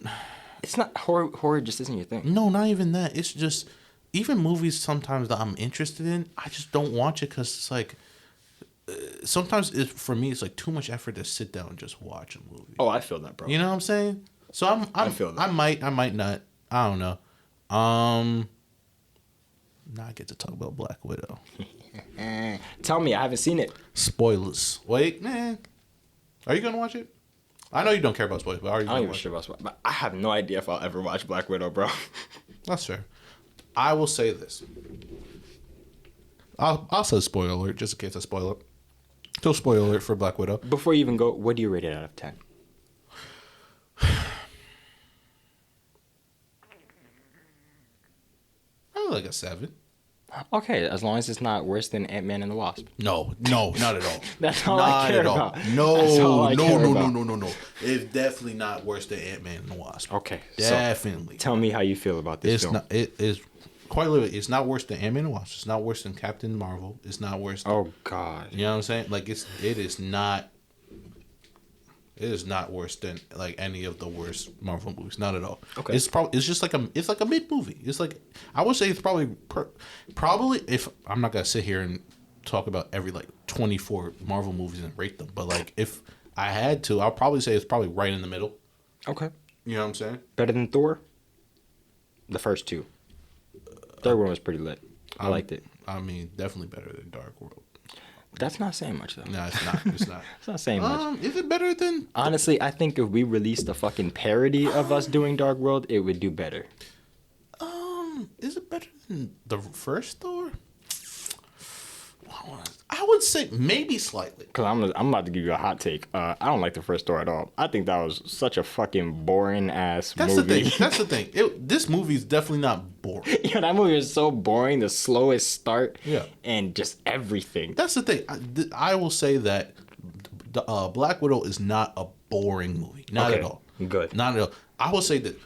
it's not horror just isn't your thing. No, not even that. It's just, even movies sometimes that I'm interested in, I just don't watch it because it's like, sometimes for me it's like too much effort to sit down and just watch a movie. Oh, I feel that, bro. You know what I'm saying? So I feel that. I might not. I don't know. Now I get to talk about Black Widow. Tell me, I haven't seen it. Spoilers. Wait, man. Are you gonna watch it? I know you don't care about spoilers, but are you I don't gonna even watch sure it? about spoilers. But I have no idea if I'll ever watch Black Widow, bro. That's fair. I will say this. I'll say spoiler alert just in case I spoil it. So spoiler alert for Black Widow. Before you even go, what do you rate it out of 10? Probably like a 7. Okay, as long as it's not worse than Ant-Man and the Wasp. No, not at all. That's all not I care at all. about. No, That's all I care about. no. It's definitely not worse than Ant-Man and the Wasp. Okay, Definitely. So tell me how you feel about this It's film. not. It is quite literally. It's not worse than Ant-Man and the Wasp. It's not worse than Captain Marvel. It's not worse. Oh God. You know what I'm saying? Like it is not. It is not worse than like any of the worst Marvel movies. Not at all. Okay. It's just like a mid movie. It's like I would say it's probably if I'm not gonna sit here and talk about every like 24 Marvel movies and rate them, but like if I had to, I'll probably say it's probably right in the middle. Okay. You know what I'm saying? Better than Thor? The first two. Third one was pretty lit. I liked it. I mean, definitely better than Dark World. That's not saying much though. No, it's not. It's not. It's not saying much. Is it better than? Honestly, I think if we released a fucking parody of us doing Dark World, it would do better. Is it better than the first Thor? I would say maybe slightly. Cause I'm about to give you a hot take. I don't like the first Thor at all. I think that was such a fucking boring ass movie. That's the thing. This movie is definitely not boring. Yeah, that movie was so boring. The slowest start. Yeah. And just everything. That's the thing. I will say that Black Widow is not a boring movie. Not Okay, at all. good. Not at all. I will say that.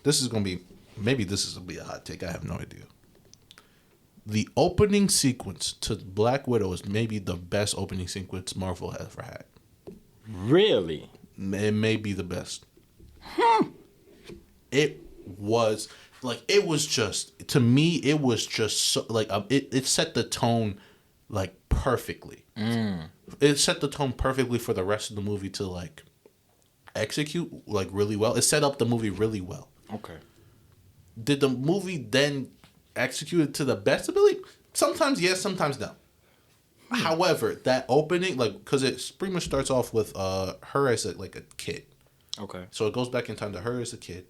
This is gonna be a hot take. I have no idea. The opening sequence to Black Widow is maybe the best opening sequence Marvel has ever had. Really? It may be the best. It was like to me it was just so, like it set the tone like perfectly. It set the tone perfectly for the rest of the movie to like execute like really well. It set up the movie really well. Okay. Did the movie then execute it to the best ability? Sometimes yes, sometimes no. However, that opening, like, because it pretty much starts off with her as like a kid. Okay. So it goes back in time to her as a kid,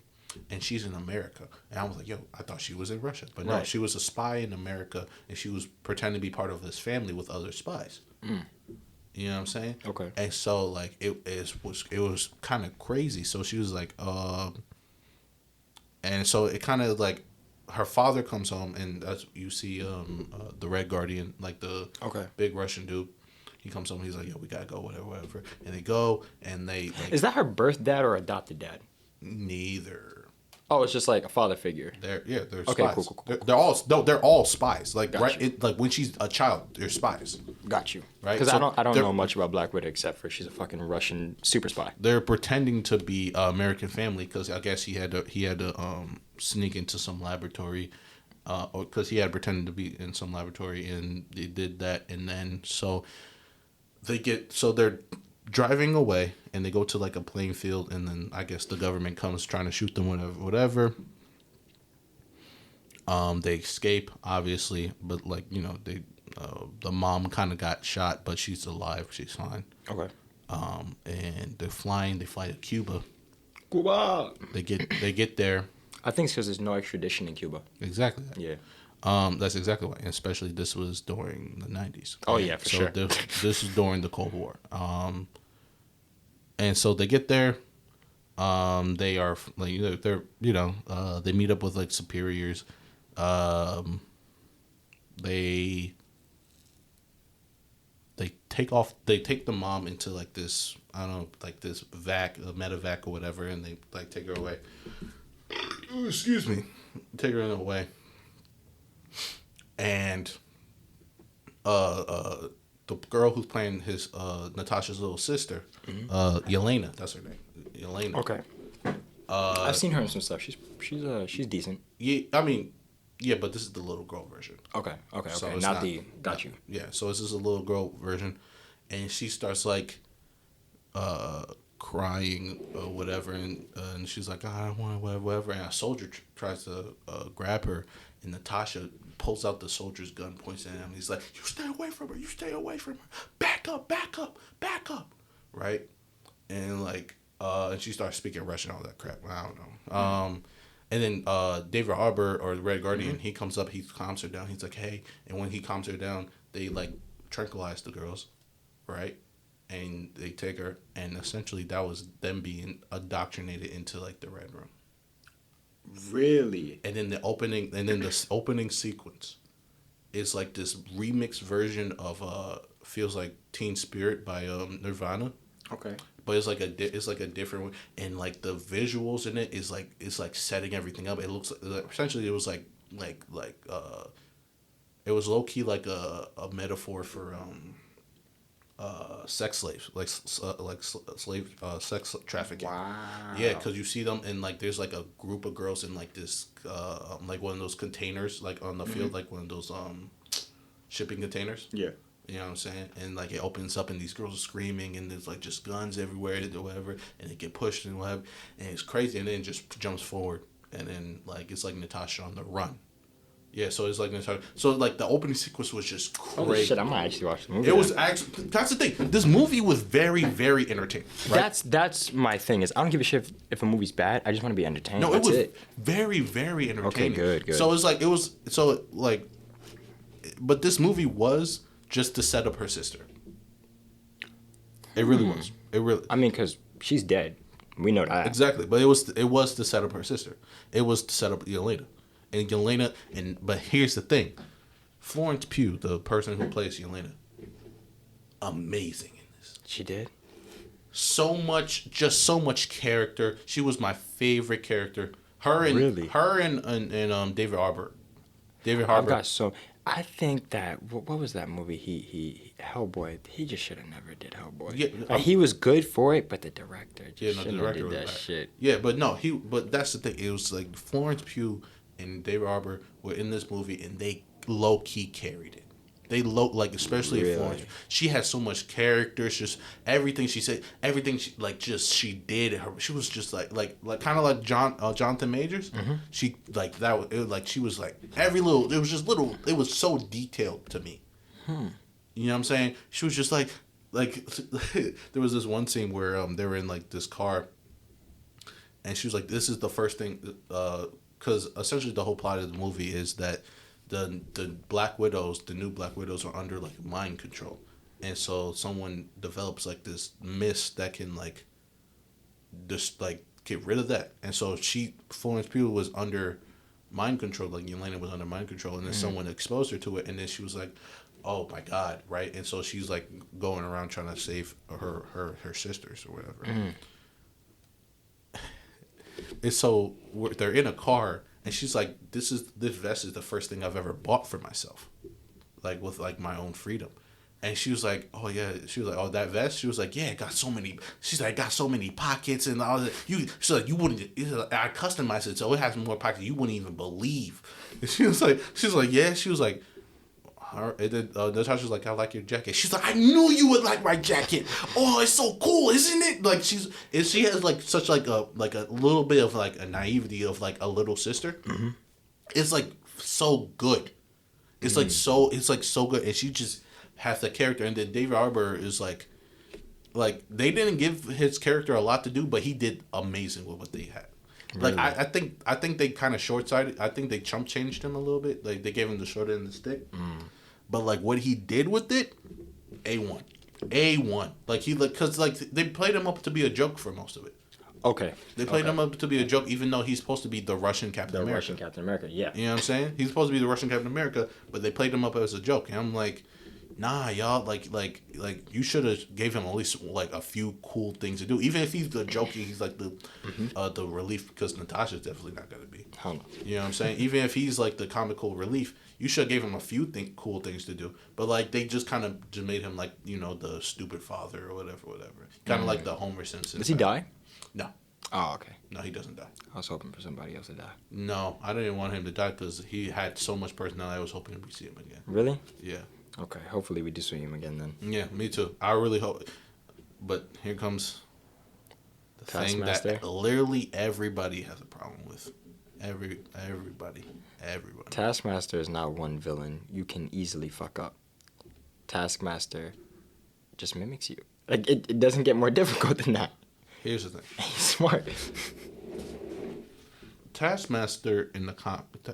and she's in America. And I was like, yo, I thought she was in Russia. But no, Right. she was a spy in America, and she was pretending to be part of this family with other spies. You know what I'm saying? Okay. And so, like, it was kind of crazy. So she was like, and so it kind of, like, her father comes home, and that's you see the Red Guardian, like the big Russian dude. He comes home. He's like, "Yo, we gotta go, whatever." And they go, and they like, Is that her birth dad or adopted dad? neither. Oh, it's just like a father figure. They're Okay, spies. cool. They're all spies. Like Gotcha. right, like when she's a child, they're spies. Got you. Right, Because so I don't they're- know much about Black Widow except for she's a fucking Russian super spy. They're pretending to be American family because I guess he had to sneak into some laboratory, or because he had pretended to be in some laboratory, and they did that, and then so they're driving away, and they go to like a playing field, and then I guess the government comes trying to shoot them, whatever. They escape, obviously, but like the mom kind of got shot, but she's alive, she's fine. Okay. And they fly to Cuba. Cuba. They get there. I think it's because there's no extradition in Cuba. Exactly that. Yeah. That's exactly why. And especially this was during the 90s. Oh, yeah, for sure. This is during the Cold War. And so they get there. They are like they're they meet up with like superiors. They take off. They take the mom into like this. I don't know, like this medevac or whatever, and they like take her away. Excuse me, take her away. And the girl who's playing his Natasha's little sister, Yelena, that's her name, Yelena. Okay. I've seen her in some stuff. She's decent. Yeah, I mean, yeah, but this is the little girl version. Okay. So it's not the got you. Yeah, so this is a little girl version, and she starts like crying or whatever, and she's like, I don't want to, whatever, and a soldier tries to grab her, and Natasha pulls out the soldier's gun, points at him. He's like, "You stay away from her. You stay away from her. Back up, back up, back up." Right? and like and she starts speaking Russian, all that crap. I don't know. And then David Arbor or the Red Guardian, he comes up, he calms her down. He's like, hey, and when he calms her down, they like tranquilize the girls, right? And they take her, and essentially that was them being indoctrinated into like the Red Room. Really? And then the opening sequence is like this remixed version of feels like Teen Spirit by Nirvana. Okay. But it's like a different one, and like the visuals in it is like it's like setting everything up. It looks like, essentially it was like it was low key like a metaphor for sex slaves, like slave sex trafficking. Wow. Yeah, because you see them and like there's like a group of girls in like this like one of those containers like on the field, like one of those shipping containers. Yeah. You know what I'm saying? And like it opens up and these girls are screaming and there's like just guns everywhere or whatever, and they get pushed and whatever, and it's crazy, and then it just jumps forward and then like it's like Natasha on the run. Yeah, so it's like Natasha. So like the opening sequence was just crazy. Oh shit! I might actually watch the movie. It was actually, that's the thing. This movie was very, very entertaining. Right? That's my thing. Is I don't give a shit if a movie's bad. I just want to be entertained. No, that's it was very, very entertaining. Okay, good. So but this movie was just to set up her sister. It really was. It really. I mean, because she's dead. We know that. Exactly, but it was to set up her sister. It was to set up Yelena, but here's the thing, Florence Pugh, the person who plays Yelena, amazing in this. She did. So much character. She was my favorite character. Her and David Arbor. I think that what was that movie? He Hellboy. He just should have never did Hellboy. Yeah, he was good for it, but the director the director did was that bad. shit. Yeah, but no, But that's the thing. It was like Florence Pugh and David Arbor were in this movie, and they low key carried it. They especially Really? Florence. She had so much character. It's just everything she said, everything she did. She was just like kind of like Jonathan Majors. Mm-hmm. She like that. It was like she was like every little. It was just little. It was so detailed to me. You know what I'm saying? She was just like there was this one scene where they were in like this car, and she was like, "This is the first thing," because essentially the whole plot of the movie is that the Black Widows, the new Black Widows, are under like mind control, and so someone develops like this mist that can like just like get rid of that, and so Florence Pugh was under mind control, like Yelena was under mind control, and then someone exposed her to it, and then she was like, oh my god, right? And so she's like going around trying to save her sisters or whatever. And so they're in a car, and she's like, this vest is the first thing I've ever bought for myself, like with like my own freedom. And she was like, oh yeah, she was like, oh, that vest? She was like, yeah, it got so many, she's like, got so many pockets and all that. She's like, you wouldn't, I customized it so it has more pockets you wouldn't even believe. And she was like, yeah, she was like, and then Natasha was like, I like your jacket. She's like, I knew you would like my jacket. Oh, it's so cool, isn't it? Like she has like such like a little bit of like a naivety of like a little sister. Mm-hmm. It's like so good. It's like so good, and she just has the character. And then David Arbor is like they didn't give his character a lot to do, but he did amazing with what they had. Really? Like I think they kind of short-sighted. I think they chump changed him a little bit. Like they gave him the short end of the stick. But like what he did with it, A1. Like because like they played him up to be a joke for most of it. Okay. They played him up to be a joke, even though he's supposed to be the Russian Captain America. Russian Captain America, yeah. You know what I'm saying? He's supposed to be the Russian Captain America, but they played him up as a joke. And I'm like, nah, y'all, like you should have gave him at least like a few cool things to do. Even if he's the jokey, he's like the relief, because Natasha's definitely not gonna be. Hell no. You know what I'm saying? Even if he's like the comical relief, you should have gave him a few cool things to do. But like they just kind of just made him like, you know, the stupid father or whatever. Kind of like the Homer Simpson. Does he die? No. Oh, okay. No, he doesn't die. I was hoping for somebody else to die. No, I didn't want him to die because he had so much personality. I was hoping we see him again. Really? Yeah. Okay, hopefully we do see him again then. Yeah, me too. I really hope. But here comes the thing that literally everybody has a problem with. Everybody. Taskmaster is not one villain you can easily fuck up. Taskmaster just mimics you. Like, it doesn't get more difficult than that. Here's the thing. He's smart. Taskmaster in the comics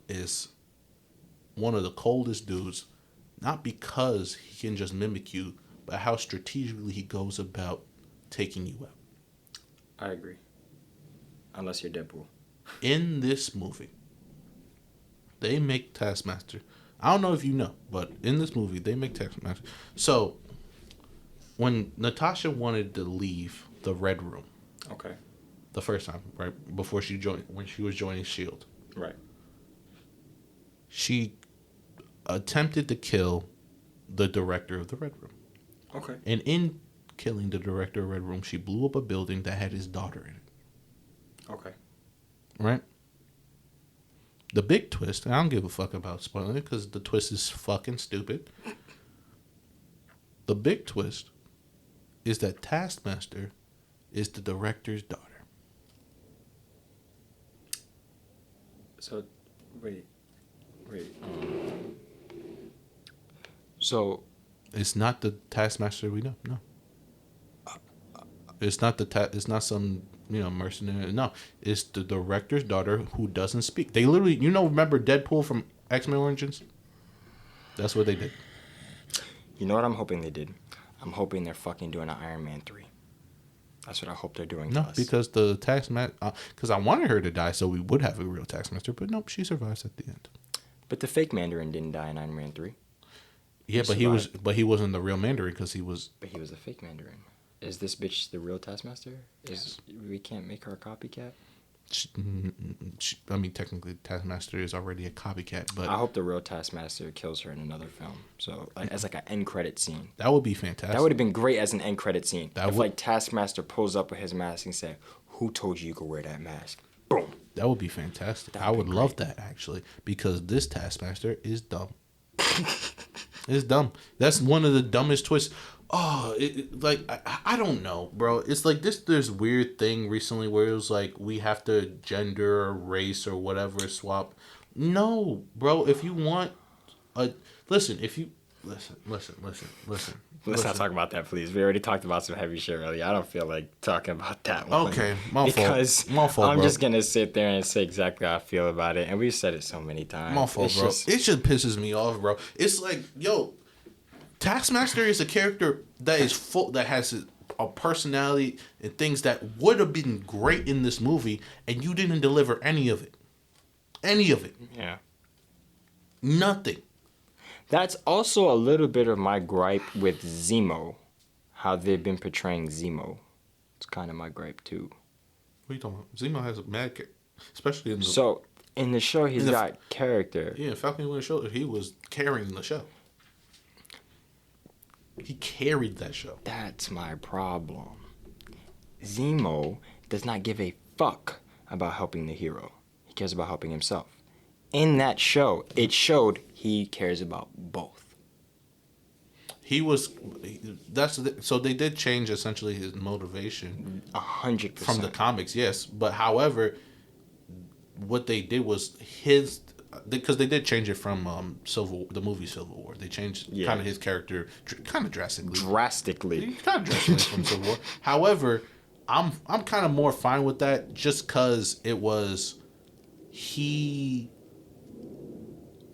is one of the coldest dudes, not because he can just mimic you, but how strategically he goes about taking you out. I agree. Unless you're Deadpool. In this movie, they make Taskmaster. I don't know if you know, but in this movie, they make Taskmaster. So, when Natasha wanted to leave the Red Room, Okay. the first time, right before when she was joining Shield, Right. she attempted to kill the director of the Red Room. Okay. And in killing the director of Red Room, she blew up a building that had his daughter in it. Okay. Right? The big twist, and I don't give a fuck about spoiling it because the twist is fucking stupid. The big twist is that Taskmaster is the director's daughter. So, wait. So, It's not the Taskmaster we know. No. It's not it's not some mercenary. No, it's the director's daughter who doesn't speak. They literally, remember Deadpool from X-Men Origins? That's what they did. you know what I'm hoping they did? I'm hoping they're fucking doing an Iron Man 3. That's what I hope they're doing to No, us. because the Taskmaster. Because I wanted her to die, so we would have a real Taskmaster. But nope, she survives at the end. But the fake Mandarin didn't die in Iron Man 3. Yeah, but he wasn't the real Mandarin because he was. But he was a fake Mandarin. Is this bitch the real Taskmaster? We can't make her a copycat? I mean, technically, Taskmaster is already a copycat, but I hope the real Taskmaster kills her in another film. So, as like an end credit scene. that would be fantastic. That would have been great as an end credit scene. That if would- like Taskmaster pulls up with his mask and said, "Who told you could wear that mask?" Boom. That would be fantastic. That'd I be would love that actually because this Taskmaster is dumb. It's dumb. That's one of the dumbest twists. Oh, I don't know, bro. It's like this weird thing recently where it was like we have to gender or race or whatever swap. No, bro. If you want listen. Let's not talk about that, please. We already talked about some heavy shit earlier. I don't feel like talking about that one. Okay, my fault. Because My fault, I'm bro. just gonna sit there and say exactly how I feel about it, and we've said it so many times. My fault, bro. It just pisses me off, bro. It's like, yo, Taskmaster is a character that is full, that has a personality and things that would have been great in this movie, and you didn't deliver any of it. Any of it. Yeah. Nothing. That's also a little bit of my gripe with Zemo, how they've been portraying Zemo. It's kind of my gripe too. What are you talking about? Zemo has a mad character, especially in the So in the show, he's got character. yeah, Falcon and Winter Soldier. He was carrying the show. He carried that show. That's my problem. Zemo does not give a fuck about helping the hero. He cares about helping himself. In that show, it showed he cares about both. He was. So they did change essentially his motivation 100%. from the comics, yes. But however, what they did was because they did change it from the movie Civil War. They changed kind of his character kind of drastically. Drastically. From Civil War. However, I'm kind of more fine with that just because it was he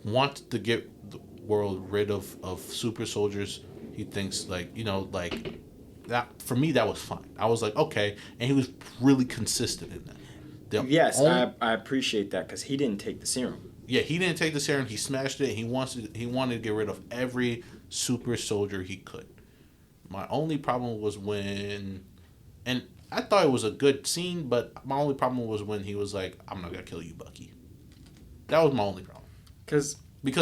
wants to get the world rid of super soldiers. He thinks like that. For me, that was fine. I was like, okay, and he was really consistent in that. I appreciate that because he didn't take the serum. Yeah, he didn't take the serum. He smashed it. He wanted to get rid of every super soldier he could. My only problem was and I thought it was a good scene, but my only problem was when he was like, "I'm not gonna kill you, Bucky." That was my only problem. Because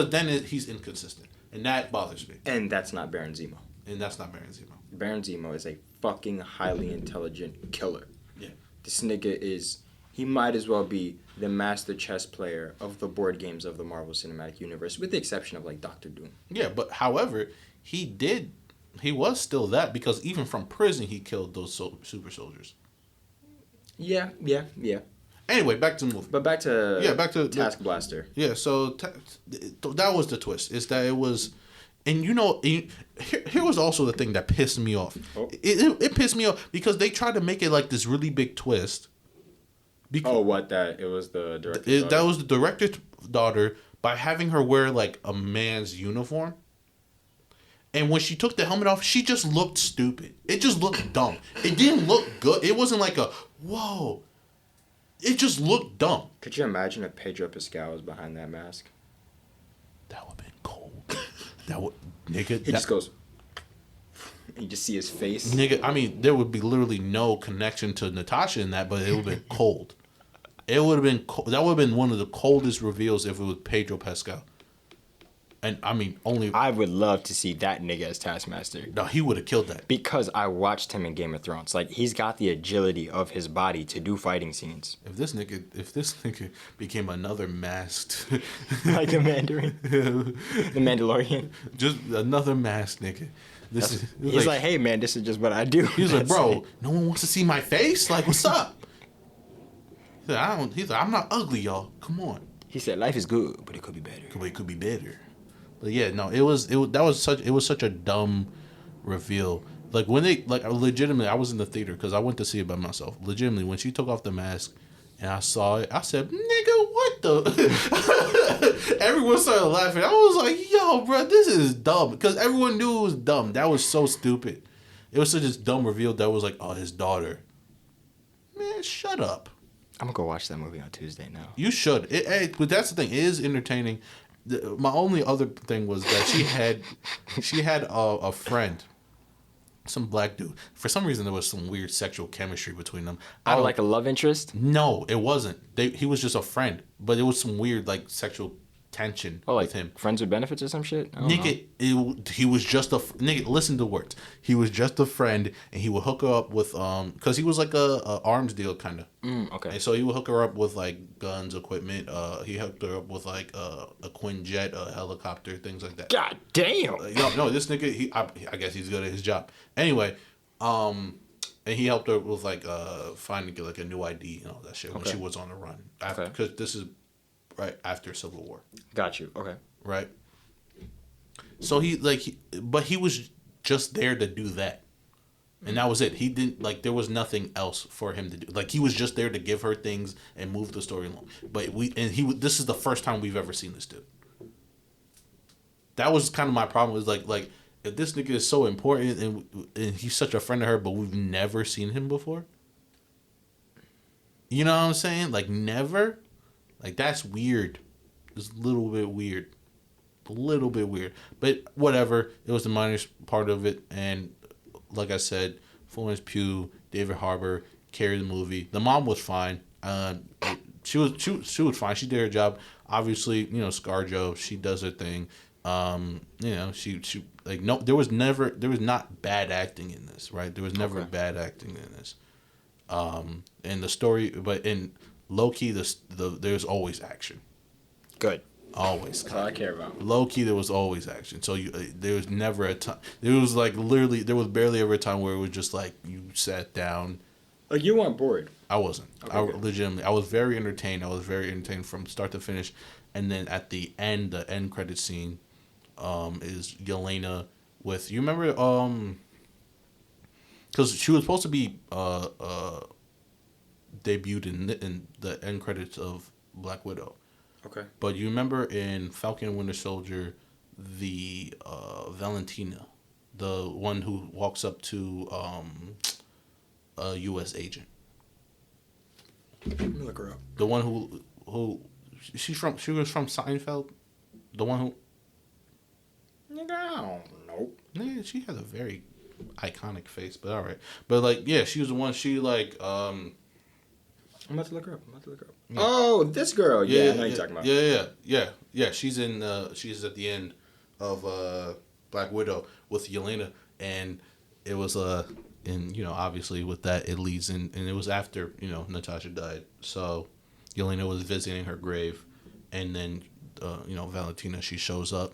then he's inconsistent, and that bothers me. And that's not Baron Zemo. And that's not Baron Zemo. Baron Zemo is a fucking highly intelligent killer. Yeah. This nigga he might as well be the master chess player of the board games of the Marvel Cinematic Universe, with the exception of like Doctor Doom. Yeah, but however, he was still that because even from prison he killed those super soldiers. Yeah. Anyway, back to the movie. But back to Task Blaster. Yeah, so that was the twist. Is that And here was also the thing that pissed me off. Oh. It pissed me off because they tried to make it like this really big twist. It was the director's daughter? That was the director's daughter by having her wear like a man's uniform. And when she took the helmet off, she just looked stupid. It just looked dumb. It didn't look good. It wasn't like a, whoa. It just looked dumb. Could you imagine if Pedro Pascal was behind that mask? That would have been cold. That would, nigga. He just goes, you just see his face. Nigga, I mean, there would be literally no connection to Natasha in that, but it would have been cold. It would have been that would have been one of the coldest reveals if it was Pedro Pascal. And I mean, only I would love to see that nigga as Taskmaster. no, he would have killed that. Because I watched him in Game of Thrones. Like, he's got the agility of his body to do fighting scenes. If this nigga became another masked, Like a Mandarin. The Mandalorian. just another masked nigga. He's like, hey man, this is just what I do. He's like, That's bro, it. no one wants to see my face. Like, what's up? He's like, I'm not ugly, y'all. Come on. He said, life is good, but it could be better. It could be better. But yeah, no, it was such a dumb reveal. Like when they legitimately, I was in the theater because I went to see it by myself. Legitimately, when she took off the mask and I saw it, I said, "Nigga, what the?" Everyone started laughing. I was like, "Yo, bro, this is dumb," because everyone knew it was dumb. That was so stupid. It was such a dumb reveal that was like, "Oh, his daughter." Man, shut up. I'm gonna go watch that movie on Tuesday now. You should. But that's the thing. It is entertaining. My only other thing was that she had a friend, some black dude. For some reason, there was some weird sexual chemistry between them. Like a love interest? No, it wasn't. He was just a friend, but it was some weird like sexual tension with him. Friends with benefits or some shit? I don't know. He was just a nigga. Listen to the words. He was just a friend, and he would hook her up with because he was like a arms deal kind of. Okay. And so he would hook her up with like guns, equipment. He hooked her up with like a Quinjet, a helicopter, things like that. God damn. No, this nigga. I guess he's good at his job. Anyway, and he helped her with like finding like a new ID and all that shit when she was on the run. Because this is right after Civil War. Got you. Okay. Right. So but he was just there to do that, and that was it. He didn't there was nothing else for him to do. Like he was just there to give her things and move the story along. But this is the first time we've ever seen this dude. That was kind of my problem. Was like if this nigga is so important and he's such a friend of her, but we've never seen him before. You know what I'm saying? Like never. Like, that's weird. It's a little bit weird. But whatever. It was the minor part of it. And like I said, Florence Pugh, David Harbour carried the movie. The mom was fine. She was fine. She did her job. Obviously, ScarJo, she does her thing. She there was not bad acting in this, right? There was never bad acting in this. And the story, but in low-key, there's always action. Good. Always. That's all I care about. Low-key, there was always action. So there was never a time. There was literally, there was barely ever a time where it was just like you sat down. Like you weren't bored. I wasn't. Legitimately, I was very entertained. From start to finish. And then at the end credit scene, is Yelena with, you remember, because she was supposed to be debuted in the end credits of Black Widow. Okay. But you remember in Falcon and Winter Soldier, the Valentina, the one who walks up to a U.S. agent. Let me look her up. The one who she was from Seinfeld. The one who. Nigga, I don't know. Yeah, she has a very iconic face, but all right. But she was the one. She I'm about to look her up. Yeah. Oh, this girl. Yeah, I know you're talking about. Yeah. She's in. She's at the end of Black Widow with Yelena, and it was and obviously with that it leads in, and it was after Natasha died, so Yelena was visiting her grave, and then Valentina, she shows up.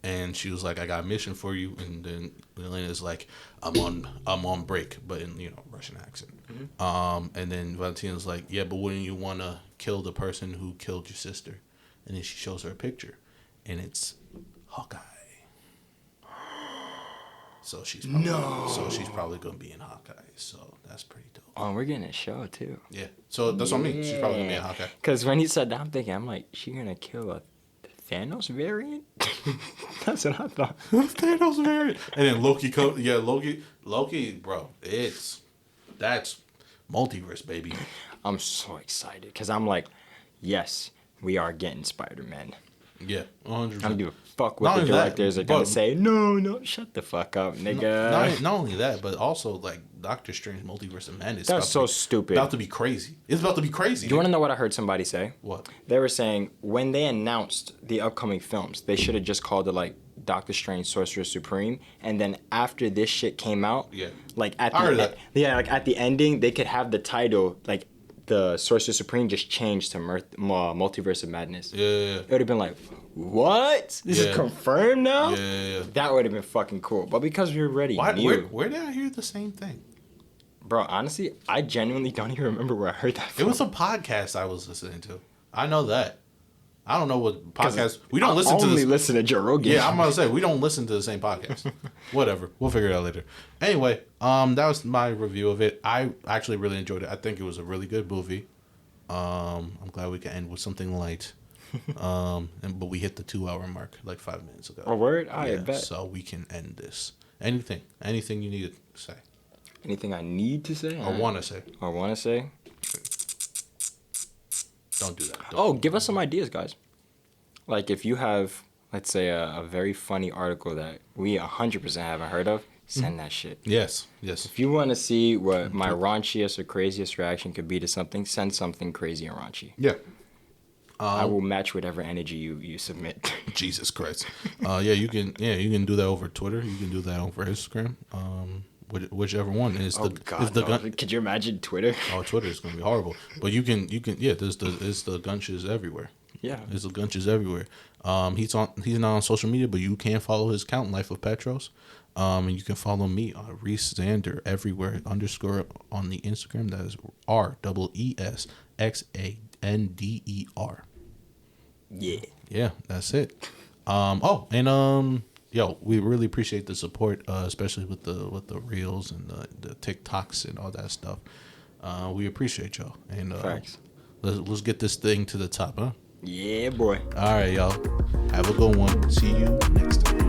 And she was like, "I got a mission for you." And then Elena's like, "I'm on break," but in Russian accent. Mm-hmm. And then Valentina's like, "Yeah, but wouldn't you want to kill the person who killed your sister?" And then she shows her a picture, and it's Hawkeye. So she's probably gonna be in Hawkeye. So that's pretty dope. Oh, we're getting a show too. Yeah. So that's what I mean. She's probably gonna be in Hawkeye. Because when he said that, I'm like, she gonna kill a Thanos variant? That's what I thought. Thanos variant. And then Loki. Loki, bro. That's multiverse, baby. I'm so excited because I'm like, yes, we are getting Spider-Man. Yeah, 100%. I don't give a fuck what the directors are gonna say. No, shut the fuck up, nigga. Not only that, but also like Doctor Strange Multiverse of Madness. That's so stupid. About to be crazy. It's about to be crazy. Do you want to know what I heard somebody say? What? They were saying when they announced the upcoming films, they should have just called it like Doctor Strange Sorcerer Supreme, and then after this shit came out, like at at the ending, they could have the title like the Sorcerer Supreme just changed to Multiverse of Madness. Yeah. It would have been like, what? This is confirmed now? Yeah. That would have been fucking cool. But because we already knew. Where did I hear the same thing? Bro, honestly, I genuinely don't even remember where I heard that from. It was a podcast I was listening to. I know that. I don't know what podcast. We don't listen to this. Only listen to Joe Rogan. Yeah, I'm gonna say we don't listen to the same podcast. Whatever, we'll figure it out later. Anyway, that was my review of it. I actually really enjoyed it. I think it was a really good movie. I'm glad we can end with something light. But we hit the 2-hour mark like 5 minutes ago. A word? I bet. So we can end this. Anything you need to say? Anything I need to say? Or want to say? Don't do that. Give us some ideas, guys. Like if you have, let's say, a very funny article that we 100% haven't heard of, send that shit. Yes. If you want to see what my raunchiest or craziest reaction could be to something, send something crazy and raunchy. Yeah. I will match whatever energy you submit. Jesus Christ. You can do that over Twitter. You can do that over Instagram. Whichever one is Could you imagine Twitter? Oh, Twitter is gonna be horrible. But you can there's the Gunches everywhere. Yeah. There's the Gunches everywhere. He's not on social media, but you can follow his account, Life of Petros. And you can follow me on Reese Xander everywhere _ on the Instagram. That is REESXANDER. Yeah, that's it. We really appreciate the support, especially with the reels and the TikToks and all that stuff. We appreciate y'all. And thanks. Let's get this thing to the top, huh? Yeah, boy. All right, y'all. Have a good one. See you next time.